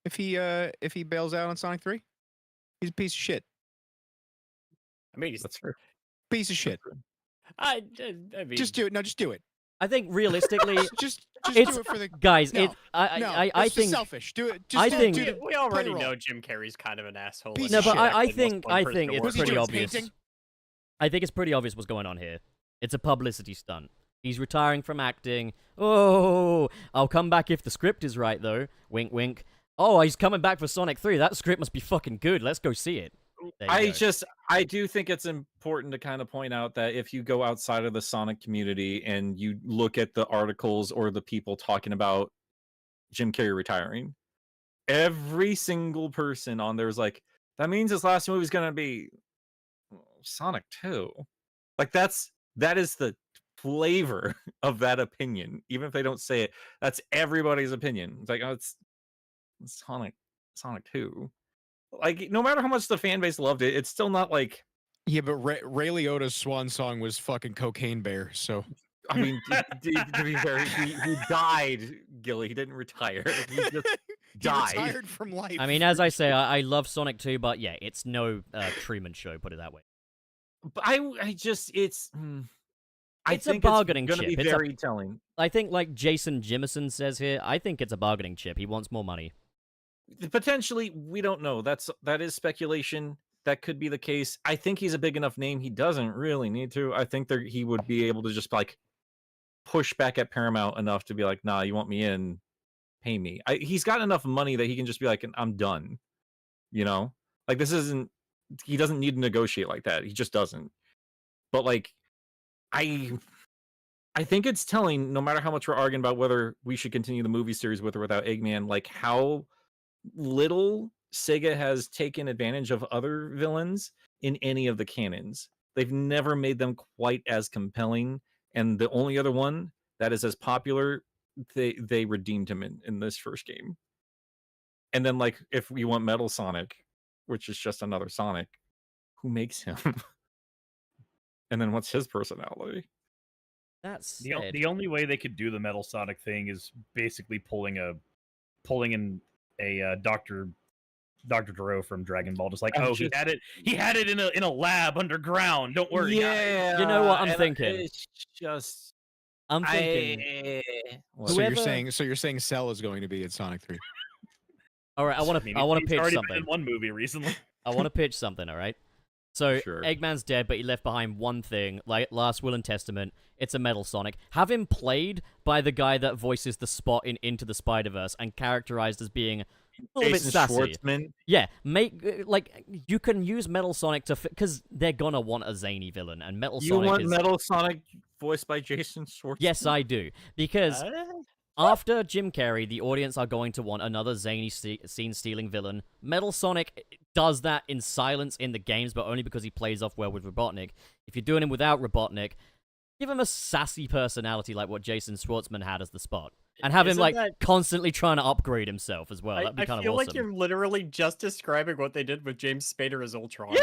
If he bails out on Sonic 3, he's a piece of shit. I mean, That's fair. Piece of shit. I mean, Just do it. No, just do it. I think realistically, Just it's do it for the guys. No, I think selfish. Do it. Just I do think- it. we already play know role. Jim Carrey's kind of an asshole. Piece no, of but shit. I Most think one person it's to Was he work pretty doing with. obvious. painting? I think it's pretty obvious what's going on here. It's a publicity stunt. He's retiring from acting. Oh, I'll come back if the script is right, though. Wink, wink. Oh, he's coming back for Sonic 3. That script must be fucking good. Let's go see it. There you go. I do think it's important to kind of point out that if you go outside of the Sonic community and you look at the articles or the people talking about Jim Carrey retiring, every single person on there is like, that means his last movie is going to be Sonic 2. Like that is the flavor of that opinion. Even if they don't say it, that's everybody's opinion. It's like, oh, it's Sonic 2. Like, no matter how much the fan base loved it, it's still not like. Yeah, but Ray Liotta's swan song was fucking Cocaine Bear. So I mean, to be fair, he died, Gilly. He didn't retire. He just died. He retired from life. I mean, as I say, I love Sonic 2, but yeah, it's no Truman Show, put it that way. But I just it's. I It's a think bargaining it's gonna chip. be It's very telling. I think, like Jason Jimison says here, I think it's a bargaining chip. He wants more money. Potentially, we don't know. That is speculation. That could be the case. I think he's a big enough name. He doesn't really need to. I think he would be able to just like push back at Paramount enough to be like, nah, you want me in, pay me. He's got enough money that he can just be like, I'm done. You know, like this isn't. He doesn't need to negotiate like that. He just doesn't. But like, I think it's telling. No matter how much we're arguing about whether we should continue the movie series with or without Eggman, like how little Sega has taken advantage of other villains in any of the canons. They've never made them quite as compelling, and the only other one that is as popular, they redeemed him in this first game. And then, like, if we want Metal Sonic, which is just another Sonic, who makes him? And then what's his personality? That's The only way they could do the Metal Sonic thing is basically pulling in a Dr. Duro from Dragon Ball, just like, he had it in a lab underground. Don't worry. Yeah, You know what I'm and thinking? It's just I'm thinking. So Whoever- you're saying Cell is going to be in Sonic 3. All right, I want to he's pitch already something. been in one movie recently. I want to pitch something. All right. So Sure. Eggman's dead, but he left behind one thing, like Last Will and Testament. It's a Metal Sonic. Have him played by the guy that voices the Spot in Into the Spider-Verse and characterized as being a little bit Jason sassy. Schwartzman. Yeah, like you can use Metal Sonic to because they're gonna want a zany villain, and Metal You Sonic want is Metal Sonic voiced by Jason Schwartzman? yes, I do because after Jim Carrey, the audience are going to want another zany scene-stealing villain. Metal Sonic does that in silence in the games, but only because he plays off well with Robotnik. If you're doing him without Robotnik, give him a sassy personality like what Jason Schwartzman had as the Spot. And have him, like, constantly trying to upgrade himself as well. That'd be kind of awesome. I feel like you're literally just describing what they did with James Spader as Ultron.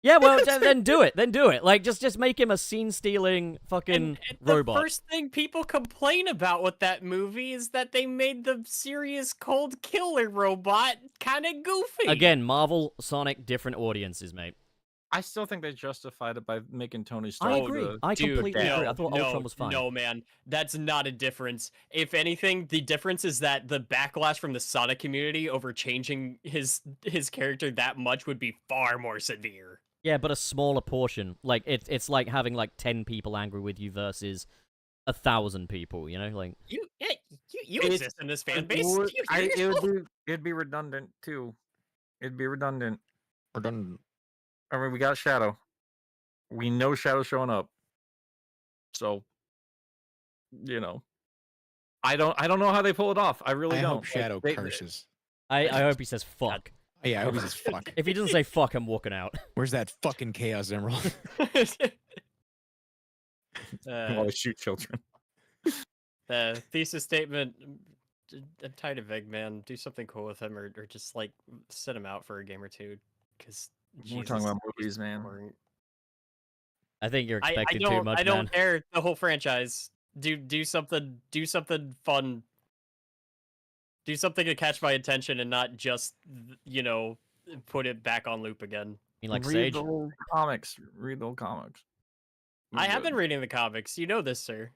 Yeah, well, then do it. Then do it. Like, just make him a scene-stealing fucking robot. The first thing people complain about with that movie is that they made the serious cold killer robot kind of goofy. Again, Marvel, Sonic, different audiences, mate. I still think they justified it by making Tony I Stark. agree. the- I Dude, completely agree. I thought no, Ultron was fine. No, man, that's not a difference. If anything, the difference is that the backlash from the Sonic community over changing his character that much would be far more severe. Yeah, but a smaller portion. Like it's like having like 10 people angry with you versus 1,000 people. You know, like You It's- exist in this fan base. It'd be redundant too. It'd be redundant. Redundant. I mean, we got Shadow. We know Shadow's showing up. So, you know, I don't know how they pull it off. I really I don't. hope Like, Shadow they- I curses. hope he says fuck. Yeah, I hope he says fuck. If he doesn't say fuck, I'm walking out. Where's that fucking Chaos Emerald? While they shoot children. The thesis statement. I'm tired of Eggman. Do something cool with him, or just like sit him out for a game or two. Because We're talking about movies, man. I think you're expecting too much, I don't man. care. The whole franchise. Do something fun. Do something to catch my attention and not just, put it back on loop again. You like Read Sage? the old comics. Read the old comics. I have been reading the comics. You know this, sir.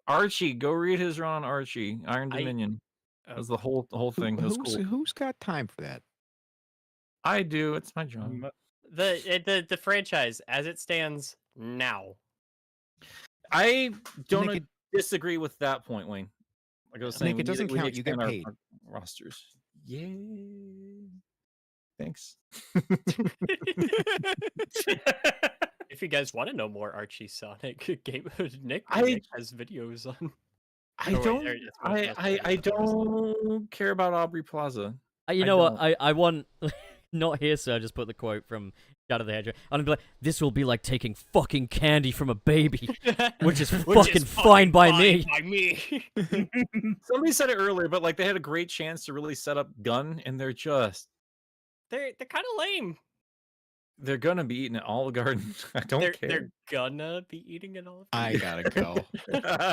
Archie, go read his run on Archie. Iron Dominion. That was the whole thing. It was cool. Who's got time for that? I do. It's my job. The franchise as it stands now. I don't Nick, disagree with that point, Wayne. Like I was saying, Nick, it doesn't we need count. to You get expand paid. our rosters. Yeah. Thanks. If you guys want to know more Archie Sonic, Nick has videos on. I don't care about Aubrey Plaza. You know what? I want not here, sir. Just put the quote from Shadow the Hedgehog. And I'd be like, this will be like taking fucking candy from a baby, which is Which fucking is fine by me. By me. Somebody said it earlier, but like they had a great chance to really set up Gun, and they're They're kind of lame. they're gonna be eating at Olive Garden. I don't They're care. gonna be eating it all. I gotta go.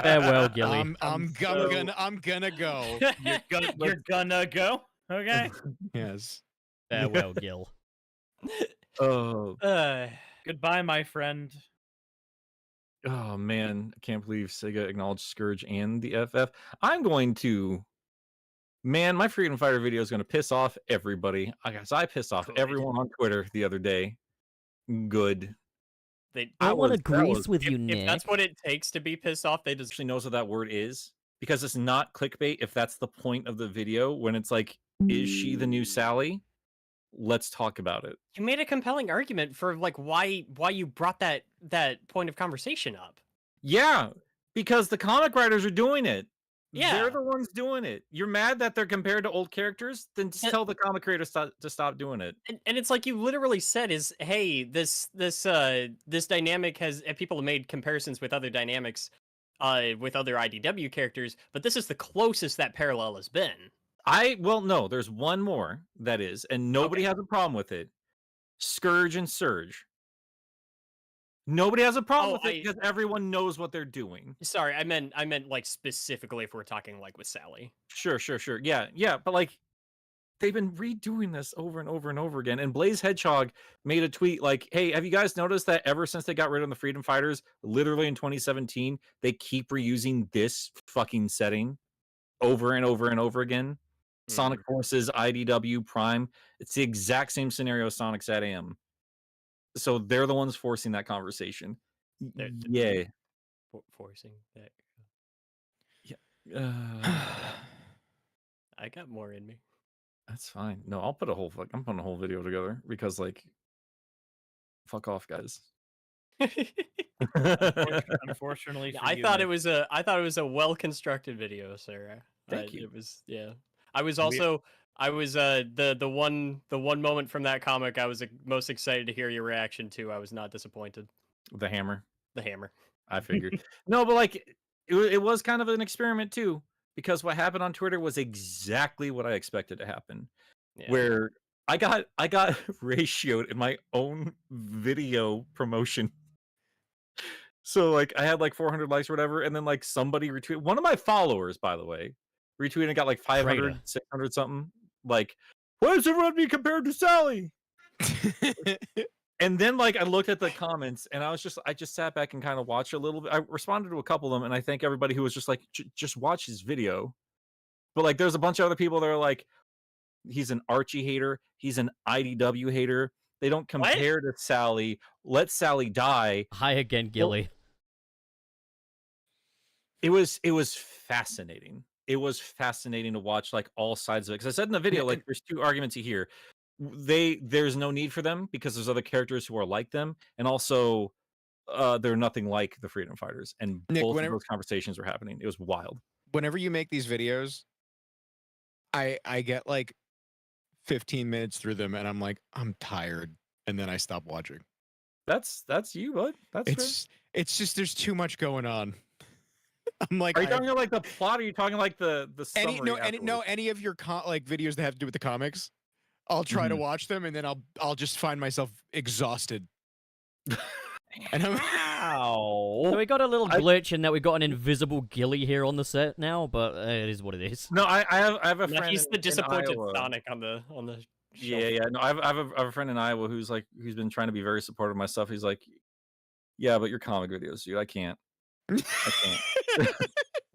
Farewell, Gilly. I'm gonna go. You're gonna go. Okay. Yes. Farewell, Gil. Oh, Goodbye, my friend. oh man, I can't believe Sega acknowledged Scourge and the FF. I'm going to, man, my Freedom Fighter video is going to piss off everybody. I guess I pissed off Good. everyone on Twitter the other day. Good. They, I want to that grease was- with you, if Nick. that's what it takes to be pissed off, they just Actually knows what that word is because it's not clickbait. If that's the point of the video, when it's like, is she the new Sally? Let's talk about it. you made a compelling argument for like why you brought that point of conversation up. Yeah, because the comic writers are doing it. Yeah. They're the ones doing it. You're mad that they're compared to old characters? Then just And- tell the comic creators to stop doing it. And it's like you literally said is, hey, this dynamic has people have made comparisons with other dynamics, with other IDW characters, but this is the closest that parallel has been. Well, no, there's one more that is, and nobody has a problem with it. Scourge and Surge. Nobody has a problem Oh, with it because everyone knows what they're doing. Sorry, I meant like specifically if we're talking like with Sally. Sure. Yeah, but like they've been redoing this over and over and over again. And Blaze Hedgehog made a tweet like, hey, have you guys noticed that ever since they got rid of the Freedom Fighters, literally in 2017, they keep reusing this fucking setting over and over and over again? Sonic Forces, IDW, Prime. It's the exact same scenario as Sonic's at AM. So they're the ones forcing that conversation. They're- Yeah. Forcing that. Uh, I got more in me. that's fine. No, I'm putting a whole video together because like fuck off, guys. Unfortunately, for I you, thought Nick. it was a well constructed video, Sarah. Thank you. It was I was also the one moment from that comic I was most excited to hear your reaction to. I was not disappointed. The hammer. The hammer. I figured. No, but like it was kind of an experiment too, because what happened on Twitter was exactly what I expected to happen. Yeah. Where I got ratioed in my own video promotion. So like I had like 400 likes or whatever, and then like somebody retweeted, one of my followers, by the way, retweeted and got like 500, Traitor. 600 something. Like, why does everyone be compared to Sally? And then like I looked at the comments and I just sat back and kind of watched a little bit. I responded to a couple of them, and I thank everybody who was just like, just watch his video. But like there's a bunch of other people that are like, he's an Archie hater, he's an IDW hater. They don't compare to Sally. Let Sally die. Hi again, Gilly. It was fascinating. It was fascinating to watch like all sides of it. Because I said in the video, like there's two arguments you hear. There's no need for them because there's other characters who are like them, and also they're nothing like the Freedom Fighters. And Nick, both of those conversations were happening. It was wild. Whenever you make these videos, I get like 15 minutes through them and I'm like, I'm tired, and then I stop watching. That's you, bud. That's fair. It's just there's too much going on. I'm like, Are you talking like the plot? Or are you talking like the summary? any of your like videos that have to do with the comics, I'll try to watch them and then I'll just find myself exhausted. And I'm So we got a little glitch in that we got an invisible Gilly here on the set now, but it is what it is. No, I have a No, friend. he's the in disappointed Iowa. Sonic on the Yeah. No, I have a friend in Iowa who's been trying to be very supportive of my stuff. He's like, yeah, but your comic videos, dude, I can't.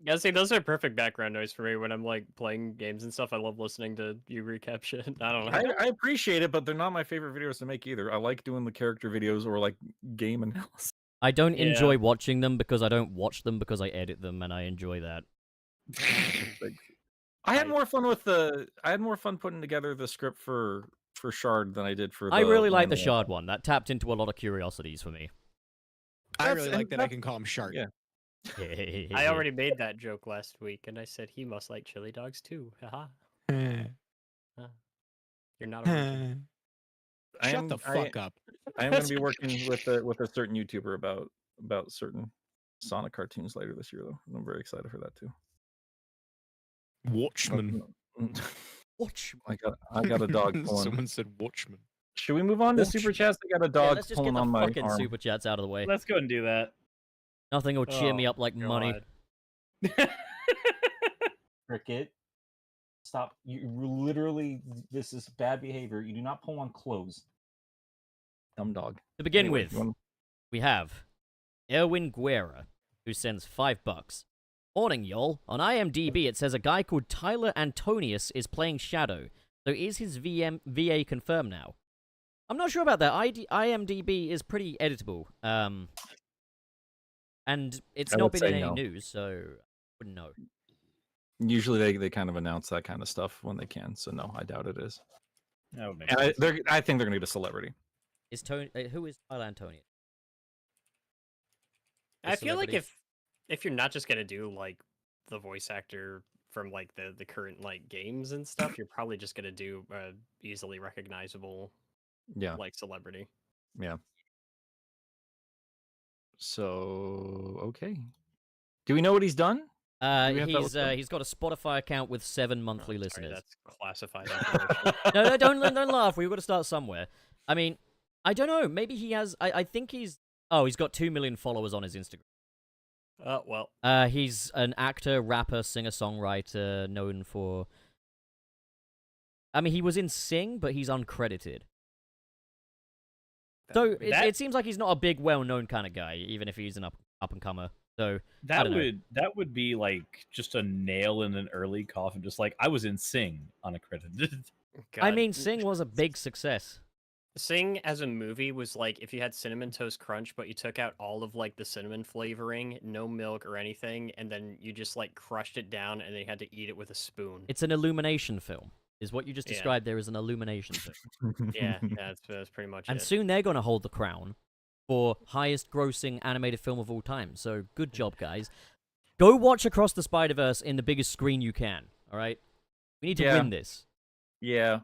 Yeah, see, those are perfect background noise for me when I'm like playing games and stuff. I love listening to you recap shit. I don't know. I appreciate it, but they're not my favorite videos to make either. I like doing the character videos or like game analysis. I don't Yeah. enjoy watching them because I don't watch them because I edit them, and I enjoy that. I had more fun putting together the script for Shard than I did for. I really like the manual. Shard one. That tapped into a lot of curiosities for me. I That's- really and like that I that's- can call him Shark. Yeah. I already made that joke last week, and I said he must like chili dogs too. Haha. You're not. Original. Shut the fuck up. I am going to be working with a certain YouTuber about certain Sonic cartoons later this year, though. I'm very excited for that too. Watchman. Watch. I got a dog pulling. Someone said Watchman. Should we move on to super chats? I got a dog let's just get pulling the on my fucking arm. super chats out of the way. Let's go and do that. Nothing will cheer me Oh, up like money. God. Cricket, stop! You literally, this is bad behavior. You do not pull on clothes. Dumb dog. To begin Anyway, with, you wanna- we have Erwin Guerra, who sends $5. Morning, y'all. On IMDb, it says a guy called Tyler Antonius is playing Shadow. So is his VA confirmed now? I'm not sure about that. IMDb is pretty editable. And it's I not would been say in any no. news, so I wouldn't know. Usually they kind of announce that kind of stuff when they can. So no, I doubt it is. That would make And sense. I think they're gonna get a celebrity. Is who is Tyler Antonius? I feel like celebrity? if you're not just gonna do like the voice actor from like the current like games and stuff, you're probably just gonna do easily recognizable Yeah. like celebrity. Yeah. So okay. Do we know what he's done? we have that looked up? He's got a Spotify account with 7 monthly Oh, sorry, listeners. that's classified information. No, don't laugh. We've got to start somewhere. I mean, I don't know. Maybe he has. I think he's. Oh, he's got 2 million followers on his Instagram. Well, He's an actor, rapper, singer-songwriter, known for. I mean, he was in Sing, but he's uncredited. So it seems like he's not a big, well-known kind of guy, even if he's an up-and-comer. So I don't know. That would be like just a nail in an early coffin. Just like I was in Sing unaccredited. I God. mean, Sing was a big success. Sing as a movie was like if you had Cinnamon Toast Crunch, but you took out all of like the cinnamon flavoring, no milk or anything, and then you just like crushed it down, and then you had to eat it with a spoon. It's an illumination film, is what you just Yeah. described there as an illumination film. Yeah, that's pretty much And it. soon they're going to hold the crown for highest grossing animated film of all time. So good job, guys. Go watch Across the Spider-Verse in the biggest screen you can, all right? We need to Yeah. win this. Yeah.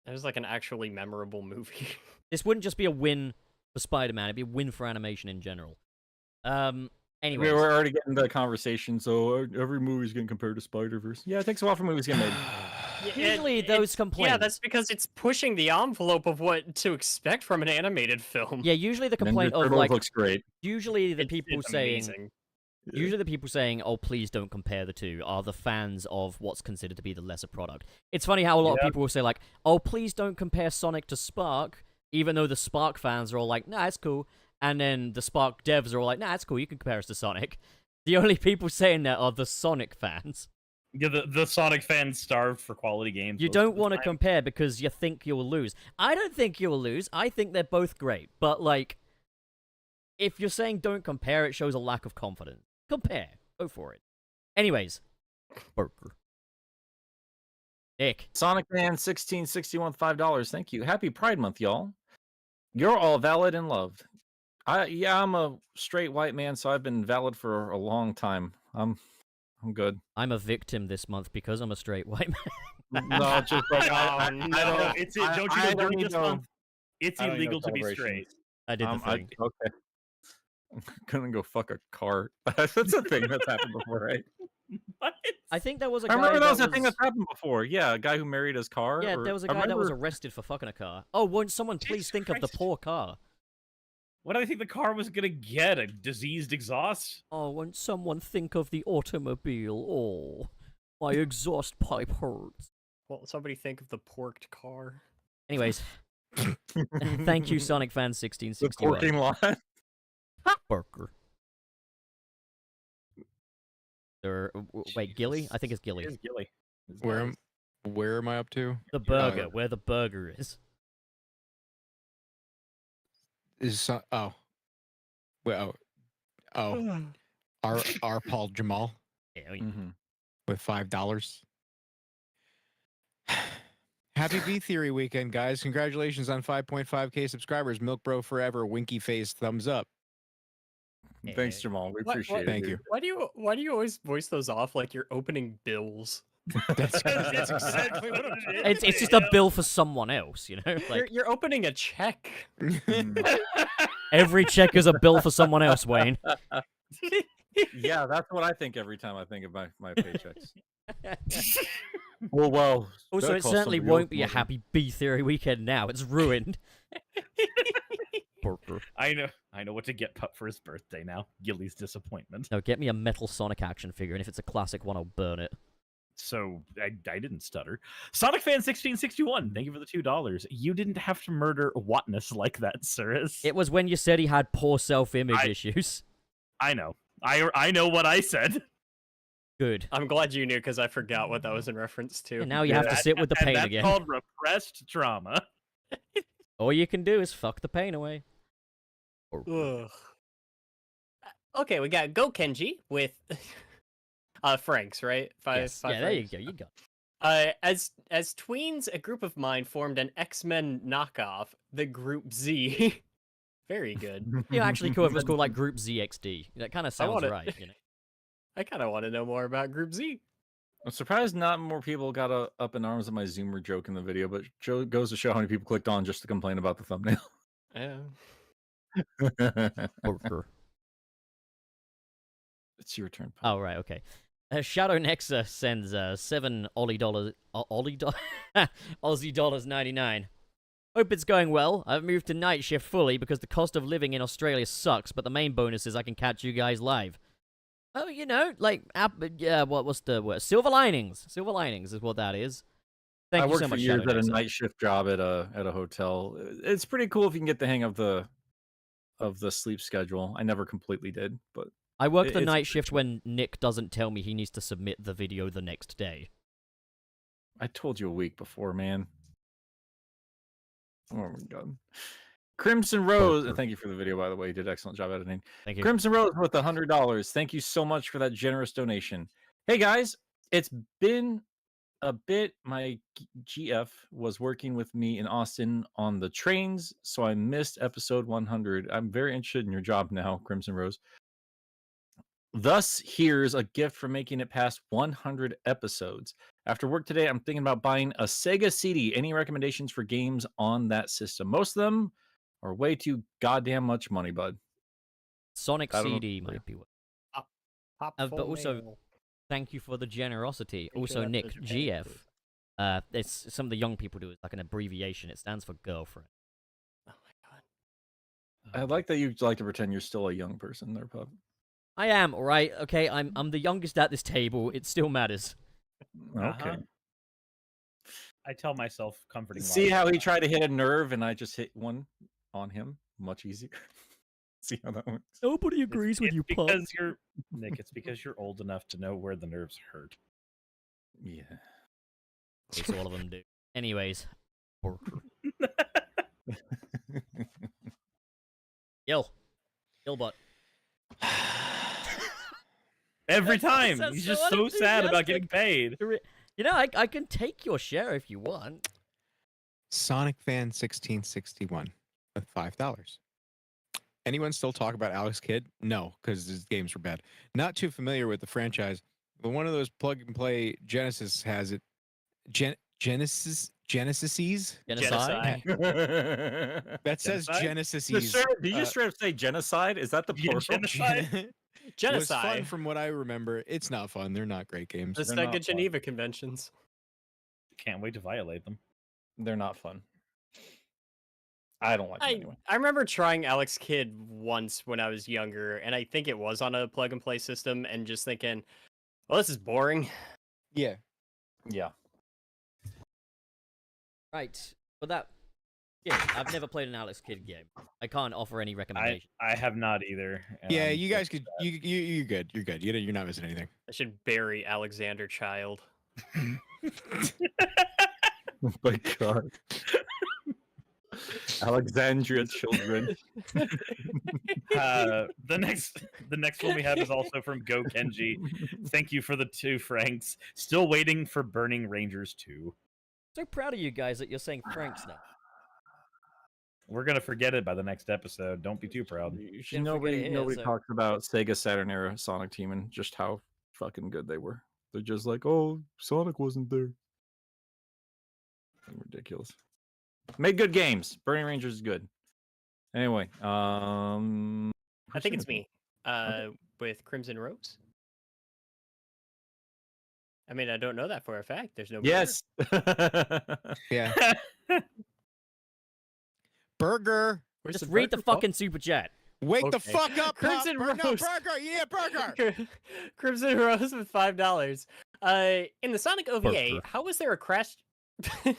It was like an actually memorable movie. This wouldn't just be a win for Spider-Man, it'd be a win for animation in general. Anyways. We're already getting the conversation, so every movie's getting compared to Spider-Verse. Yeah, it takes a while for movies to get made. Usually those complaints. Yeah, that's because it's pushing the envelope of what to expect from an animated film. Yeah, usually the Ninja complaint of Turtles like looks great. usually the It's- people it's saying amazing. usually the people saying, "Oh, please don't compare the two," are the fans of what's considered to be the lesser product. It's funny how a lot of people will say like, "Oh, please don't compare Sonic to Spark," even though the Spark fans are all like, "Nah, it's cool," and then the Spark devs are all like, "Nah, it's cool. You can compare us to Sonic." The only people saying that are the Sonic fans. Yeah, the Sonic fans starve for quality games. You most don't of the want to time. compare because you think you'll lose. I don't think you'll lose. I think they're both great. But, like, if you're saying don't compare, it shows a lack of confidence. Compare. Go for it. Anyways. Burger. Nick. Sonic Man 1661 $5. Thank you. Happy Pride Month, y'all. You're all valid and loved. I'm a straight white man, so I've been valid for a long time. I'm good. I'm a victim this month because I'm a straight white man. No, just like I no. don't. Don't you know I during don't this know. month, it's I don't need no illegal to be straight. celebrations. I did the thing. Okay. I'm gonna go fuck a car. That's a thing that's happened before, right? What? I think there was a I guy remember that was a was... thing that's happened before. Yeah, a guy who married his car. Yeah, or- there was a I guy that was remember- arrested for fucking a car. Oh, won't someone please Jesus think of the Christ. poor car? What do I think the car was gonna get? A diseased exhaust? Oh, won't someone think of the automobile? Oh, my exhaust pipe hurts. Well, somebody think of the porked car. Anyways, thank you, Sonic Fan the 1661. parking lot. Burger. Wait, Gilly? I think it's Gilly. Here's Gilly. It's Where am I up to? The burger, where the burger is. Oh. Well, oh. Our Paul Jamal Yeah, Mhm. with $5. Happy B Theory weekend, guys! Congratulations on 5.5K subscribers. Milk Bro forever. Winky face. Thumbs up. Thanks, Jamal. We What- appreciate it. Thank dude. you. Why do you always voice those off like you're opening bills? That's exactly what it is. It's just a bill for someone else, you know. Like You're opening a check. every check is a bill for someone else, Wayne. Yeah, that's what I think every time I think of my paychecks. Well. Also, that it cost certainly somebody won't else be a money. happy B theory weekend now. It's ruined. I know what to get Pup for his birthday now. Gilly's disappointment. No, get me a metal Sonic action figure, and if it's a classic one, I'll burn it. So I didn't stutter. Sonic Fan 1661, thank you for the $2. You didn't have to murder Watness like that, Suris. It was when you said he had poor self-image issues. I know. I know what I said. Good. I'm glad you knew because I forgot what that was in reference to. And now you have to sit with the pain that's again. called repressed trauma. All you can do is fuck the pain away. Ugh. Okay, we got Go Kenji with Franks, right? Yes. Five Yeah, there you Franks. go. You got it. As tweens, a group of mine formed an X-Men knockoff, the Group Z. Very good. You know, actually, cool if it was called like Group ZXD. That kind of sounds want it. right, you know. I kind of want to know more about Group Z. I'm surprised not more people got up in arms at my Zoomer joke in the video, but goes to show how many people clicked on just to complain about the thumbnail. Yeah. It's your turn. Oh, right, okay. Shadow Nexa sends 7 Aussie dollars 99. Hope it's going well. I've moved to night shift fully because the cost of living in Australia sucks, but the main bonus is I can catch you guys live. Oh, you know, like, what's the word? Silver linings. Silver linings is what that is. Thank I you worked so much, for years Shadow at a Nexa. night shift job at a hotel. It's pretty cool if you can get the hang of the sleep schedule. I never completely did, but I work the it's night pretty shift chill. when Nick doesn't tell me he needs to submit the video the next day. I told you a week before, man. Oh my god. Crimson Rose, thank you for the video, by the way. You did an excellent job editing. Thank you. Crimson Rose with $100. Thank you so much for that generous donation. Hey guys, it's been a bit. My GF was working with me in Austin on the trains, so I missed episode 100. I'm very interested in your job now, Crimson Rose. Thus, here's a gift for making it past 100 episodes. After work today, I'm thinking about buying a Sega CD. Any recommendations for games on that system? Most of them are way too goddamn much money, bud. Sonic I don't know CD what to might be what. Pop But full also, mail. thank you for the generosity. Make sure Also, that Nick says your GF. payment, It's some of the young people do. It's like an abbreviation. It stands for girlfriend. Oh my god. I like that you like to pretend you're still a young person there, Pup. I am, alright? Okay, I'm the youngest at this table. It still matters. Okay. I tell myself comforting. See lies. how he tried to hit a nerve and I just hit one on him? Much easier. See how that works? Nobody It's because you're Nick. It's because you're old enough to know where the nerves hurt. Yeah. At least all of them do. Anyways. Yo. Gilbot. Every That time sounds he's so just so sad about getting unenthusiastic. paid. You know, I can take your share if you want. Sonic Fan 1661 with $5. Anyone still talk about Alex Kidd? No, because his games were bad. Not too familiar with the franchise, but one of those plug and play Genesis has it. Genesis? Genocide? That says Genocide? Genesis. Did you just straight up say genocide? Is that the Yeah, plural? genocide. It was fun Genocide. from what I remember. It's not fun. They're not great games. Just They're like not the fun. Geneva Conventions. Can't wait to violate them. They're not fun. I don't like them anyway. I remember trying Alex Kidd once when I was younger, and I think it was on a plug and play system, and just thinking, well, this is boring. Yeah. Yeah. Right. But that... Yeah, I've never played an Alex Kidd game. I can't offer any recommendation. I have not either. and Yeah, I'm you guys could. You're good. You're good. You're not missing anything. I should bury Alexander Child. Oh my god. Alexandria children. The next one we have is also from Go Kenji. Thank you for the 2 francs. Still waiting for Burning Rangers 2. So proud of you guys that you're saying Franks now. We're gonna forget it by the next episode. Don't be too proud. Didn't forget Nobody it here, so- talks about Sega Saturn era Sonic Team and just how fucking good they were. They're just like, oh, Sonic wasn't there. Ridiculous. Made good games. Burning Rangers is good. Anyway, I who's think it's second? me. With Crimson Rose. I mean, I don't know that for a fact. There's no. Yes. Yeah. Burger. Where's Just the read the burger? Oh, fucking super chat. Wake the Okay. fuck up, Crimson Pop. No, Rose. burger. Yeah, burger. Crimson Rose with $5. In the Sonic OVA, Burger. how was there a crash? I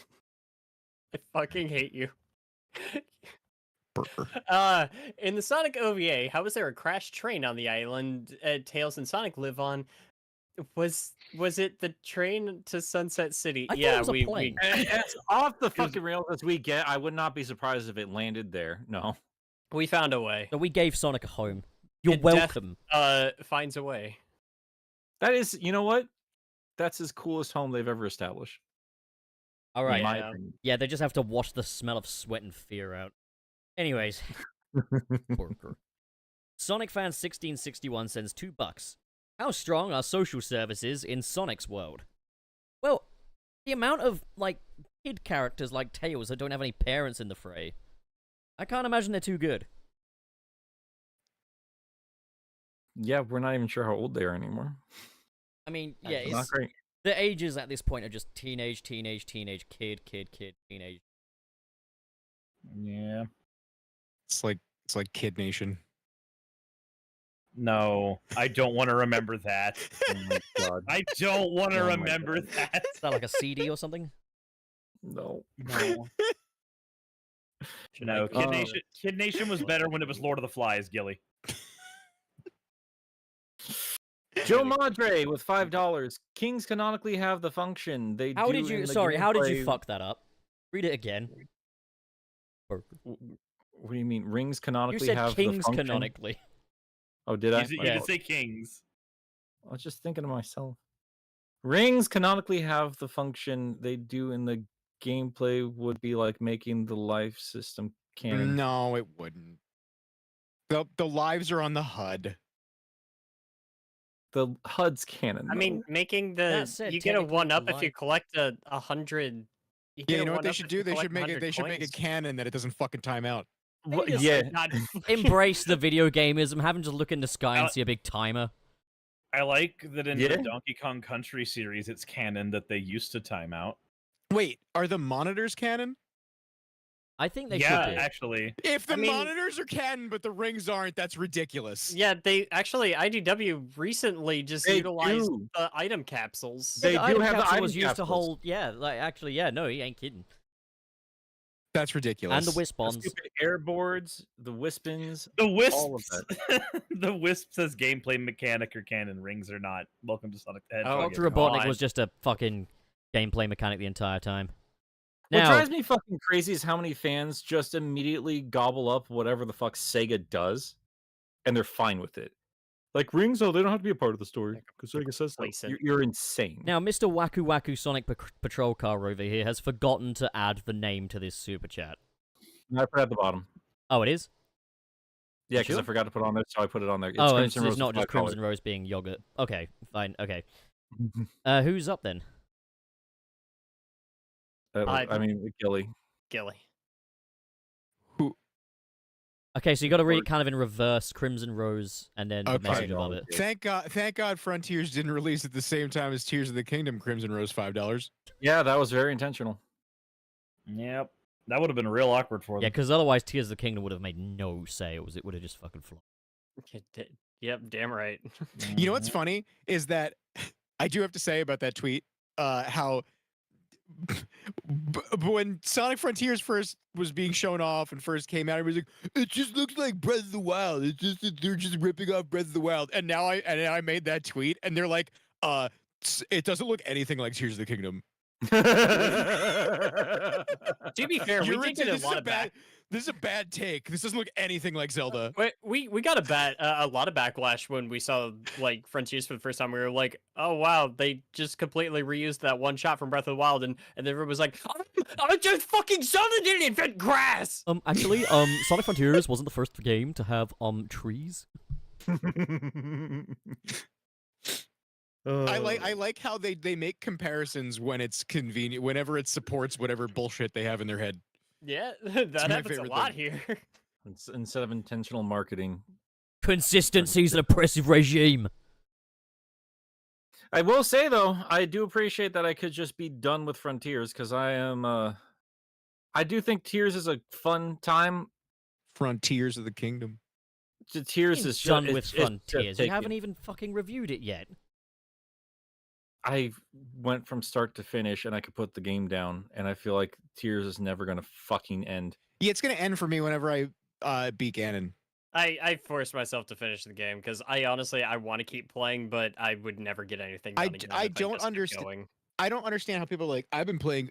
fucking hate you. Burger. In the Sonic OVA, how was there a crashed train on the island Tails and Sonic live on? Was it the train to Sunset City? I thought yeah, it was a plane. As off the fucking rails as we get, I would not be surprised if it landed there. No. we found a way. So we gave Sonic a home. You're And death- welcome. Finds a way. That is, you know what? That's his coolest home they've ever established. All in right. my Yeah. opinion. Yeah, they just have to wash the smell of sweat and fear out. Anyways. Burger. Sonic fan 1661 sends $2. How strong are social services in Sonic's world? Well, the amount of, like, kid characters like Tails that don't have any parents in the fray, I can't imagine they're too good. Yeah, we're not even sure how old they are anymore. I mean, yeah, That's not it's, great. the ages at this point are just teenage, teenage, kid, teenage. Yeah. It's like Kid Nation. No, I don't want to remember that. Oh my god. I don't want to Oh my remember God. that. Is that like a CD or something? No. No. Should No, I- Kid Nation was better when it was Lord of the Flies, Gilly. Joe Madre with $5. Kings canonically have the function they How do did you? in the Sorry, how did you gameplay- fuck that up? Read it again. Burger. What do you mean? Rings You canonically said have kings the function? canonically. Oh, did I? You Yeah. did say Kings. I was just thinking to myself. Rings canonically have the function they do in the gameplay would be like making the life system canon. No, it wouldn't. The lives are on the HUD. The HUD's canon. I mean, making the That said, you get a technically one up the if you line- collect 100. Yeah, you know what they should do? They should make it canon that it doesn't fucking time out. What- Just, yeah. like, not Embrace the video gameism. Have him just look in the sky and Uh, see a big timer. I like that in Yeah. the Donkey Kong Country series, it's canon that they used to time out. Wait, are the monitors canon? I think they Yeah, should do. actually. If the I mean- monitors are canon but the rings aren't, that's ridiculous. Yeah, they actually IDW recently just They utilized do. the item capsules. They the do item have the capsule item was used to capsules. hold. Yeah, like actually, yeah. No, he ain't kidding. That's ridiculous. And the The Wispons. stupid airboards, the Wispins. The All of Wisps. The Wisp says gameplay mechanic or canon. Rings or not. Welcome to Sonic the Hedgehog. Dr. God. Robotnik was just a fucking gameplay mechanic the entire time. What Now, drives me fucking crazy is how many fans just immediately gobble up whatever the fuck Sega does, and they're fine with it. Like rings, oh, they don't have to be a part of the story because Sega says so. complacent. You're insane. now, Mr. Waku Waku Sonic Patrol Car over here has forgotten to add the name to this super chat. I put it at the bottom. Oh, it is? Yeah, because I Sure? forgot to put it on there, so I put it on there. It's Oh, Crimson it's Rose not with just five Crimson Rose being yogurt. Okay, fine. Okay. colors. Who's up then? I mean, Gilly. Gilly. Okay, so you got to read it kind of in reverse, Crimson Rose, and then the Okay. message above it. Thank God Frontiers didn't release at the same time as Tears of the Kingdom Crimson Rose $5. Yeah, that was very intentional. Yep. That would have been real awkward for Yeah, them. because otherwise Tears of the Kingdom would have made no sales. It would have just fucking flopped. Yep, damn right. You know what's funny is that I do have to say about that tweet how when Sonic Frontiers first was being shown off and first came out, it was like, it just looks like Breath of the Wild. It's just that they're just ripping off Breath of the Wild. And now I made that tweet and they're like, it doesn't look anything like Tears of the Kingdom. To be fair, we You're did into- get a this is lot a of bad this is a bad take. This doesn't look anything like Zelda. We got a lot of backlash when we saw like Frontiers for the first time. We were like, oh wow, they just completely reused that one shot from Breath of the Wild, and everyone was like, I just fucking Zelda didn't invent grass. Actually, Sonic Frontiers wasn't the first game to have trees. I like how they make comparisons when it's convenient, whenever it supports whatever bullshit they have in their head. Yeah, my that happens a favorite lot thing. here. Instead of intentional marketing. Consistency is an oppressive regime. I will say though, I do appreciate that I could just be done with Frontiers because I do think Tears is a fun time. Frontiers of the Kingdom. Tears You're is done just, with it's just Frontiers. You haven't taken. even fucking reviewed it yet. I went from start to finish and I could put the game down, and I feel like Tears is never gonna fucking end. Yeah, it's gonna end for me whenever I beat Ganon. I forced myself to finish the game because I honestly I want to keep playing, but I would never get anything done. Again I if don't just kept understand. going. I don't understand how people are like, I've been playing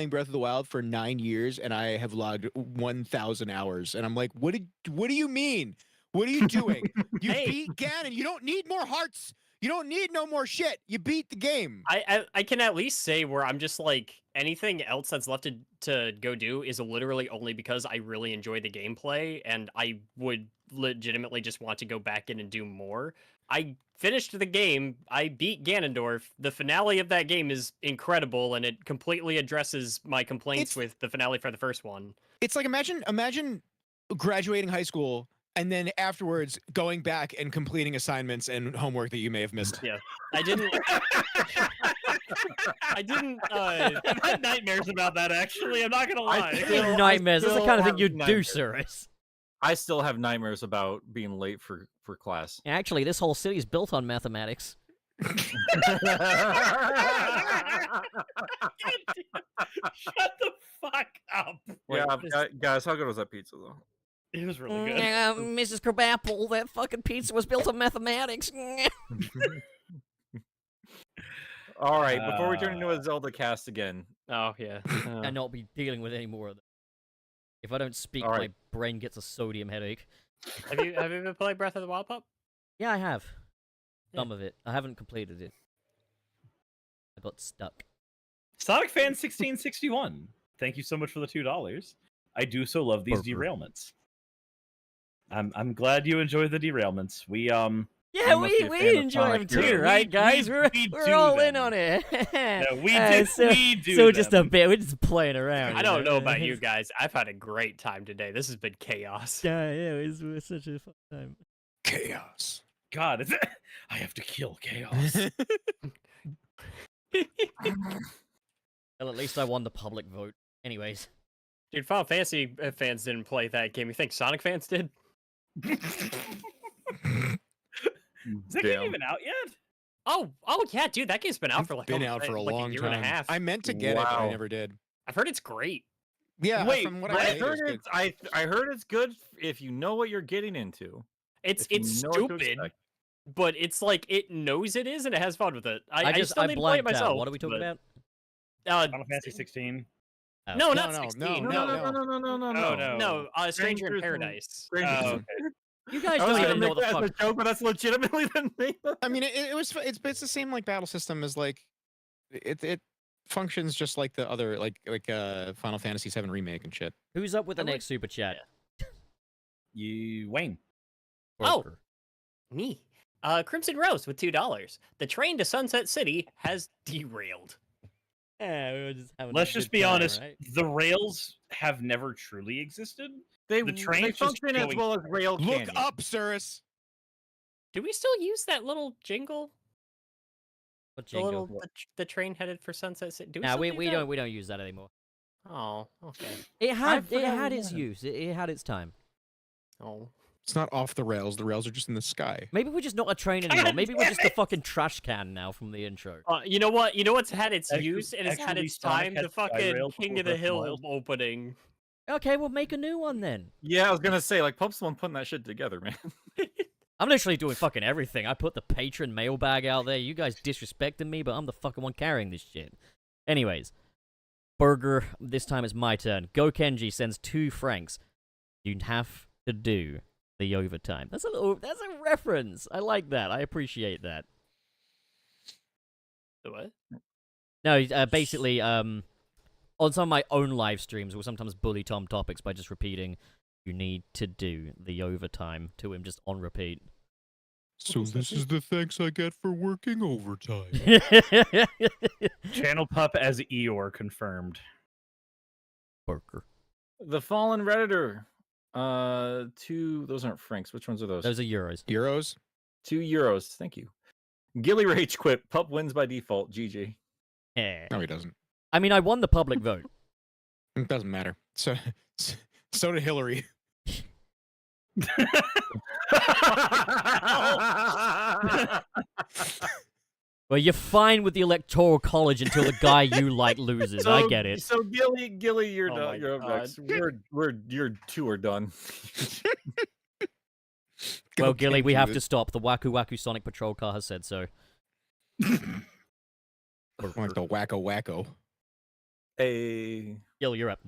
Breath of the Wild for 9 years and I have logged 1,000 hours. And I'm like, what do you mean? What are you doing? You Hey. beat Ganon. You don't need more hearts. You don't need no more shit. You beat the game. I can at least say where I'm just like anything else that's left to go do is literally only because I really enjoy the gameplay and I would legitimately just want to go back in and do more. I finished the game. I beat Ganondorf. The finale of that game is incredible and it completely addresses my complaints It's- with the finale for the first one. It's like imagine graduating high school and then afterwards going back and completing assignments and homework that you may have missed. Yeah. I didn't I've had nightmares about that actually. I'm not gonna lie. still- Nightmares. That's the kind of thing have you'd do, nightmares. Suris. I still have nightmares about being late for class. Actually, this whole city is built on mathematics. Shut the fuck up. Yeah, Wait, guys, how good was that pizza though? it was really good. Mrs. Crabapple, that fucking pizza was built on mathematics. All right, before we turn into a Zelda cast again, Oh yeah. And not be dealing with any more of them. If I don't speak, All right. my brain gets a sodium headache. Have you ever played Breath of the Wild, Pup? Yeah, I have. Yeah. Some of it. I haven't completed it. I got stuck. Sonic Fan 1661. Thank you so much for the $2. I do so love these Burger. derailments. I'm glad you enjoy the derailments. Yeah, You must be a fan we of enjoy Sonic them too, Hero. right, guys? We're we we're do all in them. on it. We do So just a them. bit. We're just playing around. I you don't know about It's- you guys. I've had a great time today. This has been chaos. Yeah, it was such a fun time. Chaos. God, I have to kill chaos. Well, at least I won the public vote. Anyways, Dude, Final Fantasy fans didn't play that game. You think Sonic fans did? Is that game Damn. even out yet? Oh yeah, dude, that game's been out for like Been almost, out for a like long year time. and a half. I meant to get it, but I Wow. never did. I've heard it's great. Yeah, Wait, from what but I I heard, heard it's I heard it's good if you know what you're getting into. It's If you know what to stupid, expect. but it's like it knows it is and it has fun with it. I still I need to play it blanked myself. out. What are we talking but, about? Final Fantasy 16. Oh. No, No, not no, 16. no, No, No, no, no, no, no, no, Oh, no. no. Stranger in Strangers in- Paradise. Strangers Oh, in- okay. You guys I was don't gonna even know make the that fuck. as a joke, but that's legitimately the name. I mean, it's the same like battle system as like it functions just like the other like Final Fantasy VII remake and shit. Who's up with the I would- next super chat? You Wayne. Oh. Broker. Me. Crimson Rose with $2. The train to Sunset City has derailed. Yeah, we were just having Let's a just good be time, honest. right? The rails have never truly existed. They The train's they just function as going- well as rail Look canyon. up, Suris. Do we still use that little jingle? What The jingle? little the train headed for Sunset City. Do we Nah, still we do that? don't use that anymore. Oh, okay. It had forgot we its had it. use. It had its time. Oh. It's not off the rails. The rails are just in the sky. Maybe we're just not a train anymore. Maybe we're just a fucking trash can now from the intro. You know what? You know what's had its Actu- use and it's had actually, its Sonic time? had The fucking Skyrail King before of the Breath of the Hill Wild. opening. Okay, we'll make a new one then. Yeah, I was gonna say like Pup's the one putting that shit together, man. I'm literally doing fucking everything. I put the patron mailbag out there. You guys disrespecting me, but I'm the fucking one carrying this shit. Anyways, Burger, this time it's my turn. Go Kenji sends 2 francs. You have to do the overtime. That's a reference. I like that. I appreciate that. The what? No, basically, on some of my own live streams, we'll sometimes bully Tom Topics by just repeating, you need to do the overtime to him just on repeat. So this is the thanks I get for working overtime. Channel Pup as Eeyore confirmed. Parker. The Fallen Redditor. Those aren't francs. Which ones are those? Those are euros. Euros? €2. Thank you. Gilly Rage quit. Pup wins by default. GG. Yeah. No, he doesn't. I mean, I won the public vote. It doesn't matter. So did Hillary. Well, you're fine with the electoral college until the guy you like loses. I get it. So Gilly, you're Oh done. my You're up God. next. Your two are done. Well, Okay, Gilly, we have to Judith. stop. The Waku Waku Sonic Patrol car has said so. Like the wacko wacko. Hey. Gilly, you're up.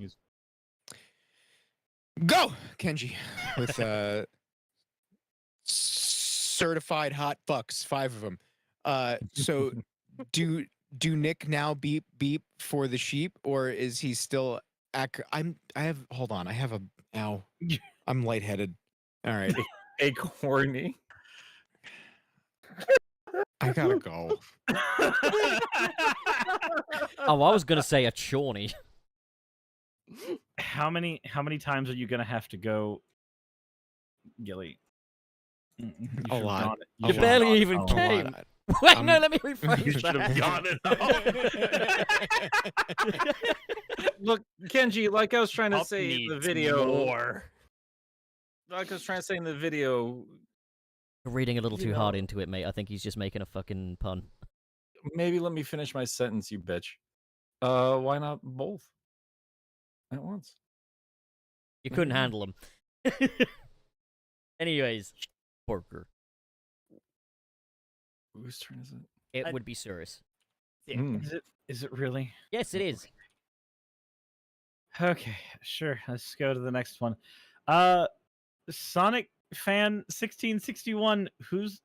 Go, Kenji, with certified hot fucks, 5 of them. So do Nick now beep beep for the sheep, or is he still? Hold on. I have a. Ow. I'm lightheaded. All right. Hey, corny. I gotta go. Oh, I was gonna say a chorny. How many times are you gonna have to go, Gilly? You A should've lot. gone- A You should've barely gone- even oh, came. lot. Wait, I'm- no, let me You rephrase should have that. gone it. Look, Kenji, like I was trying to Pup say in the needs video. more. Like I was trying to say in the video, Reading a little You too hard know. into it, mate. I think he's just making a fucking pun. maybe let me finish my sentence, you bitch. Why not both at once? You couldn't Mhm. handle him. Anyways, Porker. Whose turn is it? It I- would be Suris. Yeah. Mm. Is it really? Yes, it is. Okay, sure. Let's go to the next one. Sonic fan 1661. Who's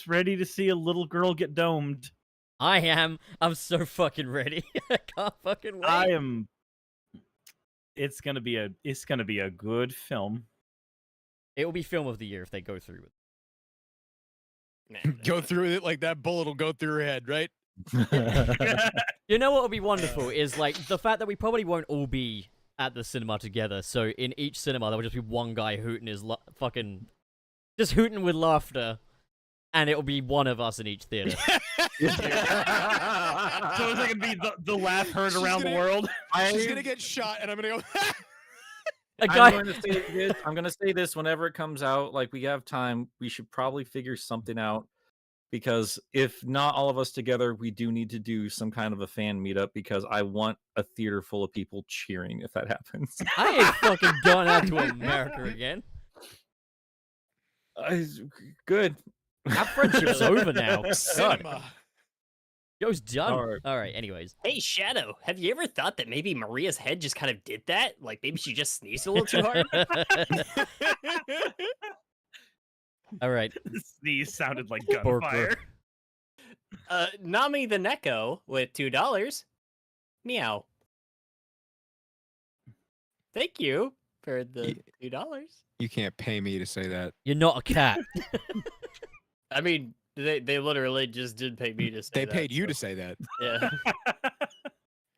ready to see a little girl get domed? I am. I'm so fucking ready. I can't fucking wait. I am. It's gonna be a good film. It will be film of the year if they go through with Man, Go through it like that bullet will go through her head, right? it. You know what would be wonderful is like the fact that we probably won't all be at the cinema together. So in each cinema there will just be one guy hooting his fucking just hooting with laughter, and it will be one of us in each theater. So is it gonna be the laugh heard She's around the gonna- world? She's gonna get shot, and I'm gonna go. A guy. I'm going to say this whenever it comes out. Like, we have time. We should probably figure something out. Because if not all of us together, we do need to do some kind of a fan meetup. Because I want a theater full of people cheering if that happens. I ain't fucking going out to America again. Good. Our friendship's over now. God. Cinema. Show's done. Alright. Alright, anyways. Hey, Shadow, have you ever thought that maybe Maria's head just kind of did that? Like maybe she just sneezed a little too hard? Alright. These sounded like Porker. gunfire. Nami the Neko with $2. Meow. Thank you for the $2. You can't pay me to say that. You're not a cat. I mean, they literally just did pay me to say They that, paid you so, to say that. Yeah.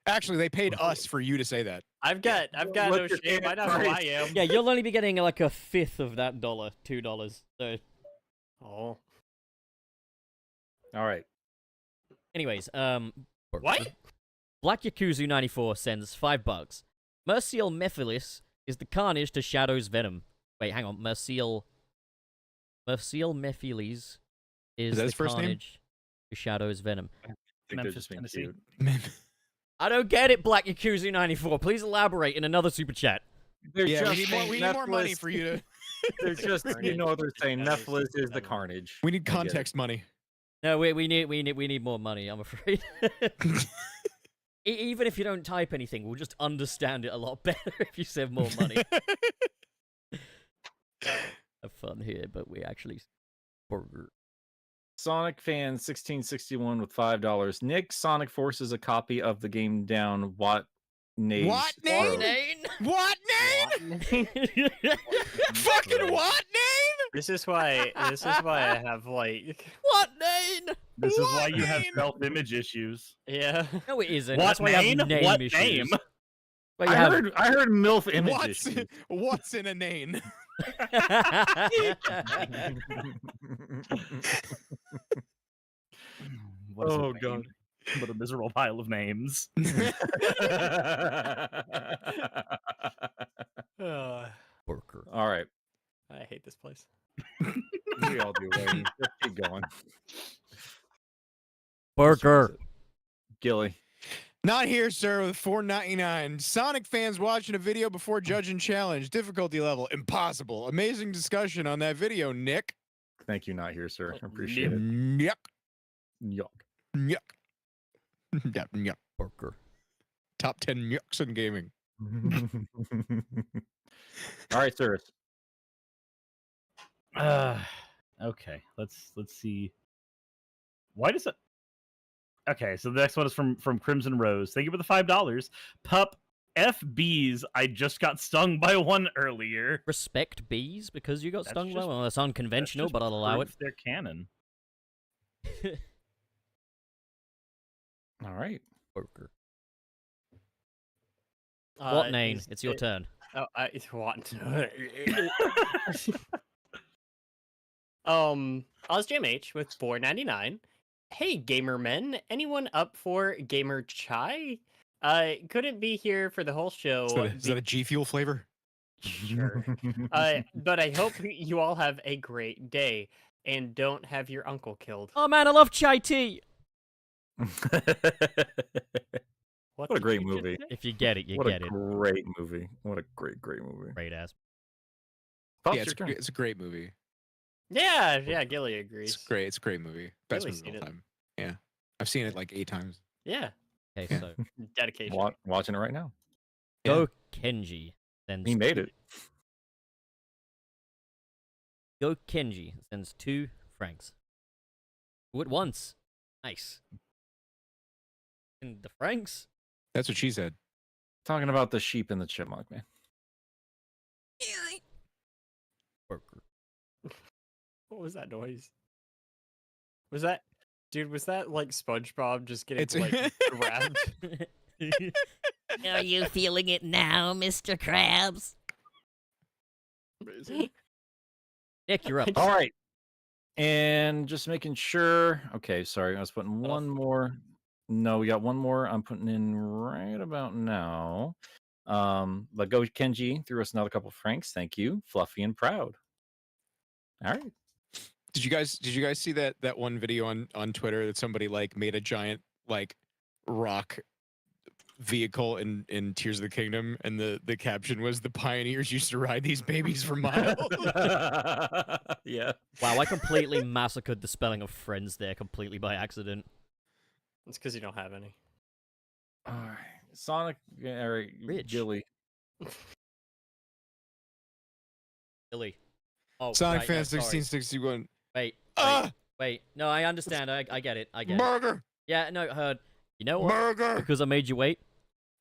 Actually, they paid us for you to say that. I've got no What's your shame. I know who I am. Yeah, you'll only be getting like a fifth of that $1, $2. So, Oh. All right. anyways, What? Black Yakuzu 94 sends $5. Mercial Mephilis is the carnage to Shadow's venom. Wait, hang on. Mercial Mephiles is that the his first name? carnage to Shadow's venom. I think they're Memphis, just being Tennessee. cute. I don't get it, Black Yakuzu 94. Please elaborate in another super chat. They're Yeah, just we need more money Nephilis- for you to. They're just, you know what they're saying. Nephilis is the carnage. We need I get it. context money. No, we need more money, I'm afraid. Even if you don't type anything, we'll just understand it a lot better if you save more money. Have fun here, but we actually burger. Sonic fan 1661 with $5. Nick Sonic forces a copy of the game down. What name? What name? What name? Fucking what name? This is why I have like What name? This is why you have Name? self-image issues. yeah. No, it isn't. What That's why you name? have name What issues. name? Where you I have... heard MILF image What's issues. what's in a name? What is a Oh, name? God. What a miserable pile of names. Burger. All right. I hate this place. We all do. Right? Let's keep going. Burger. Gilly. Not here, sir, with $4.99. Sonic fans watching a video before judging challenge. Difficulty level, impossible. Amazing discussion on that video, Nick. Thank you, not here, sir. I appreciate it. Yuck. Yuck. Yuck. Yuck. Yuck. Burger. Top 10 yucks in gaming. All right, Suris. Okay, let's see. Why does it? Okay, so the next one is from Crimson Rose. Thank you for the $5. Pup FBs. I just got stung by one earlier. Respect bees because you got That's stung by just- one. Well, that's unconventional, That's but just I'll allow it. proof they're canon. All right. Burger. What name? is It's your it- turn. Oh, what? I was Jam H with $4.99. Hey, gamer men, anyone up for gamer chai? Couldn't be here for the whole show. Is that a G Fuel flavor? Sure. But I hope you all have a great day and don't have your uncle killed. Oh man, I love chai tea. What a did great you just movie. say? If you get it, you What get a it. great movie. What a great movie. Great ass. Pops, Yeah, your turn. it's a great movie. Yeah, Gilly agrees. It's great. It's a great movie. Best Really movie of seen all time. Yeah. I've seen it like 8 times. Yeah, Okay, Yeah. so dedication. Watching it right now. Go Kenji. Sends He made it. Go Kenji sends 2 francs. Who at once? Nice. And the francs? That's what she said. Talking about the sheep and the chipmunk, man. Burger. What was that noise? Was that, dude? Was that like SpongeBob just getting It's like grabbed? Are you feeling it now, Mr. Krabs? Amazing. Nick, you're up. All right. And just making sure. Okay, sorry. I was putting Oh. one more. No, we got one more. I'm putting in right about now. But Go Kenji threw us another couple francs. Thank you. Fluffy and proud. All right. Did you guys see that one video on Twitter that somebody like made a giant like rock vehicle in Tears of the Kingdom, and the caption was, "The pioneers used to ride these babies for miles." Yeah. Wow, I completely massacred the spelling of friends there completely by accident. It's because you don't have any. All right. Sonic. All right. Rich. Gilly. Billy. Oh, Sonic right, fan no, sorry. 1661. Wait. Ah, Wait. No, I understand. I get it. I get it. burger, Yeah, no, heard. You know what? burger. Because I made you wait.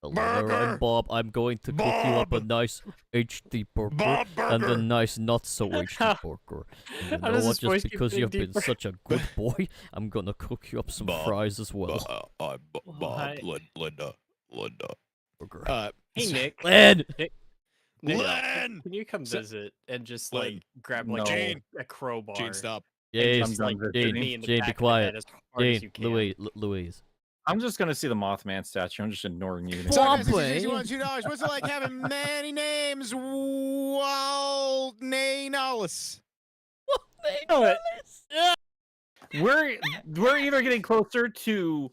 Hello, I'm Burger. Bob. I'm going to cook you up a Bob. nice HD burger Bob and a burger. nice not so HD burger. And you How know does what? this voice Just keep because getting you've been deeper? such a good boy, I'm gonna cook you up some Bob. fries as well. I'm Why? Linda. Burger. Hey Nick, Len! Nick, Len! can you come So- visit and just Len. like grab like No. Jane. a crowbar? Jane, stop. and Yes, just, I'm like done hit visiting. me in the Jane, back be of the quiet. head as hard as you Jane, can. Louise. I'm just gonna see the Mothman statue. I'm just ignoring you. Swamp. Sonic fan 1661, $2. What's it like having many names? Walt Naynolus. We're either getting closer to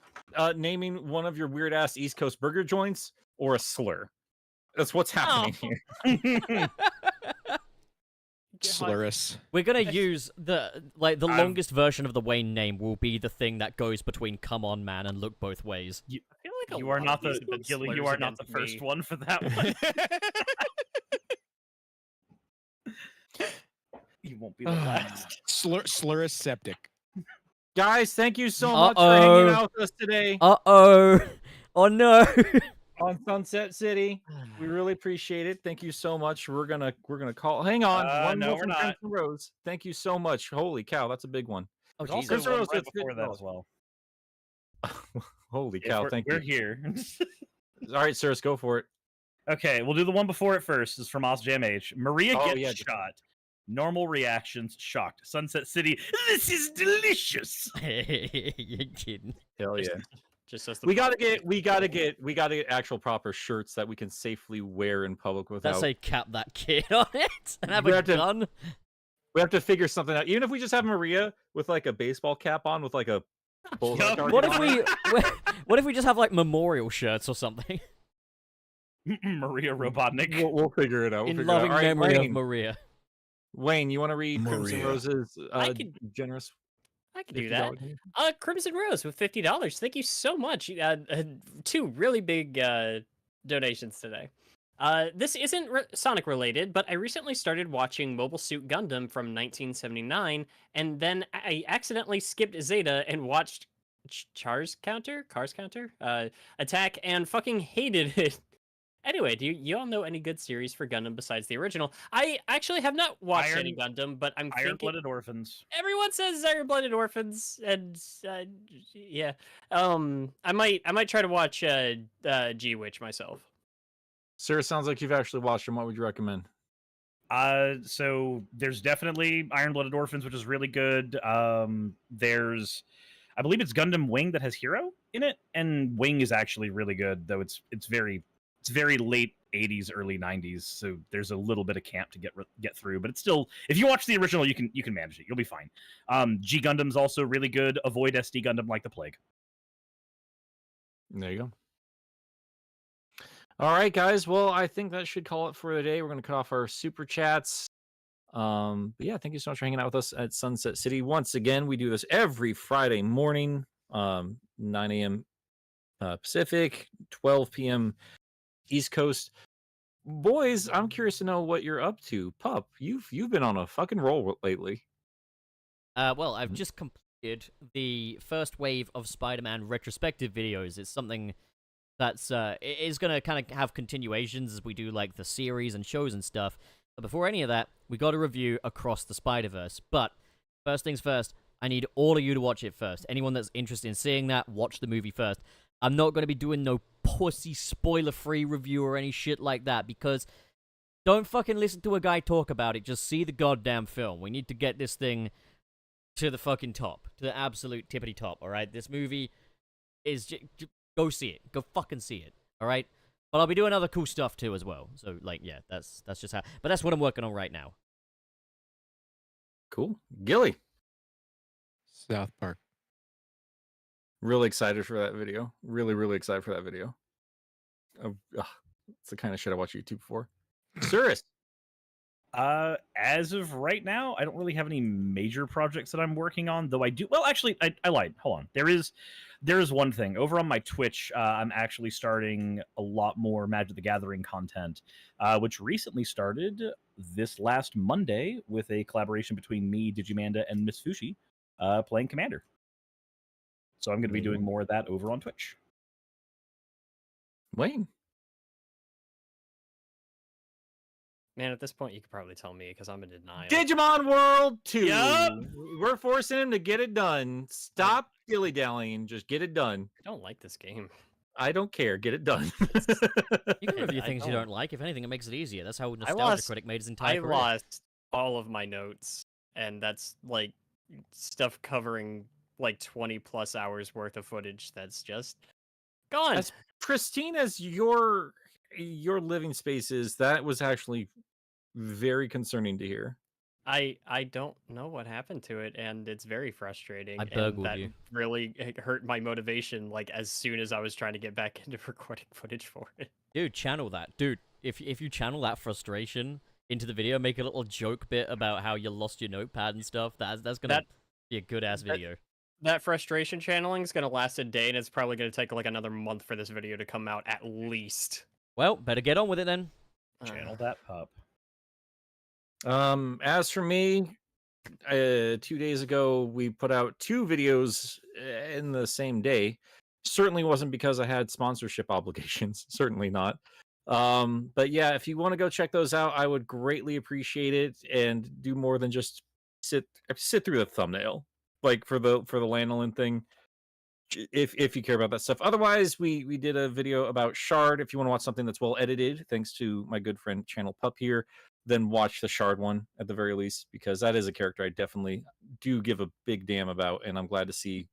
naming one of your weird ass East Coast burger joints or a slur. That's what's happening here. Slurus. We're gonna use the I've- longest version of the Wayne name will be the thing that goes between "Come on, man" and "Look both ways." I feel like a You are lot not of these the have been Gilly. You slurs are not the against first me. one for that one. You won't be the last. Slurus septic. Guys, thank you so much for hanging Uh-oh. out with us today. Oh no! on Sunset City. We really appreciate it. Thank you so much. We're gonna call. Hang on, one no, more we're from not. Crimson Rose. Thank you so much. Holy cow, that's a big one. Oh, There's Jesus. also one Rose right with before that $50. as well. Holy If cow, thank we're you. here. All right, Suris, go for it. Okay, we'll do the one before it first. This is from Jam H. Maria Oh, gets yeah, just- shot. Normal reactions, shocked. Sunset City, this is delicious. You're kidding. Hell yeah. Just as the We gotta get actual proper shirts that we can safely wear in public Let's without. say cap that kid on it and have We a have to- gun. We have to figure something out. Even if we just have Maria with like a baseball cap on with like a bullseye Yup. target What if on it. what if we just have like memorial shirts or something? Maria Robotnik. We'll figure it out. We'll In figure it out. loving All right, memory of Wayne. Maria. Wayne, you want to read Crimson Maria. Rose's I could- generous? I can do that. $50 donation? Crimson Rose with $50. Thank you so much. Two really big donations today. This isn't Sonic related, but I recently started watching Mobile Suit Gundam from 1979, and then I accidentally skipped Zeta and watched Cars Counter Attack, and fucking hated it. Anyway, do you all know any good series for Gundam besides the original? I actually have not watched any Gundam, but I'm thinking Iron-blooded orphans. everyone says Iron-blooded orphans, and yeah, I might try to watch G-Witch myself. Sarah, sounds like you've actually watched them. What would you recommend? So there's definitely Iron-blooded orphans, which is really good. There's, I believe it's Gundam Wing that has Hero in it, and Wing is actually really good, though it's very late 80s, early 90s, so there's a little bit of camp to get through, but it's still, if you watch the original, you can manage it. You'll be fine. G Gundam's also really good. Avoid SD Gundam like the plague. There you go. All right, guys. Well, I think that should call it for the day. We're going to cut off our super chats. But yeah, thank you so much for hanging out with us at Sunset City. Once again, we do this every Friday morning, 9 a.m. Pacific, 12 p.m. East Coast. Boys, I'm curious to know what you're up to. Pup, you've been on a fucking roll lately. Well, I've just completed the first wave of Spider-Man retrospective videos. It's something that's it is gonna kind of have continuations as we do like the series and shows and stuff. But before any of that, we got a review Across the Spider-Verse. But first things first, I need all of you to watch it first. Anyone that's interested in seeing that, watch the movie first. I'm not going to be doing no pussy spoiler-free review or any shit like that, because don't fucking listen to a guy talk about it. Just see the goddamn film. We need to get this thing to the fucking top, to the absolute tippity top, alright? This movie is go see it. Go fucking see it, alright? But I'll be doing other cool stuff too as well. So, like, yeah, that's just how... But that's what I'm working on right now. Cool. Gilly. South Park. Really excited for that video. Really, really excited for that video. It's the kind of shit I watch YouTube for. Suris. As of right now, I don't really have any major projects that I'm working on, though I do. Well, actually, I lied. Hold on. There is one thing. Over on my Twitch, I'm actually starting a lot more Magic the Gathering content, which recently started this last Monday with a collaboration between me, Digimanda, and Miss Fushi, playing Commander. So I'm going to be doing more of that over on Twitch. Wayne. Man, at this point, you could probably tell me because I'm in denial. Digimon World 2. Yup. We're forcing him to get it done. Stop dilly-dallying. Just get it done. I don't like this game. I don't care. Get it done. You can review I things you don't. don't like. If anything, it makes it easier. That's how Nostalgia lost- Critic made his entire I career. lost all of my notes, and that's like stuff covering like 20 plus hours worth of footage that's just gone. As pristine as your living space is, that was actually very concerning to hear. I don't know what happened to it, and it's very frustrating. I and burgled that you. really hurt my motivation. Like as soon as I was trying to get back into recording footage for it. Dude, channel that. Dude, if you channel that frustration into the video, make a little joke bit about how you lost your notepad and stuff, that's gonna be a good-ass video. That frustration channeling is gonna last a day, and it's probably gonna take like another month for this video to come out at least. Well, better get on with it then. Channel that pup. As for me, 2 days ago we put out 2 videos in the same day. Certainly wasn't because I had sponsorship obligations. Certainly not. But yeah, if you want to go check those out, I would greatly appreciate it, and do more than just sit through the thumbnail, like for the lanolin thing. If you care about that stuff. Otherwise, we did a video about Shard. If you want to watch something that's well edited, thanks to my good friend Channel Pup here, then watch the Shard one at the very least, because that is a character I definitely do give a big damn about, and I'm glad to see.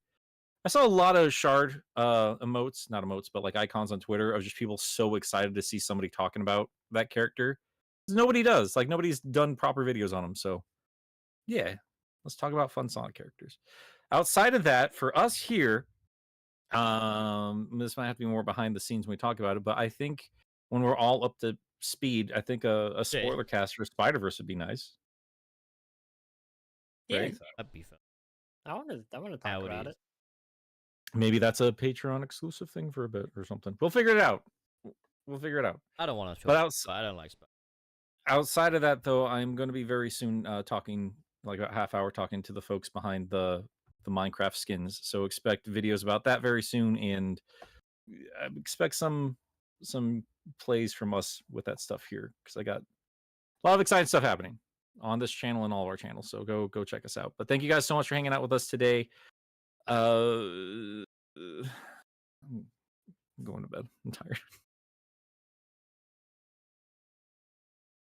I saw a lot of Shard emotes, not emotes, but like icons on Twitter of just people so excited to see somebody talking about that character. 'Cause nobody does. Like, nobody's done proper videos on him. So yeah, let's talk about fun Sonic characters. Outside of that, for us here, this might have to be more behind the scenes when we talk about it, but I think when we're all up to speed, I think a spoiler cast for Spider-Verse would be nice. Yeah, Right? That'd be fun. I want to talk How it about is. it. Maybe that's a Patreon exclusive thing for a bit or something. We'll figure it out. We'll figure it out. I don't want to But talk, but I don't like Spider. outside of that, though, I'm going to be very soon talking, like about half hour, talking to the folks behind the Minecraft skins. So expect videos about that very soon, and I expect some plays from us with that stuff here, because I got a lot of exciting stuff happening on this channel and all of our channels. So go check us out. But thank you guys so much for hanging out with us today. I'm going to bed. I'm tired.